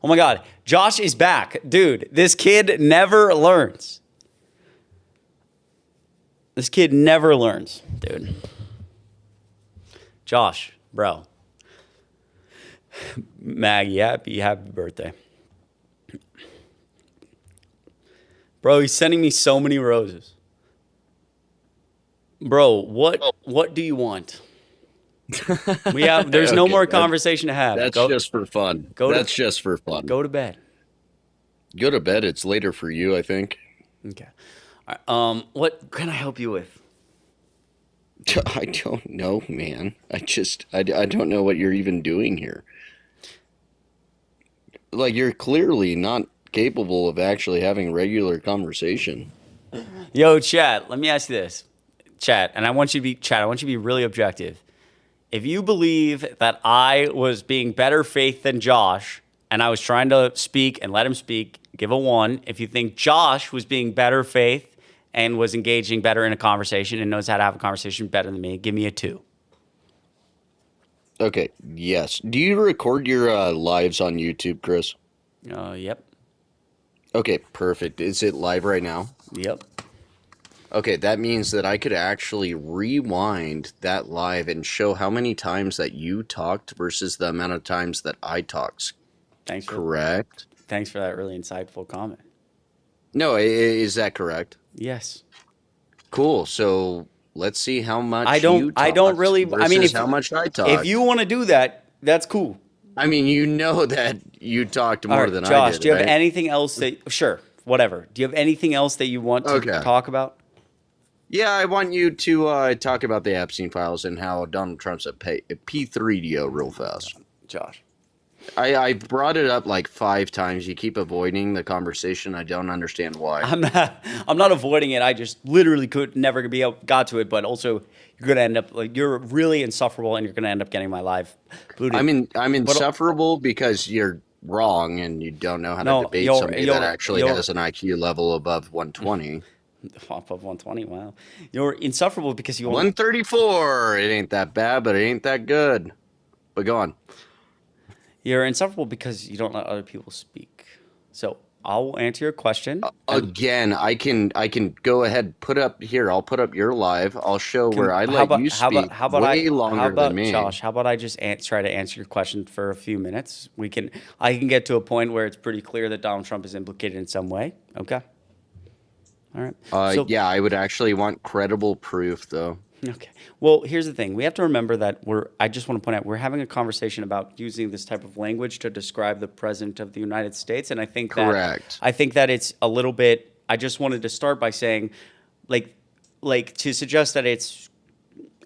Oh my God, Josh is back. Dude, this kid never learns. This kid never learns, dude. Josh, bro. Maggie, happy birthday. Bro, he's sending me so many roses. Bro, what do you want? There's no more conversation to have. That's just for fun. Just for fun. Go to bed. Go to bed. It's later for you, I think. Okay. All right, what can I help you with? I don't know, man. I don't know what you're even doing here. Like, you're clearly not capable of actually having regular conversation. Yo, chat, let me ask you this. Chat, and I want you to be really objective. If you believe that I was being better faith than Josh, and I was trying to speak and let him speak, give a 1. If you think Josh was being better faith and was engaging better in a conversation and knows how to have a conversation better than me, give me a 2. Okay, yes. Do you record your lives on YouTube, Chris? Yep. Okay, perfect. Is it live right now? Yep. Okay, that means that I could actually rewind that live and show how many times that you talked versus the amount of times that I talked. Correct? Thanks for that really insightful comment. No, is that correct? Yes. Cool. So let's see how much I don't really. I mean, how much I talked. If you want to do that, that's cool. I mean, you know that you talked more than Josh, I did. do you have right? anything else that? Sure, whatever. Do you have anything else that you want to talk about? Yeah, I want you to talk about the Epstein files and how Donald Trump's a P3DO real fast. Josh. I brought it up like 5 times. You keep avoiding the conversation. I don't understand why. I'm not avoiding it. I just literally got to it. But also, you're gonna end up you're really insufferable, and you're gonna end up getting my live booted. I'm insufferable because you're wrong and you don't know how to debate somebody that actually has an IQ level above 120. Above 120, wow. You're insufferable because you 134. It ain't that bad, but it ain't that good. But go on. You're insufferable because you don't let other people speak. So I will answer your question. Again, I can go ahead, I'll put up your live. I'll show where I let you speak way longer than me. Josh, how about I just try to answer your question for a few minutes? I can get to a point where it's pretty clear that Donald Trump is implicated in some way. Okay. All right. Yeah, I would actually want credible proof, though. Okay. Well, here's the thing. We have to remember that I just want to point out, we're having a conversation about using this type of language to describe the president of the United States. And I think that it's a little bit, I just wanted to start by saying, like to suggest that it's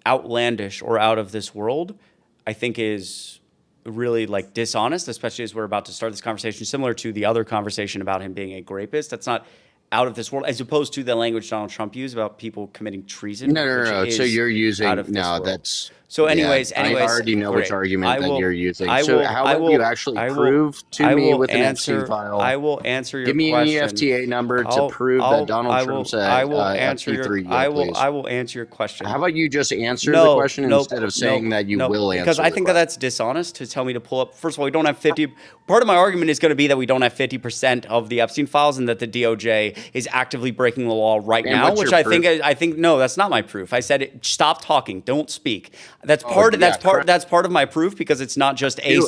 outlandish or out of this world, I think is really dishonest, especially as we're about to start this conversation, similar to the other conversation about him being a rapist. That's not out of this world, as opposed to the language Donald Trump used about people committing treason. No. So you're using that's. So, anyways, I already know which argument that you're using. How will you actually prove to me with an Epstein file? I will answer your question. Give me an EFTA number to prove that Donald Trump said I will answer your question. How about you just answer the question instead of saying that you will answer? Because I think that's dishonest to tell me to pull up. First of all, we don't have 50. Part of my argument is going to be that we don't have 50% of the Epstein files, and that the DOJ is actively breaking the law right now. Which I think no, that's not my proof. I said stop talking, don't speak. That's part of my proof, because it's not just you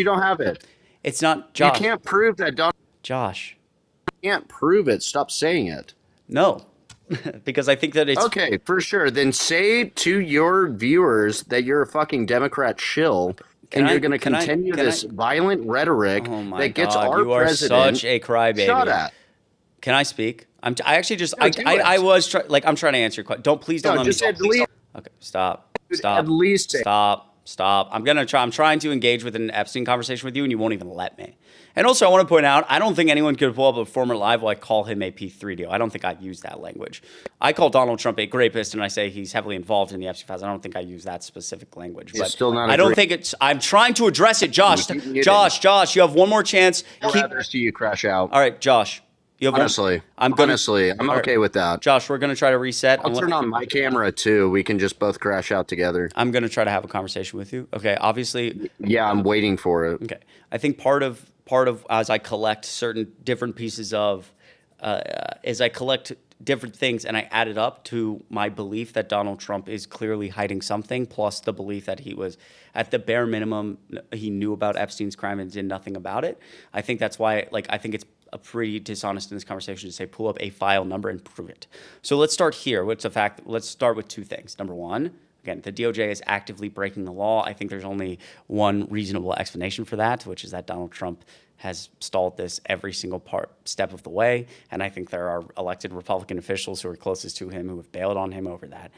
don't have it. It's not Josh. You can't prove that Josh. You can't prove it. Stop saying it. No. Because I think that it's okay, for sure. Then say to your viewers that you're a fucking Democrat shill, and you're going to continue this violent rhetoric that gets our president. You are such a crybaby. Shut up. Can I speak? I'm trying to answer your question. Please don't let me talk. Okay, stop. At least Stop. I'm trying to engage with an Epstein conversation with you, and you won't even let me. And also, I want to point out, I don't think anyone could pull up a former live while I call him a P3DO. I don't think I'd use that language. I call Donald Trump a rapist, and I say he's heavily involved in the Epstein files. I don't think I use that specific language. But still not. I don't think it's. I'm trying to address it, Josh. Josh, you have one more chance. Rather see you crash out. All right, Josh. Honestly, I'm okay with that. Josh, we're going to try to reset. I'll turn on my camera too. We can just both crash out together. I'm going to try to have a conversation with you. Okay, obviously. Yeah, I'm waiting for it. Okay. I think part of as I collect certain different pieces of, as I collect different things and I add it up to my belief that Donald Trump is clearly hiding something, plus the belief that he was, at the bare minimum, he knew about Epstein's crime and did nothing about it. I think that's why, I think it's a pretty dishonest in this conversation to say pull up a file number and prove it. So let's start here. Let's start with 2 things. Number one, again, the DOJ is actively breaking the law. I think there's only one reasonable explanation for that, which is that Donald Trump has stalled this every single step of the way. And I think there are elected Republican officials who are closest to him who have bailed on him over that.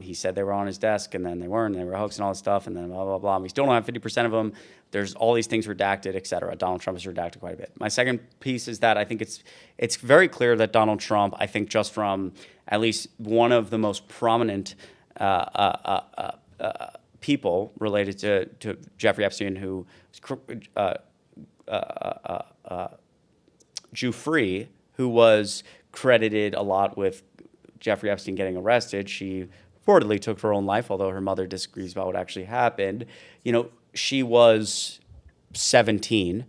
He said they were on his desk, and then they weren't, and they were hoaxing all this stuff, and then blah, blah, blah. We still don't have 50% of them. There's all these things redacted, et cetera. Donald Trump has redacted quite a bit. My second piece is that I think it's very clear that Donald Trump, I think just from at least one of the most prominent people related to Jeffrey Epstein, who Giuffre, who was credited a lot with Jeffrey Epstein getting arrested. She reportedly took her own life, although her mother disagrees about what actually happened. She was 17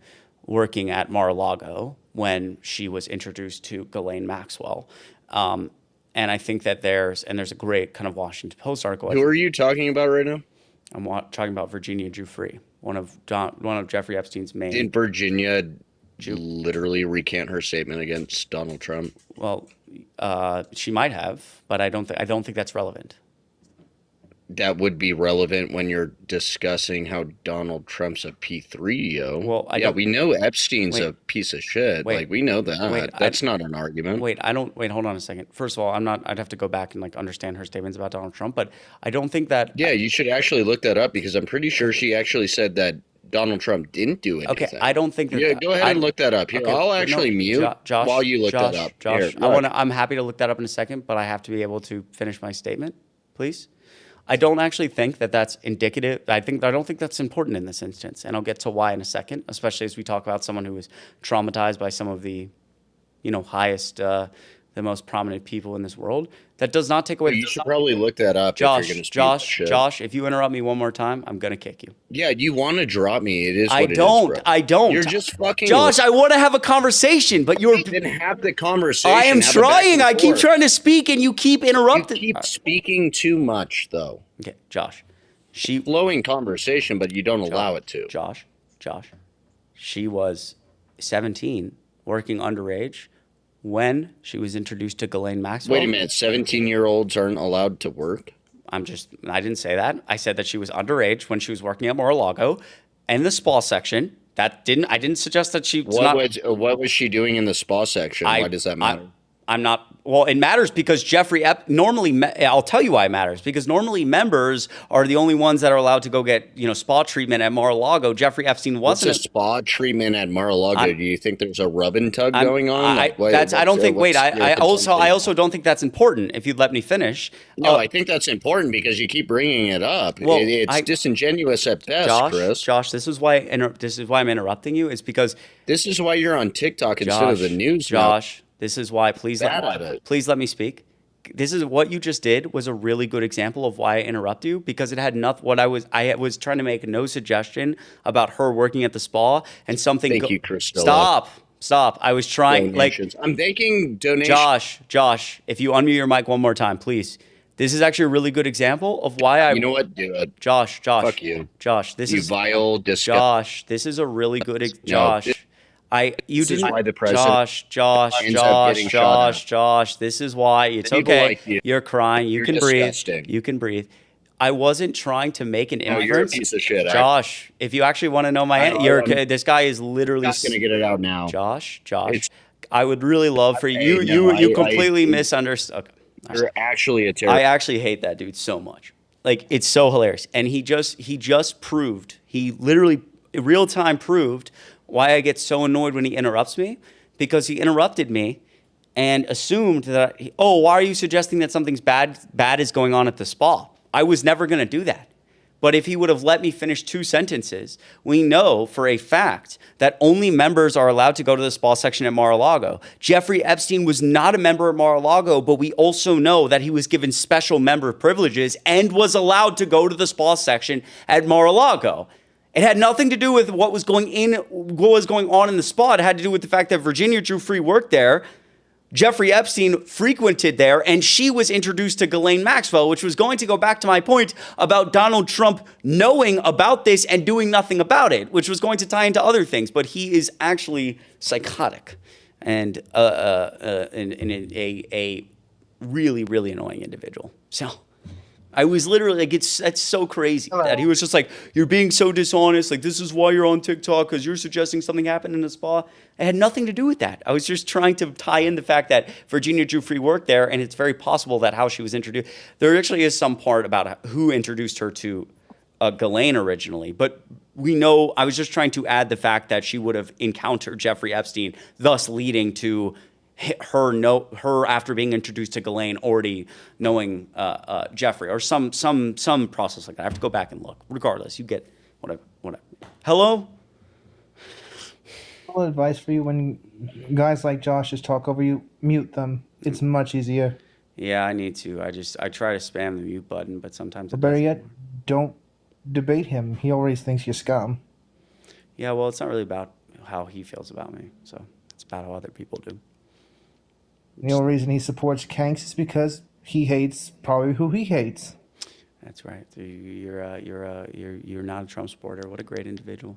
working at Mar-a-Lago when she was introduced to Ghislaine Maxwell. And I think that there's a great kind of Washington Post article. Who are you talking about right now? I'm talking about Virginia Giuffre, one of Jeffrey Epstein's main. Didn't Virginia literally recant her statement against Donald Trump? Well, she might have, but I don't think that's relevant. That would be relevant when you're discussing how Donald Trump's a P3, Well, we know Epstein's a piece of shit. We know that. That's not an argument. Hold on a second. First of all, I'd have to go back and understand her statements about Donald Trump, but I don't think that. Yeah, you should actually look that up because I'm pretty sure she actually said that Donald Trump didn't do anything. Okay, I don't think that. Yeah, go ahead and look that up. Here, okay, I'll actually mute Josh, while you look that up. Josh, Here, I'm happy to look that up in a second, but I have to be able to finish my statement, please. I don't actually think that that's indicative. I don't think that's important in this instance, and I'll get to why in a second, especially as we talk about someone who was traumatized by some of the, highest, the most prominent people in this world. That does not take away. You should probably look that up. Josh, if you interrupt me one more time, I'm gonna kick you. Yeah, you want to drop me? It is. I don't. You're just fucking. Josh, I want to have a conversation, but you're. Then have the conversation. I am trying. I keep trying to speak, and you keep interrupting. You keep speaking too much, though. Okay, Josh. Flowing conversation, but you don't allow it to. Josh. She was 17, working underage, when she was introduced to Ghislaine Maxwell. Wait a minute, 17-year-olds aren't allowed to work? I didn't say that. I said that she was underage when she was working at Mar-a-Lago in the spa section. I didn't suggest that she was what was she doing in the spa section? Why does that matter? I'm not. Well, it matters because I'll tell you why it matters. Because normally members are the only ones that are allowed to go get, spa treatment at Mar-a-Lago. Jeffrey Epstein wasn't. What's a spa treatment at Mar-a-Lago? Do you think there's a rub and tug going on? I also don't think that's important. If you'd let me finish. No, I think that's important because you keep bringing it up. Well, it's disingenuous at best, Chris. Josh, this is why I'm interrupting you. It's because this is why you're on TikTok instead of the news. Josh. This is why, please let me speak. This is what you just did was a really good example of why I interrupt you, because it had nothing. I was trying to make no suggestion about her working at the spa and something. Thank you, Christella. Stop. I was trying donations. I'm thanking donations. Josh, if you unmute your mic one more time, please. This is actually a really good example of why You know what? Do it. Josh. Fuck you. Josh, you vile, disgusting. Josh, this is a really good Josh. This is why the president Josh, this is why it's okay. Like You're crying. You can disgusting. breathe. You can breathe. I wasn't trying to make an inference. You're a piece of shit. Josh, if you actually want to know this guy is literally not going to get it out now. Josh, I would really love for you. You completely misunderstood. Okay. You're actually a terrorist. I actually hate that dude so much. It's so hilarious. And he just proved, he literally real time proved why I get so annoyed when he interrupts me, because he interrupted me and assumed that, why are you suggesting that something's bad is going on at the spa? I was never going to do that. But if he would have let me finish 2 sentences, we know for a fact that only members are allowed to go to the spa section at Mar-a-Lago. Jeffrey Epstein was not a member of Mar-a-Lago, but we also know that he was given special member privileges and was allowed to go to the spa section at Mar-a-Lago. It had nothing to do with what was going on in the spa. It had to do with the fact that Virginia Giuffre worked there. Jeffrey Epstein frequented there, and she was introduced to Ghislaine Maxwell, which was going to go back to my point about Donald Trump knowing about this and doing nothing about it, which was going to tie into other things. But he is actually psychotic and a really, really annoying individual. So I was literally that's so crazy that he was just like, you're being so dishonest. This is why you're on TikTok, because you're suggesting something happened in the spa. It had nothing to do with that. I was just trying to tie in the fact that Virginia Giuffre worked there, and it's very possible that how she was introduced. There actually is some part about who introduced her to Ghislaine originally, but we know. I was just trying to add the fact that she would have encountered Jeffrey Epstein, thus leading to her after being introduced to Ghislaine already knowing Jeffrey, or some process like that. I have to go back and look. Regardless, you get whatever. Hello? Advice for you: when guys like Josh just talk over you, mute them. It's much easier. Yeah, I need to. I try to spam the mute button, but sometimes or better yet, don't debate him. He always thinks you're scum. Yeah, well, it's not really about how he feels about me, so it's about how other people do. The only reason he supports Kanks is because he hates probably who he hates. That's right. You're not a Trump supporter. What a great individual.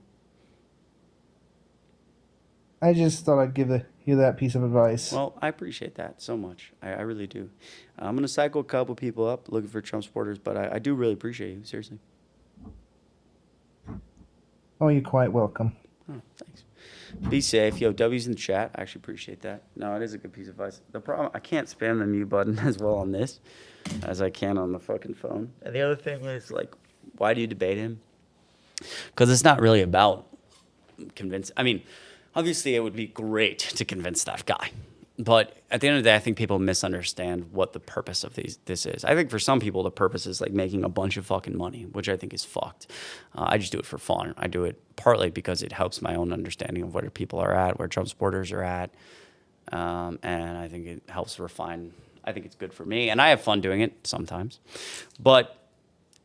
I just thought I'd give you that piece of advice. Well, I appreciate that so much. I really do. I'm going to cycle a couple people up looking for Trump supporters, but I do really appreciate you, seriously. Oh, you're quite welcome. Oh, thanks. Be safe. Yo, W's in the chat. I actually appreciate that. No, it is a good piece of advice. The problem, I can't spam the mute button as well on this as I can on the fucking phone. And the other thing is, like, why do you debate him? Because it's not really about convince. I mean, obviously, it would be great to convince that guy. But at the end of the day, I think people misunderstand what the purpose of this is. I think for some people, the purpose is like making a bunch of fucking money, which I think is fucked. I just do it for fun. I do it partly because it helps my own understanding of where people are at, where Trump supporters are at. And I think it helps refine. I think it's good for me. And I have fun doing it sometimes. But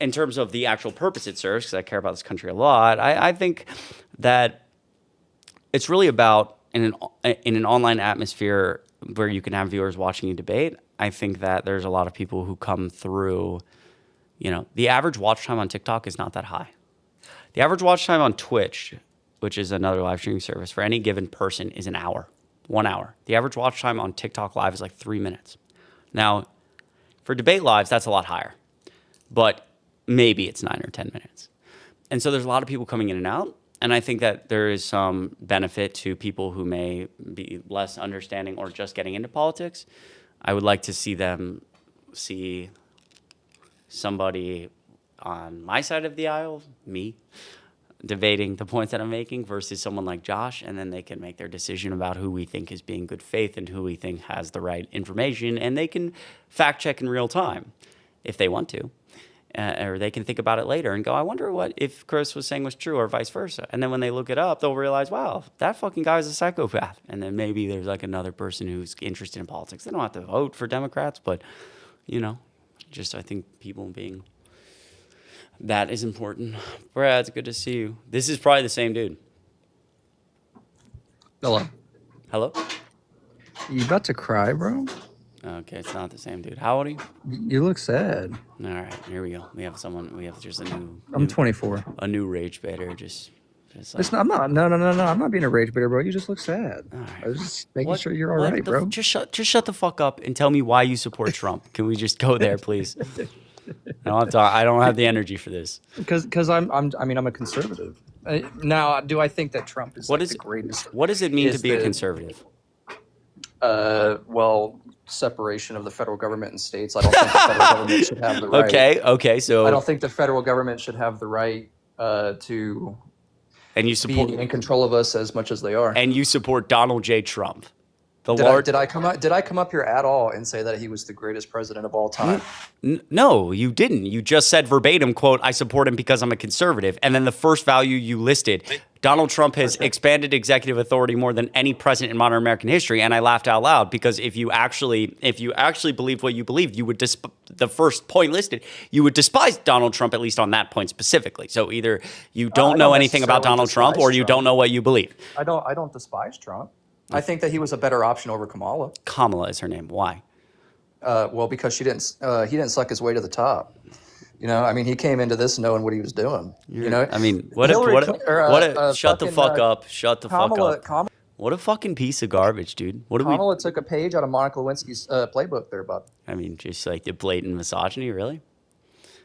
in terms of the actual purpose it serves, because I care about this country a lot, I think that it's really about in an online atmosphere where you can have viewers watching you debate. I think that there's a lot of people who come through, the average watch time on TikTok is not that high. The average watch time on Twitch, which is another live streaming service, for any given person is an hour, 1 hour. The average watch time on TikTok Live is like 3 minutes. Now, for debate lives, that's a lot higher, but maybe it's 9 or 10 minutes. And so there's a lot of people coming in and out. And I think that there is some benefit to people who may be less understanding or just getting into politics. I would like to see them see somebody on my side of the aisle, me, debating the points that I'm making versus someone like Josh, and then they can make their decision about who we think is being good faith and who we think has the right information, and they can fact check in real time if they want to. Or they can think about it later and go, I wonder what if Chris was saying was true or vice versa. And then when they look it up, they'll realize, wow, that fucking guy is a psychopath. And then maybe there's like another person who's interested in politics. They don't have to vote for Democrats, but, just I think people being, that is important. Brad, it's good to see you. This is probably the same dude. Hello. Hello? You about to cry, bro? Okay, it's not the same dude. How old are you? You look sad. All right, here we go. We have just a new. I'm 24. A new rage baiter, just like, I'm not. No. I'm not being a rage baiter, bro. You just look sad. Right. I was just making sure you're all right, bro. Just shut the fuck up and tell me why you support Trump. Can we just go there, please? I don't have the energy for this. Because I'm a conservative. Now, do I think that Trump is the greatest? What does it mean to be a conservative? Well, separation of the federal government and states. I don't think the federal government should have the right. Okay. So I don't think the federal government should have the right to be in control of us as much as they are. And you support Donald J. Trump. Did I come up here at all and say that he was the greatest president of all time? No, you didn't. You just said verbatim, quote, I support him because I'm a conservative. And then the first value you listed, Donald Trump has expanded executive authority more than any president in modern American history. And I laughed out loud because if you actually believed what you believed, you would the first point listed, you would despise Donald Trump, at least on that point specifically. So either you don't know anything about Donald Trump or you don't know what you believe. I don't despise Trump. I think that he was a better option over Kamala. Kamala is her name. Why? Well, because he didn't suck his way to the top. He came into this knowing what he was doing. Shut the fuck up. Shut the fuck up. What a fucking piece of garbage, dude. Kamala took a page out of Monica Lewinsky's playbook there, bud. Just like the blatant misogyny, really?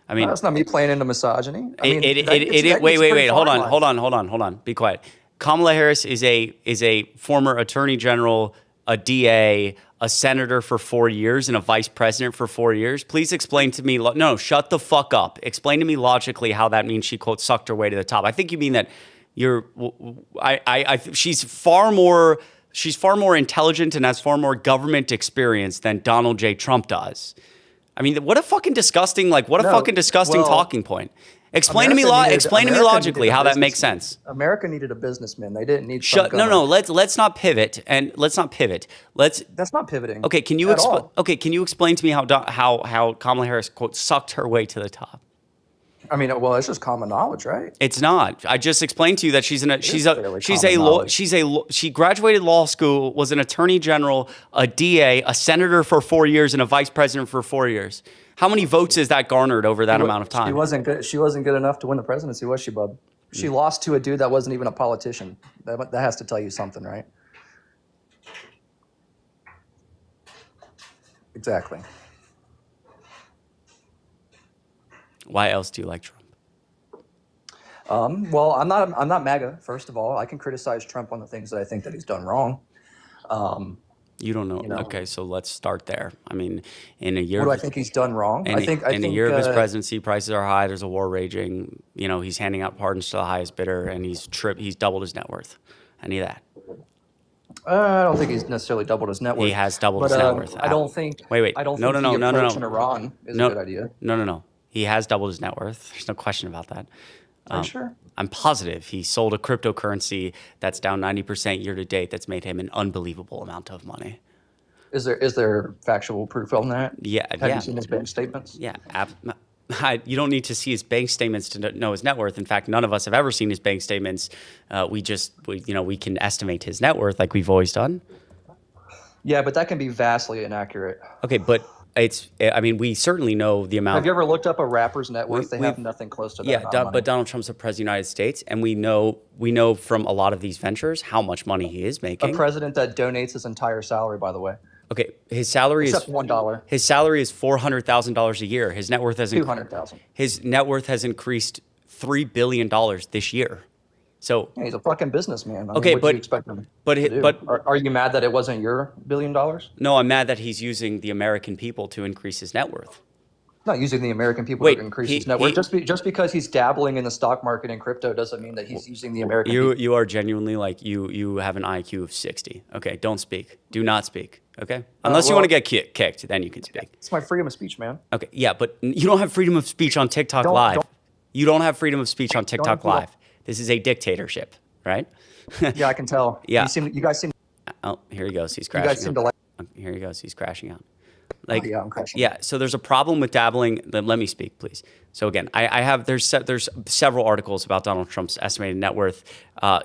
No, that's not me playing into misogyny. Wait. Hold on. Be quiet. Kamala Harris is a former attorney general, a DA, a senator for 4 years, and a vice president for 4 years. Please explain to me. No, shut the fuck up. Explain to me logically how that means she, quote, sucked her way to the top. I think you mean that she's far more intelligent and has far more government experience than Donald J. Trump does. What a fucking disgusting, talking point. Explain to me logically how that makes sense. America needed a businessman. They didn't need. Let's not pivot. That's not pivoting. Okay, can you explain to me how Kamala Harris, quote, sucked her way to the top? I mean, well, it's just common knowledge, right? It's not. I just explained to you that she graduated law school, was an attorney general, a DA, a senator for 4 years, and a vice president for 4 years. How many votes is that garnered over that amount of time? She wasn't good. She wasn't good enough to win the presidency, was she, bub? She lost to a dude that wasn't even a politician. That has to tell you something, right? Exactly. Why else do you like Trump? Well, I'm not MAGA. First of all, I can criticize Trump on the things that I think that he's done wrong. You don't know. Okay, so let's start there. I mean, in a year, what do I think he's done wrong? In a year of his presidency, prices are high. There's a war raging. He's handing out pardons to the highest bidder, and he's doubled his net worth. Any of that? I don't think he's necessarily doubled his net worth. He has doubled his net worth. I don't think. Wait. I don't no. think the approach in Iran is a good idea. No. He has doubled his net worth. There's no question about that. Are you sure? I'm positive he sold a cryptocurrency that's down 90% year to date. That's made him an unbelievable amount of money. Is there factual proof on that? Yeah. Have you seen his bank statements? Yeah. You don't need to see his bank statements to know his net worth. In fact, none of us have ever seen his bank statements. We can estimate his net worth like we've always done. Yeah, but that can be vastly inaccurate. Okay, but we certainly know the amount. Have you ever looked up a rapper's net worth? They have nothing close to that. Yeah, but Donald Trump's the president of the United States, and we know from a lot of these ventures how much money he is making. A president that donates his entire salary, by the way. Okay, his salary except $1. His salary is $400,000 a year. His net worth has $200,000. His net worth has increased $3 billion this year. So yeah, he's a fucking businessman. Okay, what do you expect him to do? Are you mad that it wasn't your $1 billion? No, I'm mad that he's using the American people to increase his net worth. Not using the American people to increase his net worth. Just because he's dabbling in the stock market and crypto doesn't mean that he's using the American people. You are genuinely you have an IQ of 60. Okay, don't speak. Do not speak. Okay? Unless you want to get kicked, then you can speak. It's my freedom of speech, man. Okay, yeah, but you don't have freedom of speech on TikTok Live. You don't have freedom of speech on TikTok Live. This is a dictatorship, right? Yeah, I can tell. Yeah. You guys seem. Oh, here he goes. He's crashing. You guys seem to like. Here he goes. He's crashing out. Yeah, I'm crashing. Yeah. So there's a problem with dabbling. Let me speak, please. So again, there's several articles about Donald Trump's estimated net worth.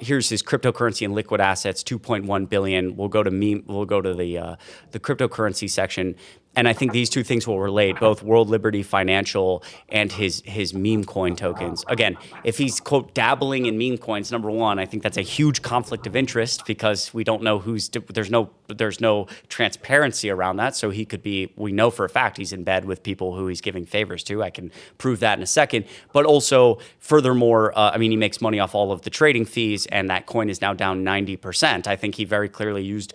Here's his cryptocurrency and liquid assets, $2.1 billion. We'll go to the cryptocurrency section. And I think these two things will relate, both World Liberty Financial and his meme coin tokens. Again, if he's, quote, dabbling in meme coins, number one, I think that's a huge conflict of interest because we don't know there's no transparency around that. So we know for a fact he's in bed with people who he's giving favors to. I can prove that in a second. But also, furthermore, he makes money off all of the trading fees, and that coin is now down 90%. I think he very clearly used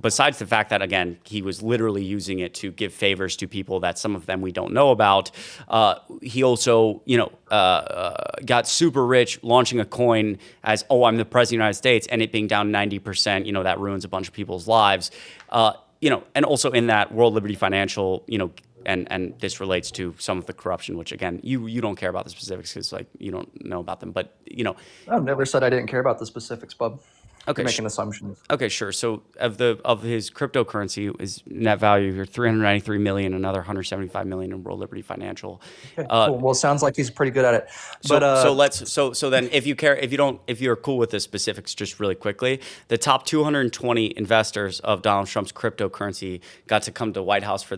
besides the fact that, again, he was literally using it to give favors to people that some of them we don't know about. He also, got super rich launching a coin as, I'm the president of the United States, and it being down 90%, that ruins a bunch of people's lives. And also in that World Liberty Financial, and this relates to some of the corruption, which again, you don't care about the specifics because you don't know about them, but I've never said I didn't care about the specifics, bub. Okay, you're making assumptions. Okay, sure. So of his cryptocurrency, his net value here, $393 million, another $175 million in World Liberty Financial. Okay, cool. Well, it sounds like he's pretty good at it. So then if you're cool with the specifics, just really quickly, the top 220 investors of Donald Trump's cryptocurrency got to come to the White House for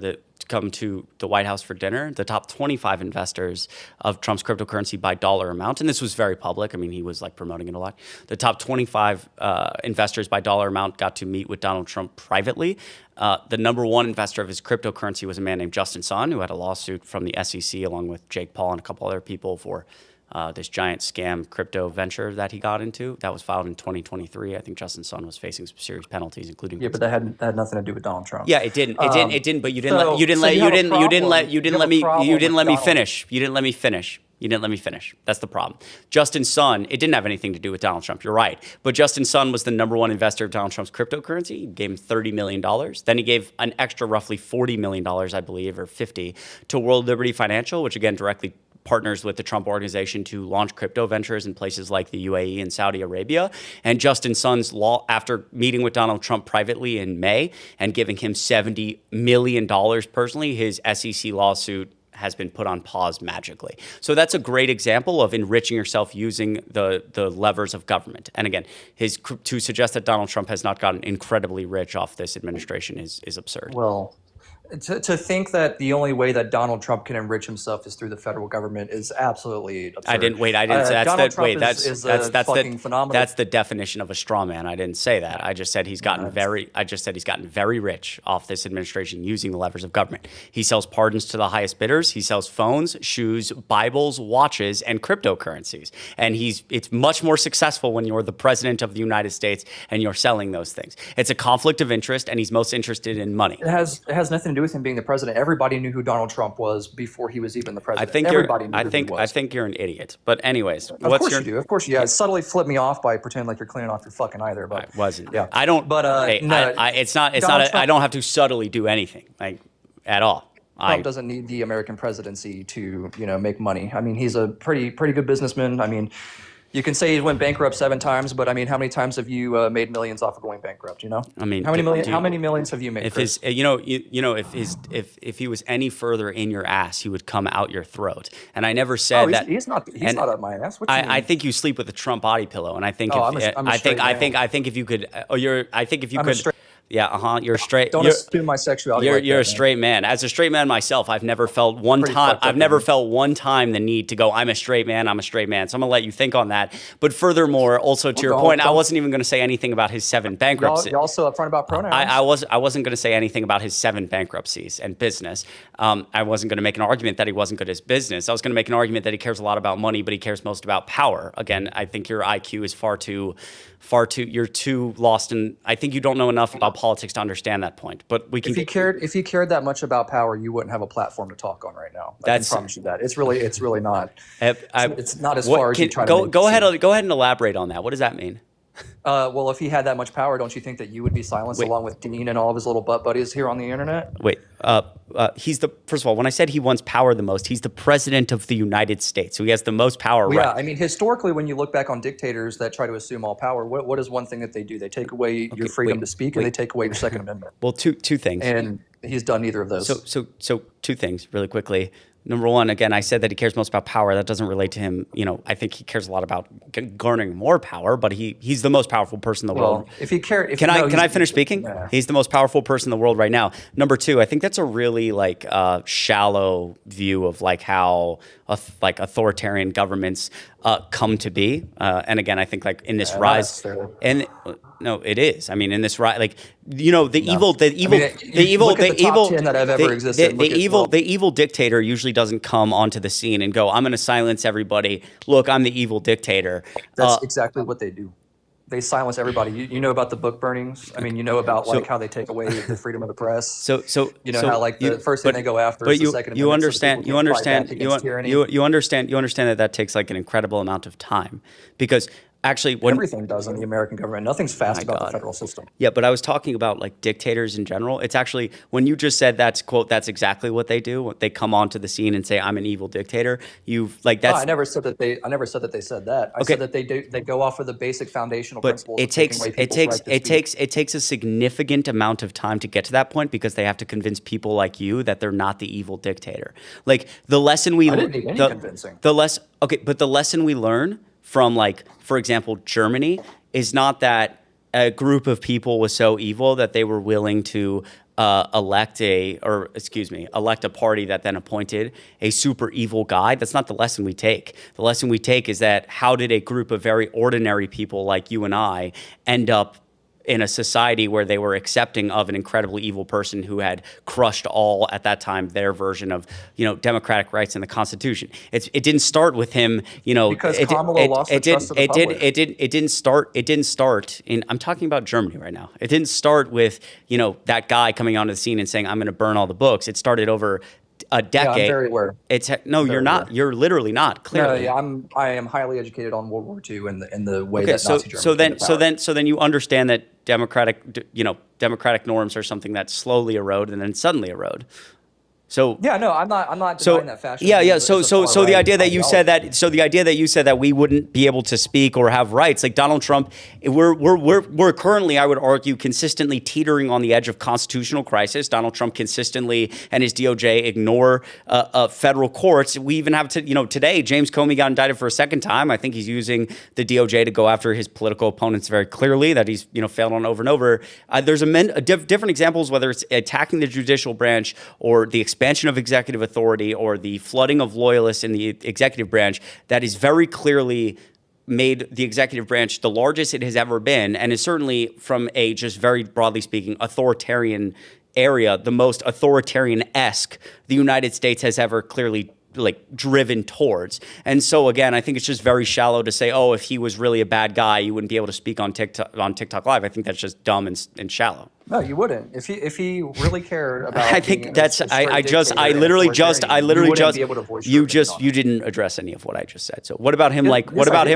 dinner. The top 25 investors of Trump's cryptocurrency by dollar amount, and this was very public. He was promoting it a lot. The top 25 investors by dollar amount got to meet with Donald Trump privately. The number one investor of his cryptocurrency was a man named Justin Sun, who had a lawsuit from the SEC along with Jake Paul and a couple other people for this giant scam crypto venture that he got into. That was filed in 2023. I think Justin Sun was facing some serious penalties, including. Yeah, but that had nothing to do with Donald Trump. Yeah, it didn't. It didn't. But you didn't let me finish. You didn't let me finish. That's the problem. Justin Sun, it didn't have anything to do with Donald Trump. You're right. But Justin Sun was the number one investor of Donald Trump's cryptocurrency. He gave him $30 million. Then he gave an extra roughly $40 million, I believe, or 50, to World Liberty Financial, which again directly partners with the Trump organization to launch crypto ventures in places like the UAE and Saudi Arabia. And Justin Sun's after meeting with Donald Trump privately in May and giving him $70 million personally, his SEC lawsuit has been put on pause magically. So that's a great example of enriching yourself using the levers of government. And again, to suggest that Donald Trump has not gotten incredibly rich off this administration is absurd. Well, to think that the only way that Donald Trump can enrich himself is through the federal government is absolutely absurd. I didn't say Donald Trump is fucking phenomenal. That's the definition of a straw man. I didn't say that. I just said he's gotten very rich off this administration using the levers of government. He sells pardons to the highest bidders. He sells phones, shoes, Bibles, watches, and cryptocurrencies. And it's much more successful when you're the president of the United States and you're selling those things. It's a conflict of interest, and he's most interested in money. It has nothing to do with him being the president. Everybody knew who Donald Trump was before he was even the president. I think you're an idiot. But anyways, Of course you do. Of course you do. Subtly flip me off by pretending like you're cleaning off your fucking either. But I wasn't. Yeah. I don't. But I don't have to subtly do anything at all. Trump doesn't need the American presidency to make money. I mean, he's a pretty good businessman. I mean, you can say he went bankrupt 7 times, but I mean, how many times have you made millions off of going bankrupt? I mean, how many millions have you made? If if he was any further in your ass, he would come out your throat. And I never said that. He's not up my ass. What do you mean? I think you sleep with a Trump body pillow, and I think if you could. Yeah, you're straight. Don't assume my sexuality. You're a straight man. As a straight man myself, I've never felt one time the need to go, I'm a straight man. So I'm gonna let you think on that. But furthermore, also to your point, I wasn't even gonna say anything about his 7 bankruptcies. You're also upfront about pronouns. I wasn't gonna say anything about his 7 bankruptcies and business. I wasn't gonna make an argument that he wasn't good at his business. I was gonna make an argument that he cares a lot about money, but he cares most about power. Again, I think your IQ is far too. You're too lost in. I think you don't know enough about politics to understand that point. But we can. If you cared that much about power, you wouldn't have a platform to talk on right now. I can promise you that. It's really not. It's not as far as you try to make it go ahead and elaborate on that. What does that mean? Well, if he had that much power, don't you think that you would be silenced along with Dean and all of his little butt buddies here on the internet? Wait, first of all, when I said he wants power the most, he's the president of the United States, so he has the most power. Well, yeah, I mean, historically, when you look back on dictators that try to assume all power, what is one thing that they do? They take away your freedom to speak, and they take away your Second Amendment. Well, two things. And he's done neither of those. So 2 things really quickly. Number one, again, I said that he cares most about power. That doesn't relate to him. I think he cares a lot about garnering more power, but he's the most powerful person in the world. If he cared, can I finish speaking? Yeah. He's the most powerful person in the world right now. Number 2, I think that's a really shallow view of how authoritarian governments come to be. And again, I think in this rise, and no, it is. I mean, in this rise, the evil dictator usually doesn't come onto the scene and go, I'm going to silence everybody. Look, I'm the evil dictator. That's exactly what they do. They silence everybody. You know about the book burnings. I mean, you know about how they take away the freedom of the press. So how the first thing they go after is the Second Amendment. You understand that takes an incredible amount of time because actually everything does in the American government. Nothing's fast about the federal system. Yeah, but I was talking about dictators in general. It's actually when you just said that's exactly what they do. They come onto the scene and say, I'm an evil dictator. I never said that they said that. I said that they go off of the basic foundational principles. It takes a significant amount of time to get to that point because they have to convince people like you that they're not the evil dictator. The lesson we I didn't need any convincing. But the lesson we learn from for example, Germany is not that a group of people was so evil that they were willing to elect a party that then appointed a super evil guy. That's not the lesson we take. The lesson we take is that how did a group of very ordinary people like you and I end up in a society where they were accepting of an incredibly evil person who had crushed all at that time their version of democratic rights in the Constitution. It didn't start with him. Because Kamala lost the trust of the public. It didn't start in. I'm talking about Germany right now. It didn't start with that guy coming onto the scene and saying I'm going to burn all the books. It started over a decade. Yeah, I'm very aware. You're not. You're literally not. Clearly, I am highly educated on World War II and the way that Nazi Germany so then you understand that democratic norms are something that slowly erode and then suddenly erode. So yeah, no, I'm not so denying that fascism. yeah. is So a the idea far-right that you said ideology. that, so the idea that we wouldn't be able to speak or have rights, like Donald Trump, we're currently, I would argue, consistently teetering on the edge of constitutional crisis. Donald Trump consistently and his DOJ ignore federal courts. We even have today, James Comey got indicted for a second time. I think he's using the DOJ to go after his political opponents very clearly, that he's failed on over and over. There's different examples, whether it's attacking the judicial branch or the expansion of executive authority or the flooding of loyalists in the executive branch, that is very clearly made the executive branch the largest it has ever been, and is certainly, from a just very broadly speaking authoritarian area, the most authoritarian-esque the United States has ever clearly driven towards. And so again, I think it's just very shallow to say, oh, if he was really a bad guy, you wouldn't be able to speak on TikTok Live. I think that's just dumb and shallow. No, you wouldn't. If he really cared about, I think that's I literally just you didn't address any of what I just said. So what about him? What about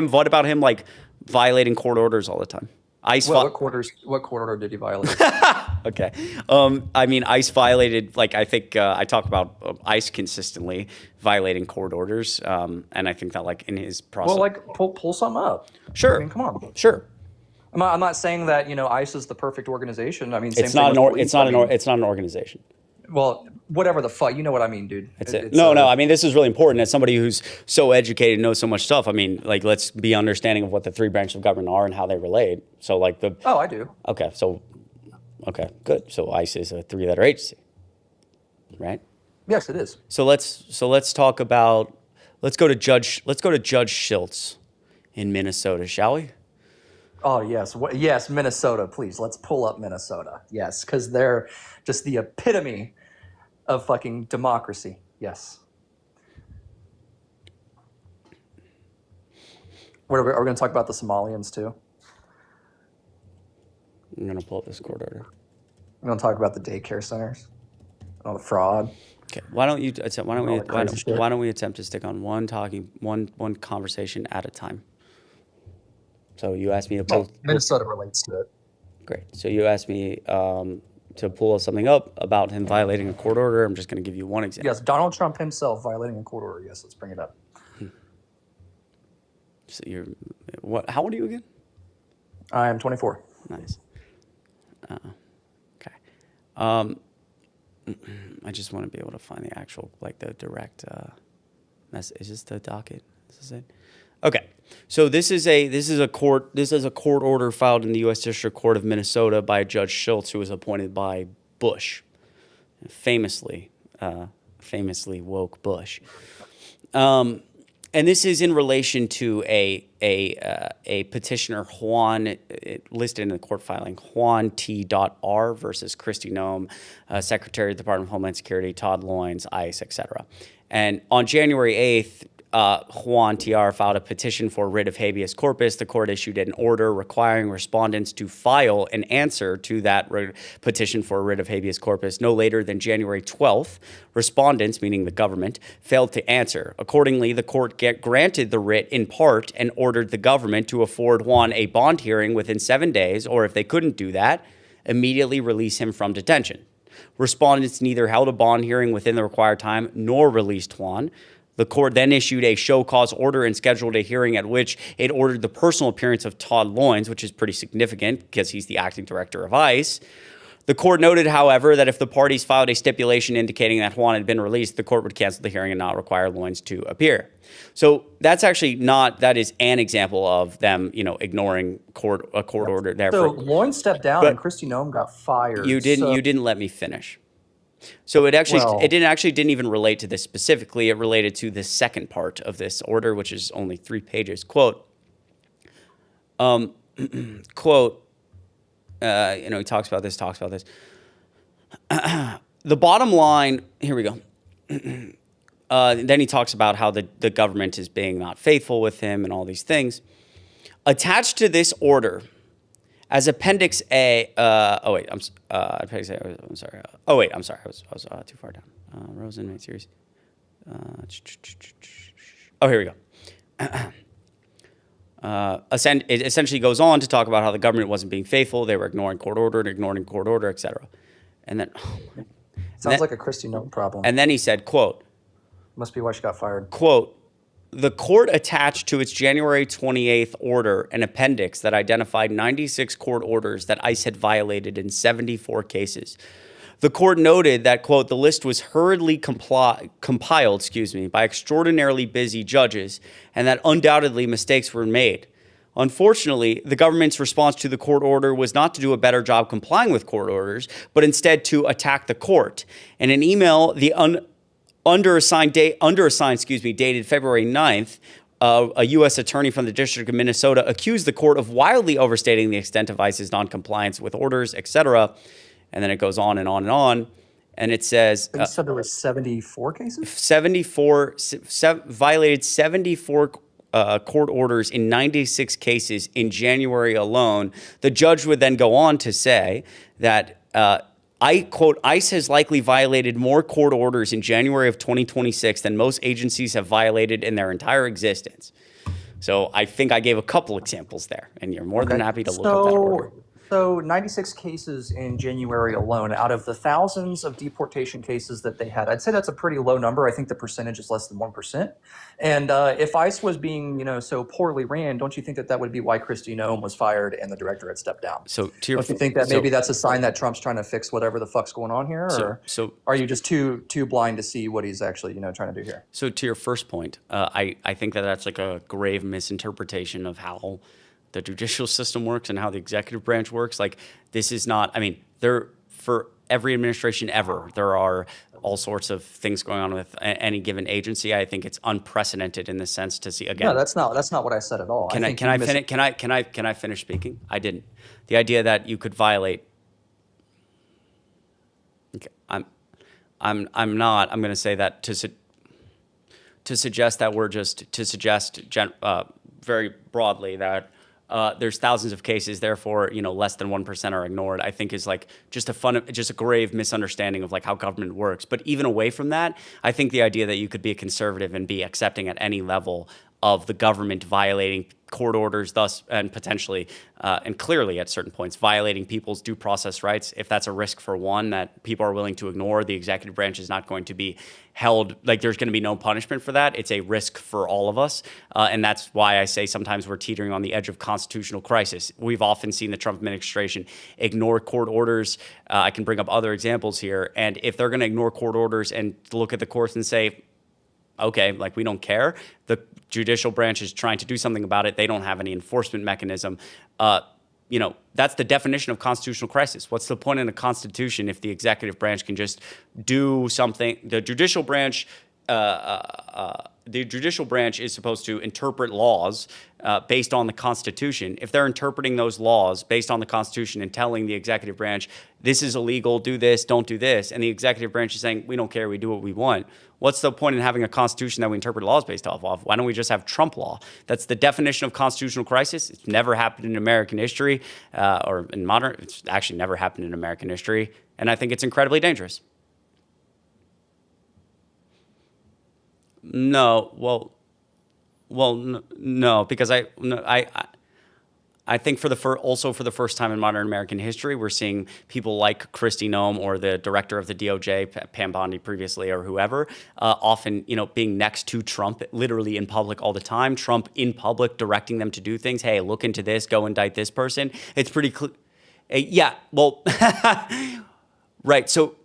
him violating court orders all the time? What court order did he violate? Okay. I mean, ICE violated, I think I talk about ICE consistently violating court orders. And I think that in his process. Well, pull something up. Sure. I mean, come on. Sure. I'm not saying that, ICE is the perfect organization. I mean, it's not an organization. Well, whatever the fuck, you know what I mean, dude. No. I mean, this is really important. As somebody who's so educated and knows so much stuff, I mean, let's be understanding of what the three branches of government are and how they relate. So Oh, I do. Okay, good. So ICE is a three-letter agency, right? Yes, it is. So let's talk about, let's go to Judge Schiltz in Minnesota, shall we? Oh, yes. Yes, Minnesota, please. Let's pull up Minnesota. Yes, because they're just the epitome of fucking democracy. Yes. Are we going to talk about the Somalians, too? I'm going to pull up this court order. We're going to talk about the daycare centers. Oh, the fraud. Okay. Why don't we attempt to stick on one conversation at a time? So you asked me to pull. Minnesota relates to it. Great. So you asked me to pull something up about him violating a court order. I'm just going to give you one example. Yes, Donald Trump himself violating a court order. Yes, let's bring it up. So how old are you again? I am 24. Nice. Okay. I just want to be able to find the actual, the direct message. Is this the docket? Is this it? Okay. So this is a court order filed in the U.S. District Court of Minnesota by Judge Schiltz, who was appointed by Bush, famously woke Bush. And this is in relation to a petitioner, Juan, listed in the court filing, Juan T.R. versus Kristi Noem, Secretary of the Department of Homeland Security, Todd Loynes, ICE, etc. And on January 8th, Juan T.R. filed a petition for writ of habeas corpus. The court issued an order requiring respondents to file an answer to that petition for writ of habeas corpus no later than January 12th. Respondents, meaning the government, failed to answer. Accordingly, the court granted the writ in part and ordered the government to afford Juan a bond hearing within 7 days, or if they couldn't do that, immediately release him from detention. Respondents neither held a bond hearing within the required time nor released Juan. The court then issued a show cause order and scheduled a hearing at which it ordered the personal appearance of Todd Loynes, which is pretty significant because he's the acting director of ICE. The court noted, however, that if the parties filed a stipulation indicating that Juan had been released, the court would cancel the hearing and not require Loynes to appear. So that is an example of them, ignoring a court order there. So Loynes stepped down and Kristi Noem got fired. You didn't let me finish. So it didn't even relate to this specifically. It related to the second part of this order, which is only 3 pages. Quote, he talks about this. The bottom line, here we go. Then he talks about how the government is being not faithful with him and all these things. Attached to this order, as Appendix A, Appendix A, I'm sorry. I was too far down. Rosen Inmate Series. Here we go. It essentially goes on to talk about how the government wasn't being faithful. They were ignoring court order, etc. And Sounds like a Kristi Noem problem. And then he said, quote, must be why she got fired. Quote, the court attached to its January 28th order an appendix that identified 96 court orders that ICE had violated in 74 cases. The court noted that, quote, the list was hurriedly compiled, by extraordinarily busy judges, and that undoubtedly mistakes were made. Unfortunately, the government's response to the court order was not to do a better job complying with court orders, but instead to attack the court. In an email, the underassigned, dated February 9th, a U.S. attorney from the District of Minnesota accused the court of wildly overstating the extent of ICE's noncompliance with orders, etc. And then it goes on and on and on. And it says... You said there were 74 cases? Violated 74 court orders in 96 cases in January alone. The judge would then go on to say that, I quote, ICE has likely violated more court orders in January of 2026 than most agencies have violated in their entire existence. So I think I gave a couple examples there, and you're more than happy to look up that order. So 96 cases in January alone, out of the thousands of deportation cases that they had, I'd say that's a pretty low number. I think the percentage is less than 1%. And if ICE was being, so poorly ran, don't you think that would be why Kristi Noem was fired and the director had stepped down? So don't you think that maybe that's a sign that Trump's trying to fix whatever the fuck's going on here? Or are you just too blind to see what he's actually, trying to do here? So to your first point, I think that's like a grave misinterpretation of how the judicial system works and how the executive branch works. Like, this is not, for every administration ever, there are all sorts of things going on with any given agency. I think it's unprecedented in the sense to see, again. No, that's not what I said at all. Can I finish speaking? I didn't. The idea that you could violate. Okay, I'm not. I'm going to say that to suggest that very broadly that there's thousands of cases, therefore, less than 1% are ignored, I think is like just a grave misunderstanding of like how government works. But even away from that, I think the idea that you could be a conservative and be accepting at any level of the government violating court orders, thus and potentially and clearly at certain points violating people's due process rights. If that's a risk for one that people are willing to ignore, the executive branch is not going to be held, like there's going to be no punishment for that. It's a risk for all of us. And that's why I say sometimes we're teetering on the edge of constitutional crisis. We've often seen the Trump administration ignore court orders. I can bring up other examples here. And if they're going to ignore court orders and look at the courts and say, okay, like we don't care, the judicial branch is trying to do something about it, they don't have any enforcement mechanism. That's the definition of constitutional crisis. What's the point in a constitution if the executive branch can just do something? The judicial branch is supposed to interpret laws based on the Constitution. If they're interpreting those laws based on the Constitution and telling the executive branch, this is illegal, do this, don't do this, and the executive branch is saying, we don't care, we do what we want, what's the point in having a Constitution that we interpret laws based off of? Why don't we just have Trump law? That's the definition of constitutional crisis. It's never happened in American history, it's actually never happened in American history, and I think it's incredibly dangerous. No, because I think for the first time in modern American history, we're seeing people like Kristi Noem or the director of the DOJ, Pam Bondi previously, or whoever, often being next to Trump, literally in public all the time. Trump in public directing them to do things. Hey, look into this. Go indict this person. It's pretty clear. Yeah. Well, right. So.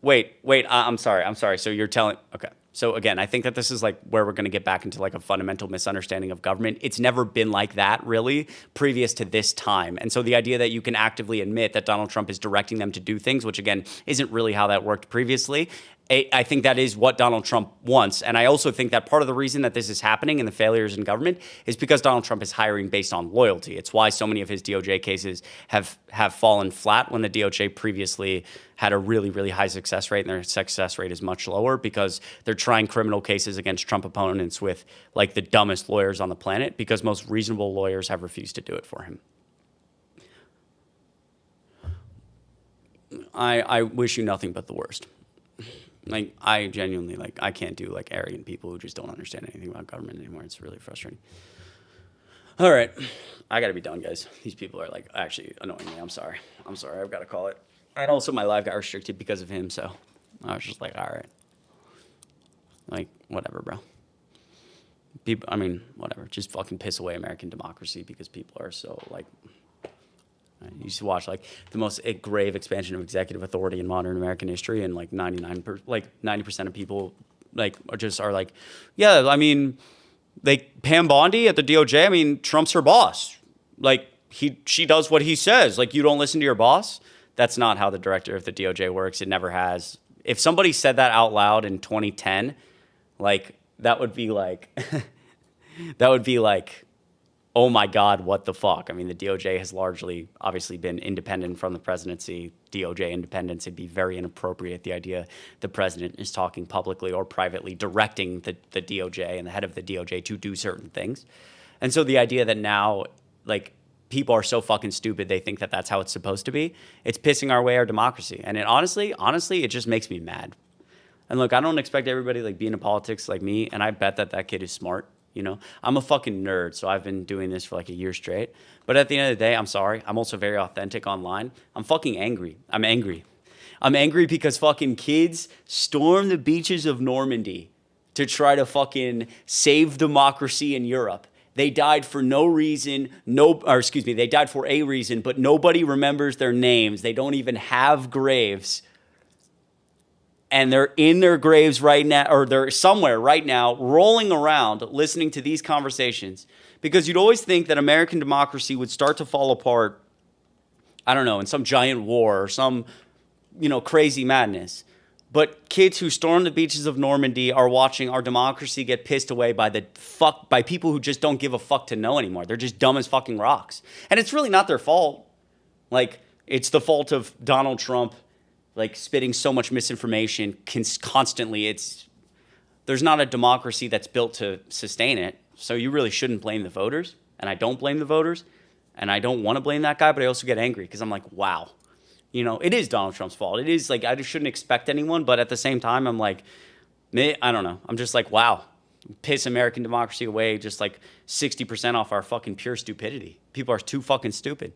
Wait, I'm sorry. So you're telling, okay. So again, I think that this is like where we're going to get back into like a fundamental misunderstanding of government. It's never been like that really previous to this time. And so the idea that you can actively admit that Donald Trump is directing them to do things, which again, isn't really how that worked previously. I think that is what Donald Trump wants. And I also think that part of the reason that this is happening and the failures in government is because Donald Trump is hiring based on loyalty. It's why so many of his DOJ cases have fallen flat when the DOJ previously had a really, really high success rate, and their success rate is much lower because they're trying criminal cases against Trump opponents with like the dumbest lawyers on the planet because most reasonable lawyers have refused to do it for him. I wish you nothing but the worst. Like, I genuinely, I can't do, arrogant people who just don't understand anything about government anymore. It's really frustrating. All right. I got to be done, guys. These people are, actually annoying me. I'm sorry. I've got to call it. And also my live got restricted because of him, so I was just like, all right. Like, whatever, bro. People, I mean, whatever. Just fucking piss away American democracy because people are so, like... You used to watch, like, the most grave expansion of executive authority in modern American history, and, like, 90% of people, like, are like, yeah, I mean, like, Pam Bondi at the DOJ, I mean, Trump's her boss. Like, she does what he says. Like, you don't listen to your boss? That's not how the director of the DOJ works. It never has. If somebody said that out loud in 2010, like, that would be like, oh my God, what the fuck? I mean, the DOJ has largely, obviously, been independent from the presidency. DOJ independence, it'd be very inappropriate. The idea the president is talking publicly or privately, directing the DOJ and the head of the DOJ to do certain things. And so the idea that now, like, people are so fucking stupid they think that that's how it's supposed to be, it's pissing away our democracy. And it honestly, it just makes me mad. And look, I don't expect everybody like being in politics like me, and I bet that kid is smart. You know, I'm a fucking nerd, so I've been doing this for like a year straight. But at the end of the day, I'm sorry. I'm also very authentic online. I'm fucking angry. I'm angry. I'm angry because fucking kids storm the beaches of Normandy to try to fucking save democracy in Europe. They died for no reason, they died for a reason, but nobody remembers their names. They don't even have graves. And they're in their graves right now, or they're somewhere right now, rolling around, listening to these conversations. Because you'd always think that American democracy would start to fall apart, I don't know, in some giant war or some, crazy madness. But kids who storm the beaches of Normandy are watching our democracy get pissed away by people who just don't give a fuck to know anymore. They're just dumb as fucking rocks. And it's really not their fault. Like, it's the fault of Donald Trump, like, spitting so much misinformation constantly. There's not a democracy that's built to sustain it. So you really shouldn't blame the voters. And I don't blame the voters. And I don't want to blame that guy, but I also get angry because I'm like, wow. It is Donald Trump's fault. It is, like, I just shouldn't expect anyone, but at the same time, I'm like, I don't know. I'm just like, wow. Piss American democracy away just like 60% off our fucking pure stupidity. People are too fucking stupid.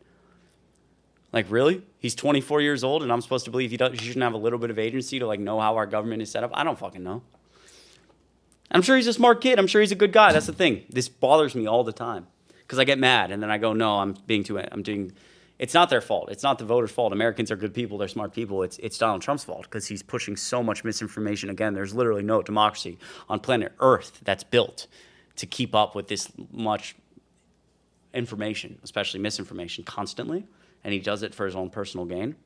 Like, really? He's 24 years old, and I'm supposed to believe he shouldn't have a little bit of agency to, like, know how our government is set up? I don't fucking know. I'm sure he's a smart kid. I'm sure he's a good guy. That's the thing. This bothers me all the time because I get mad, and then I go, no, it's not their fault. It's not the voters' fault. Americans are good people. They're smart people. It's Donald Trump's fault because he's pushing so much misinformation. Again, there's literally no democracy on planet Earth that's built to keep up with this much information, especially misinformation, constantly. And he does it for his own personal gain.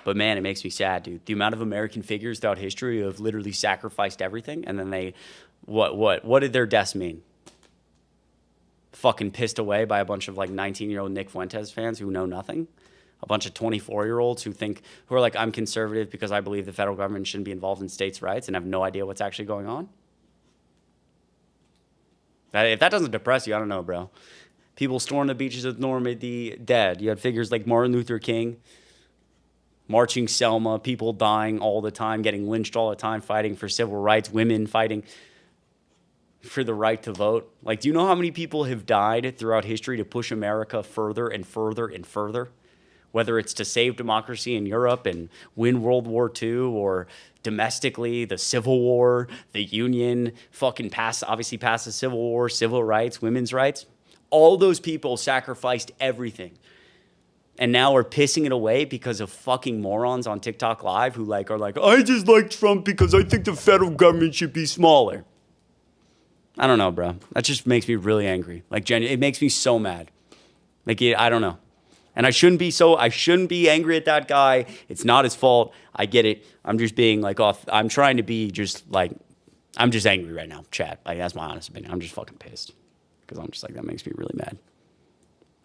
But man, it makes me sad, dude. The amount of American figures throughout history who have literally sacrificed everything, and then what did their deaths mean? Fucking pissed away by a bunch of like 19-year-old Nick Fuentes fans who know nothing. A bunch of 24-year-olds who are like, I'm conservative because I believe the federal government shouldn't be involved in states' rights and have no idea what's actually going on. If that doesn't depress you, I don't know, bro. People storm the beaches of Normandy dead. You had figures like Martin Luther King, marching Selma, people dying all the time, getting lynched all the time, fighting for civil rights, women fighting for the right to vote. Like, do you know how many people have died throughout history to push America further and further and further? Whether it's to save democracy in Europe and win World War II, or domestically, the Civil War, the Union, obviously passed the Civil War, civil rights, women's rights. All those people sacrificed everything. And now we're pissing it away because of fucking morons on TikTok Live who are like, I just like Trump because I think the federal government should be smaller. I don't know, bro. That just makes me really angry. Like, it makes me so mad. Like, I don't know. And I shouldn't be angry at that guy. It's not his fault. I get it. I'm just being like I'm trying to be just like, I'm just angry right now, chat. Like, that's my honest opinion. I'm just fucking pissed. Because I'm just like, that makes me really mad.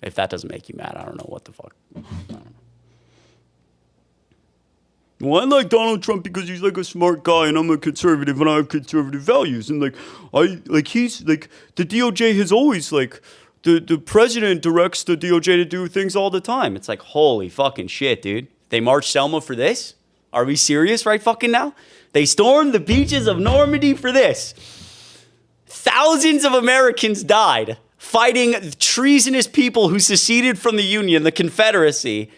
If that doesn't make you mad, I don't know what the fuck. I don't know. Well, I like Donald Trump because he's like a smart guy, and I'm a conservative, and I have conservative values, and he's like the DOJ has always like the president directs the DOJ to do things all the time. It's like, holy fucking shit, dude. They marched Selma for this? Are we serious right fucking now? They stormed the beaches of Normandy for this. Thousands of Americans died fighting treasonous people who seceded from the Union, the Confederacy,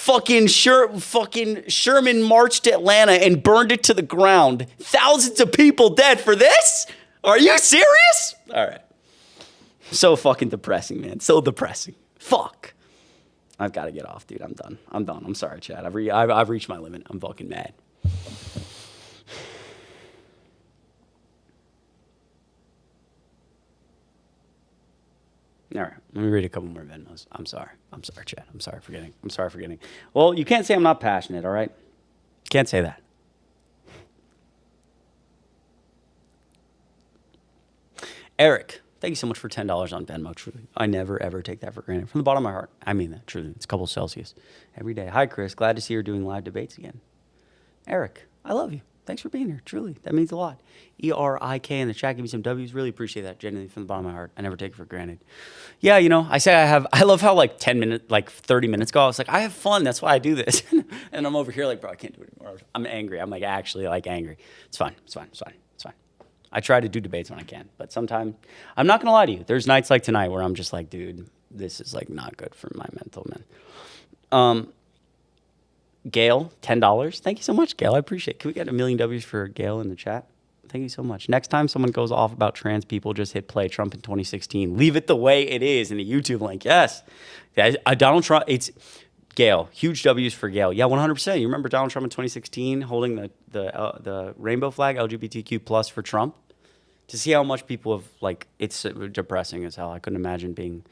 fucking Sherman marched to Atlanta and burned it to the ground. Thousands of people dead for this? Are you serious? All right. So fucking depressing, man. So depressing. Fuck. I've got to get off, dude. I'm done. I'm sorry, Chad. I've reached my limit. I'm fucking mad. All right, let me read a couple more Venmos. I'm sorry, Chad. I'm sorry for getting. Well, you can't say I'm not passionate, all right? Can't say that. Eric, thank you so much for $10 on Venmo. Truly, I never ever take that for granted. From the bottom of my heart, I mean that. Truly, it's a couple Celsius every day. Hi, Chris. Glad to see you're doing live debates again. Eric, I love you. Thanks for being here. Truly, that means a lot. ERIK in the chat, give me some W's. Really appreciate that. Genuinely from the bottom of my heart. I never take it for granted. Yeah, you know, I love how like 10 minutes, like 30 minutes ago, I was like, I have fun. That's why I do this. And I'm over here like, bro, I can't do it anymore. I'm angry. I'm like actually like angry. It's fine. I try to do debates when I can, but sometimes I'm not gonna lie to you. There's nights like tonight where I'm just like, dude, this is like not good for my mental, man. Gail, $10. Thank you so much, Gail. I appreciate it. Can we get 1,000,000 W's for Gail in the chat? Thank you so much. Next time someone goes off about trans people, just hit play Trump in 2016. Leave it the way it is in a YouTube link. Yes. Donald Trump, it's Gail. Huge W's for Gail. Yeah, 100%. You remember Donald Trump in 2016 holding the rainbow flag, LGBTQ plus for Trump? To see how much people have, like, it's depressing as hell. I couldn't imagine being,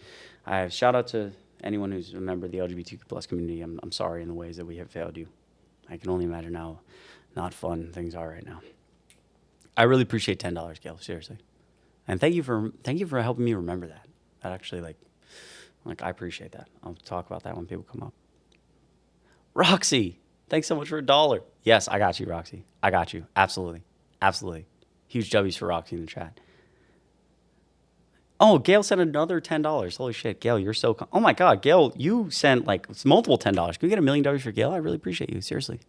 shout out to anyone who's a member of the LGBTQ plus community. I'm sorry in the ways that we have failed you. I can only imagine how not fun things are right now. I really appreciate $10, Gail, seriously. And thank you for helping me remember that. That actually, like I appreciate that. I'll talk about that when people come up. Roxy, thanks so much for $1. Yes, I got you, Roxy. I got you. Absolutely. Huge W's for Roxy in the chat. Oh, Gail sent another $10. Holy shit, Gail, you're so... Oh my God, Gail, you sent like multiple $10. Can we get $1,000,000 for Gail? I really appreciate you, seriously.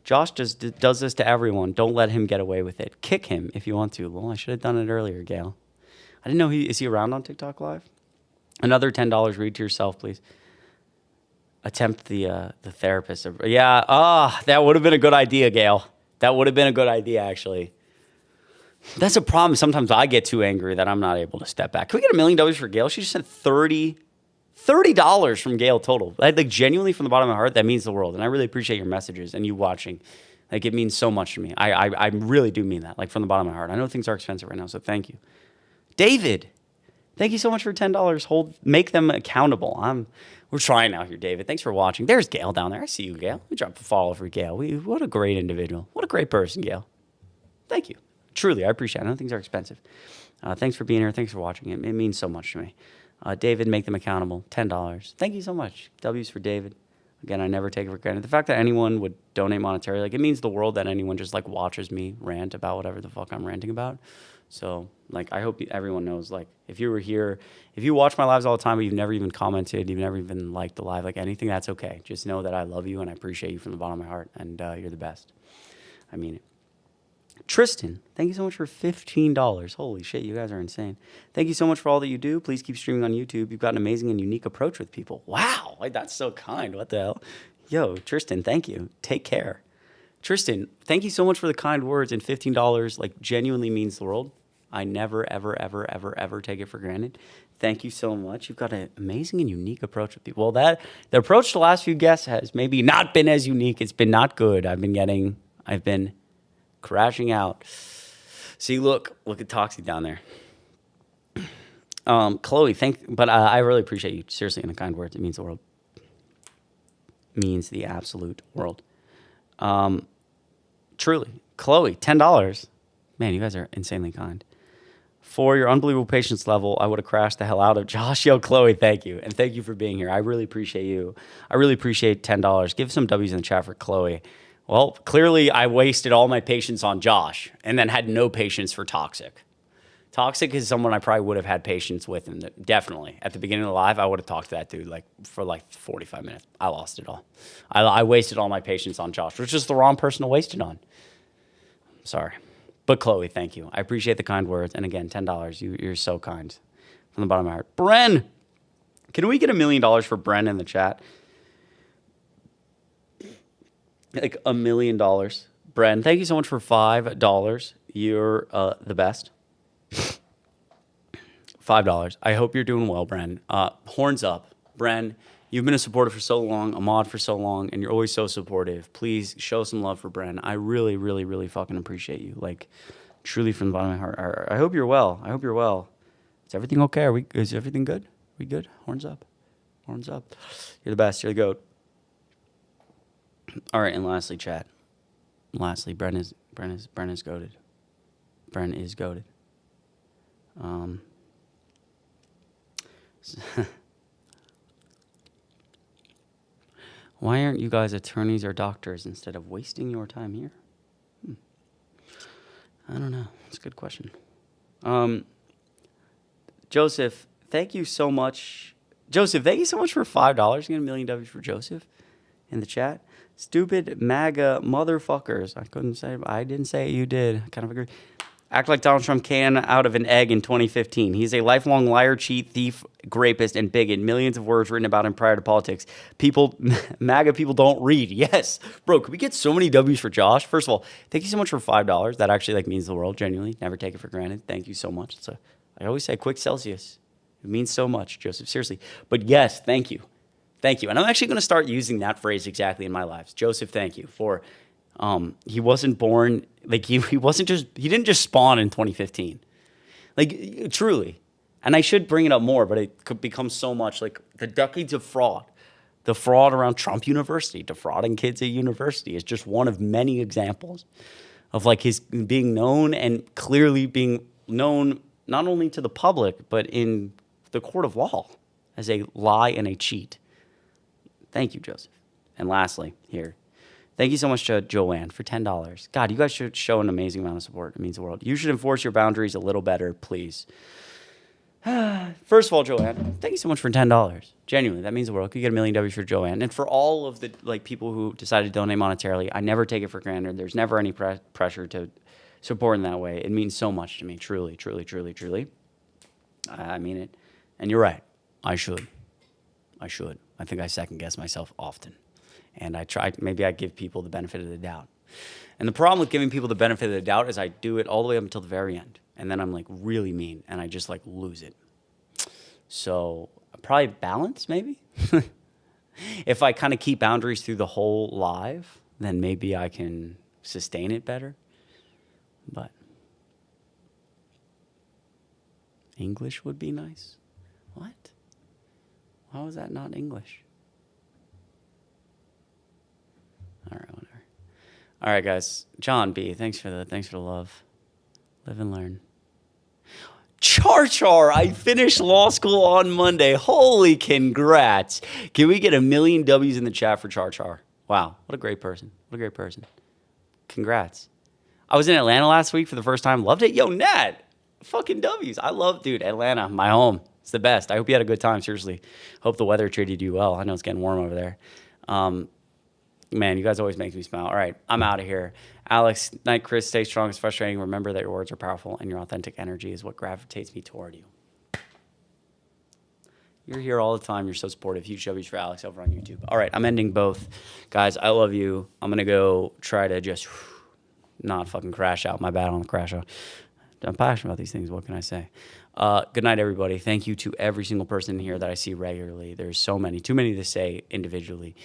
Josh does this to everyone. Don't let him get away with it. Kick him if you want to. Well, I should have done it earlier, Gail. I didn't know is he around on TikTok Live? Another $10. Read to yourself, please. Attempt the therapist. Yeah, that would have been a good idea, Gail. That would have been a good idea, actually. That's a problem. Sometimes I get too angry that I'm not able to step back. Can we get $1,000,000 for Gail? She just sent $30 from Gail total. Like genuinely from the bottom of my heart, that means the world. And I really appreciate your messages and you watching. Like it means so much to me. I really do mean that. Like from the bottom of my heart. I know things are expensive right now, so thank you. David, thank you so much for $10. Make them accountable. We're trying out here, David. Thanks for watching. There's Gail down there. I see you, Gail. We drop a follow for Gail. What a great individual. What a great person, Gail. Thank you. Truly, I appreciate it. I know things are expensive. Thanks for being here. Thanks for watching. It means so much to me. David, make them accountable. $10. Thank you so much. W's for David. Again, I never take it for granted. The fact that anyone would donate monetarily, like it means the world that anyone just like watches me rant about whatever the fuck I'm ranting about. So like, I hope everyone knows, like if you were here, if you watch my lives all the time, but you've never even commented, you've never even liked the live, like anything, that's okay. Just know that I love you and I appreciate you from the bottom of my heart and you're the best. I mean it. Tristan, thank you so much for $15. Holy shit, you guys are insane. Thank you so much for all that you do. Please keep streaming on YouTube. You've got an amazing and unique approach with people. Wow, like that's so kind. What the hell? Yo, Tristan, thank you. Take care. Tristan, thank you so much for the kind words, and $15 like genuinely means the world. I never, ever, ever, ever, ever take it for granted. Thank you so much. You've got an amazing and unique approach with people. Well, the approach to the last few guests has maybe not been as unique. It's been not good. I've been crashing out. See, look at Toxic down there. Chloe, but I really appreciate you. Seriously, in the kind words, it means the world. Means the absolute world. Truly, Chloe, $10. Man, you guys are insanely kind. For your unbelievable patience level, I would have crashed the hell out of Josh. Yo, Chloe, thank you. And thank you for being here. I really appreciate you. I really appreciate $10. Give some W's in the chat for Chloe. Well, clearly I wasted all my patience on Josh and then had no patience for Toxic. Toxic is someone I probably would have had patience with, and definitely at the beginning of the live, I would have talked to that dude for 45 minutes. I lost it all. I wasted all my patience on Josh, which is the wrong person to waste it on. Sorry. But Chloe, thank you. I appreciate the kind words. And again, $10. You're so kind from the bottom of my heart. Bren, can we get $1,000,000 for Bren in the chat? like $1 million. Bren, thank you so much for $5. You're the best. $5. I hope you're doing well, Bren. Horns up. Bren, you've been a supporter for so long, a mod for so long, and you're always so supportive. Please show some love for Bren. I really, really, really fucking appreciate you. Like, truly from the bottom of my heart. I hope you're well. I hope you're well. Is everything okay? Is everything good? We good? Horns up. Horns up. You're the best. You're the GOAT. All right, and lastly, chat. Lastly, Bren is goated. Bren is goated. Why aren't you guys attorneys or doctors instead of wasting your time here? I don't know. It's a good question. Joseph, thank you so much. Joseph, thank you so much for $5. You get $1 million W's for Joseph in the chat. Stupid MAGA motherfuckers. I didn't say it, you did. I kind of agree. Act like Donald Trump can out of an egg in 2015. He's a lifelong liar, cheat, thief, rapist, and bigot. Millions of words written about him prior to politics. MAGA people don't read. Yes. Bro, could we get so many W's for Josh? First of all, thank you so much for $5. That actually means the world, genuinely. Never take it for granted. Thank you so much. I always say quick Celsius. It means so much, Joseph. Seriously. But yes, thank you. Thank you. And I'm actually going to start using that phrase exactly in my lives. Joseph, thank you for... he wasn't born, like he didn't just spawn in 2015. Like, truly. And I should bring it up more, but it could become so much like the decades of fraud. The fraud around Trump University, defrauding kids at university is just one of many examples of like his being known and clearly being known not only to the public, but in the court of law as a lie and a cheat. Thank you, Joseph. And lastly, here. Thank you so much to Joanne for $10. God, you guys should show an amazing amount of support. It means the world. You should enforce your boundaries a little better, please. First of all, Joanne, thank you so much for $10. Genuinely, that means the world. You get $1 million W's for Joanne. And for all of the people who decide to donate monetarily, I never take it for granted. There's never any pressure to support in that way. It means so much to me. Truly, truly, truly, truly. I mean it. And you're right. I should. I think I second guess myself often. And maybe I give people the benefit of the doubt. And the problem with giving people the benefit of the doubt is I do it all the way up until the very end. And then I'm like really mean and I just like lose it. So probably balance maybe. If I kind of keep boundaries through the whole live, then maybe I can sustain it better. But English would be nice. What? How is that not English? All right, whatever. All right, guys. John B, thanks for the love. Live and learn. Char, I finished law school on Monday. Holy congrats. Can we get 1 million W's in the chat for Char? Wow, what a great person. Congrats. I was in Atlanta last week for the first time. Loved it. Yo, Nat, fucking W's. I love, dude, Atlanta, my home. It's the best. I hope you had a good time, seriously. Hope the weather treated you well. I know it's getting warm over there. Man, you guys always make me smile. All right, I'm out of here. Alex, night, Chris, stay strong. It's frustrating. Remember that your words are powerful and your authentic energy is what gravitates me toward you. You're here all the time. You're so supportive. Huge W's for Alex over on YouTube. All right, I'm ending both. Guys, I love you. I'm going to go try to just not fucking crash out. My bad on the crash out. I'm passionate about these things. What can I say? Good night, everybody. Thank you to every single person here that I see regularly. There's so many, too many to say individually.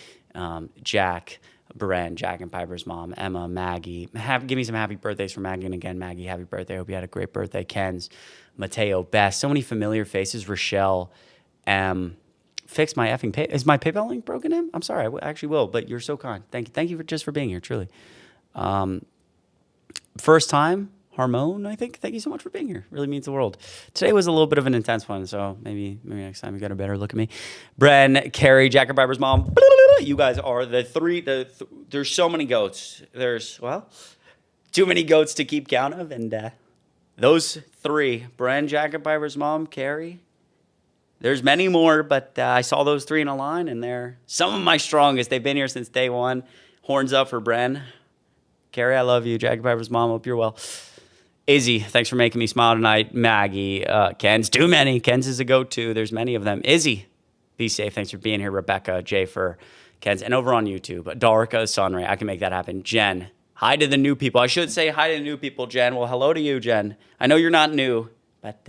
Jack, Bren, Jack and Piper's mom, Emma, Maggie. Give me some happy birthdays for Maggie. And again, Maggie, happy birthday. I hope you had a great birthday. Ken's, Mateo, Bess. So many familiar faces. Rochelle, fix my effing pay. Is my PayPal link broken in? I'm sorry. I actually will, but you're so kind. Thank you. Thank you for being here, truly. First time. Harmon, I think. Thank you so much for being here. Really means the world. Today was a little bit of an intense one, so maybe next time you got a better look at me. Bren, Carrie, Jack and Piper's mom. You guys are the three. There's so many goats. There's, too many goats to keep count of. And those three, Bren, Jack and Piper's mom, Carrie. There's many more, but I saw those three in a line, and they're some of my strongest. They've been here since day one. Horns up for Bren. Carrie, I love you. Jack and Piper's mom, hope you're well. Izzy, thanks for making me smile tonight. Maggie, Ken's, too many. Ken's is a go-to. There's many of them. Izzy, be safe. Thanks for being here. Rebecca, Jay for Ken's. And over on YouTube, Darka Sunray. I can make that happen. Jen, hi to the new people. I should say hi to the new people, Jen. Well, hello to you, Jen. I know you're not new, but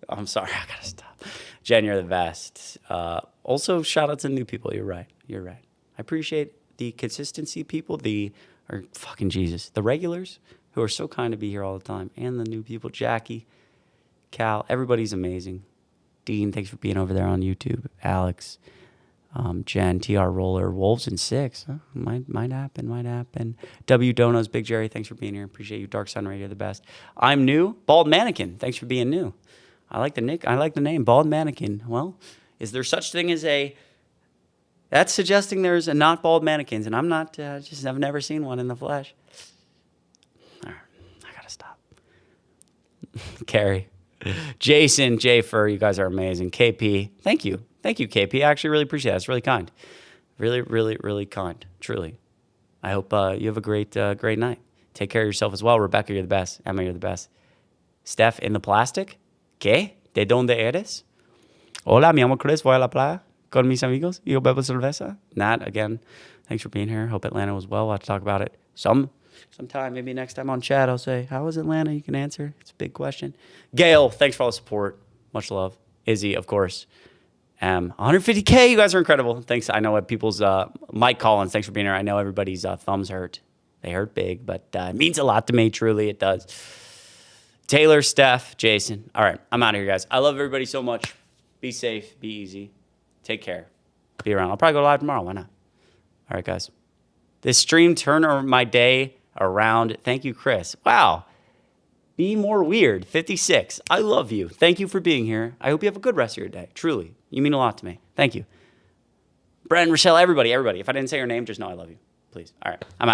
I'm sorry. I got to stop. Jen, you're the best. Also, shout out to the new people. You're right. You're right. I appreciate the consistency people, the regulars who are so kind to be here all the time, and the new people, Jackie, Cal, everybody's amazing. Dean, thanks for being over there on YouTube. Alex, Jen, TR Roller, Wolves in 6. Huh? Might happen. W Donos, Big Jerry, thanks for being here. Appreciate you. Dark Sun Radio, the best. I'm new. Bald Mannequin, thanks for being new. I like the name, Bald Mannequin. Well, is there such thing as a... That's suggesting there's a not bald mannequins, and I'm not, I've never seen one in the flesh. All right, I gotta stop. Carrie, Jason, J Fur, you guys are amazing. KP, thank you, KP. I actually really appreciate it. It's really kind, really kind, truly. I hope you have a great night. Take care of yourself as well. Rebecca, you're the best. Emma, you're the best. Steph, in the plastic. ¿Qué? ¿De dónde eres? Hola, me llamo Chris. Voy a la playa con mis amigos. Yo bebo cerveza. Nat, again, thanks for being here. Hope Atlanta was well. We'll have to talk about it sometime. Maybe next time on chat, I'll say, how was Atlanta? You can answer. It's a big question. Gail, thanks for all the support. Much love. Izzy, of course. 150K, you guys are incredible. Thanks. I know what people's, Mike Collins, thanks for being here. I know everybody's thumbs hurt. They hurt big, but it means a lot to me. Truly, it does. Taylor, Steph, Jason. All right, I'm out of here, guys. I love everybody so much. Be safe. Be easy. Take care. Be around. I'll probably go live tomorrow. Why not? All right, guys. This stream turned my day around. Thank you, Chris. Wow. Be more weird. 56. I love you. Thank you for being here. I hope you have a good rest of your day. Truly. You mean a lot to me. Thank you. Brent, Rochelle, everybody. If I didn't say your name, just know I love you. Please. All right. I'm out.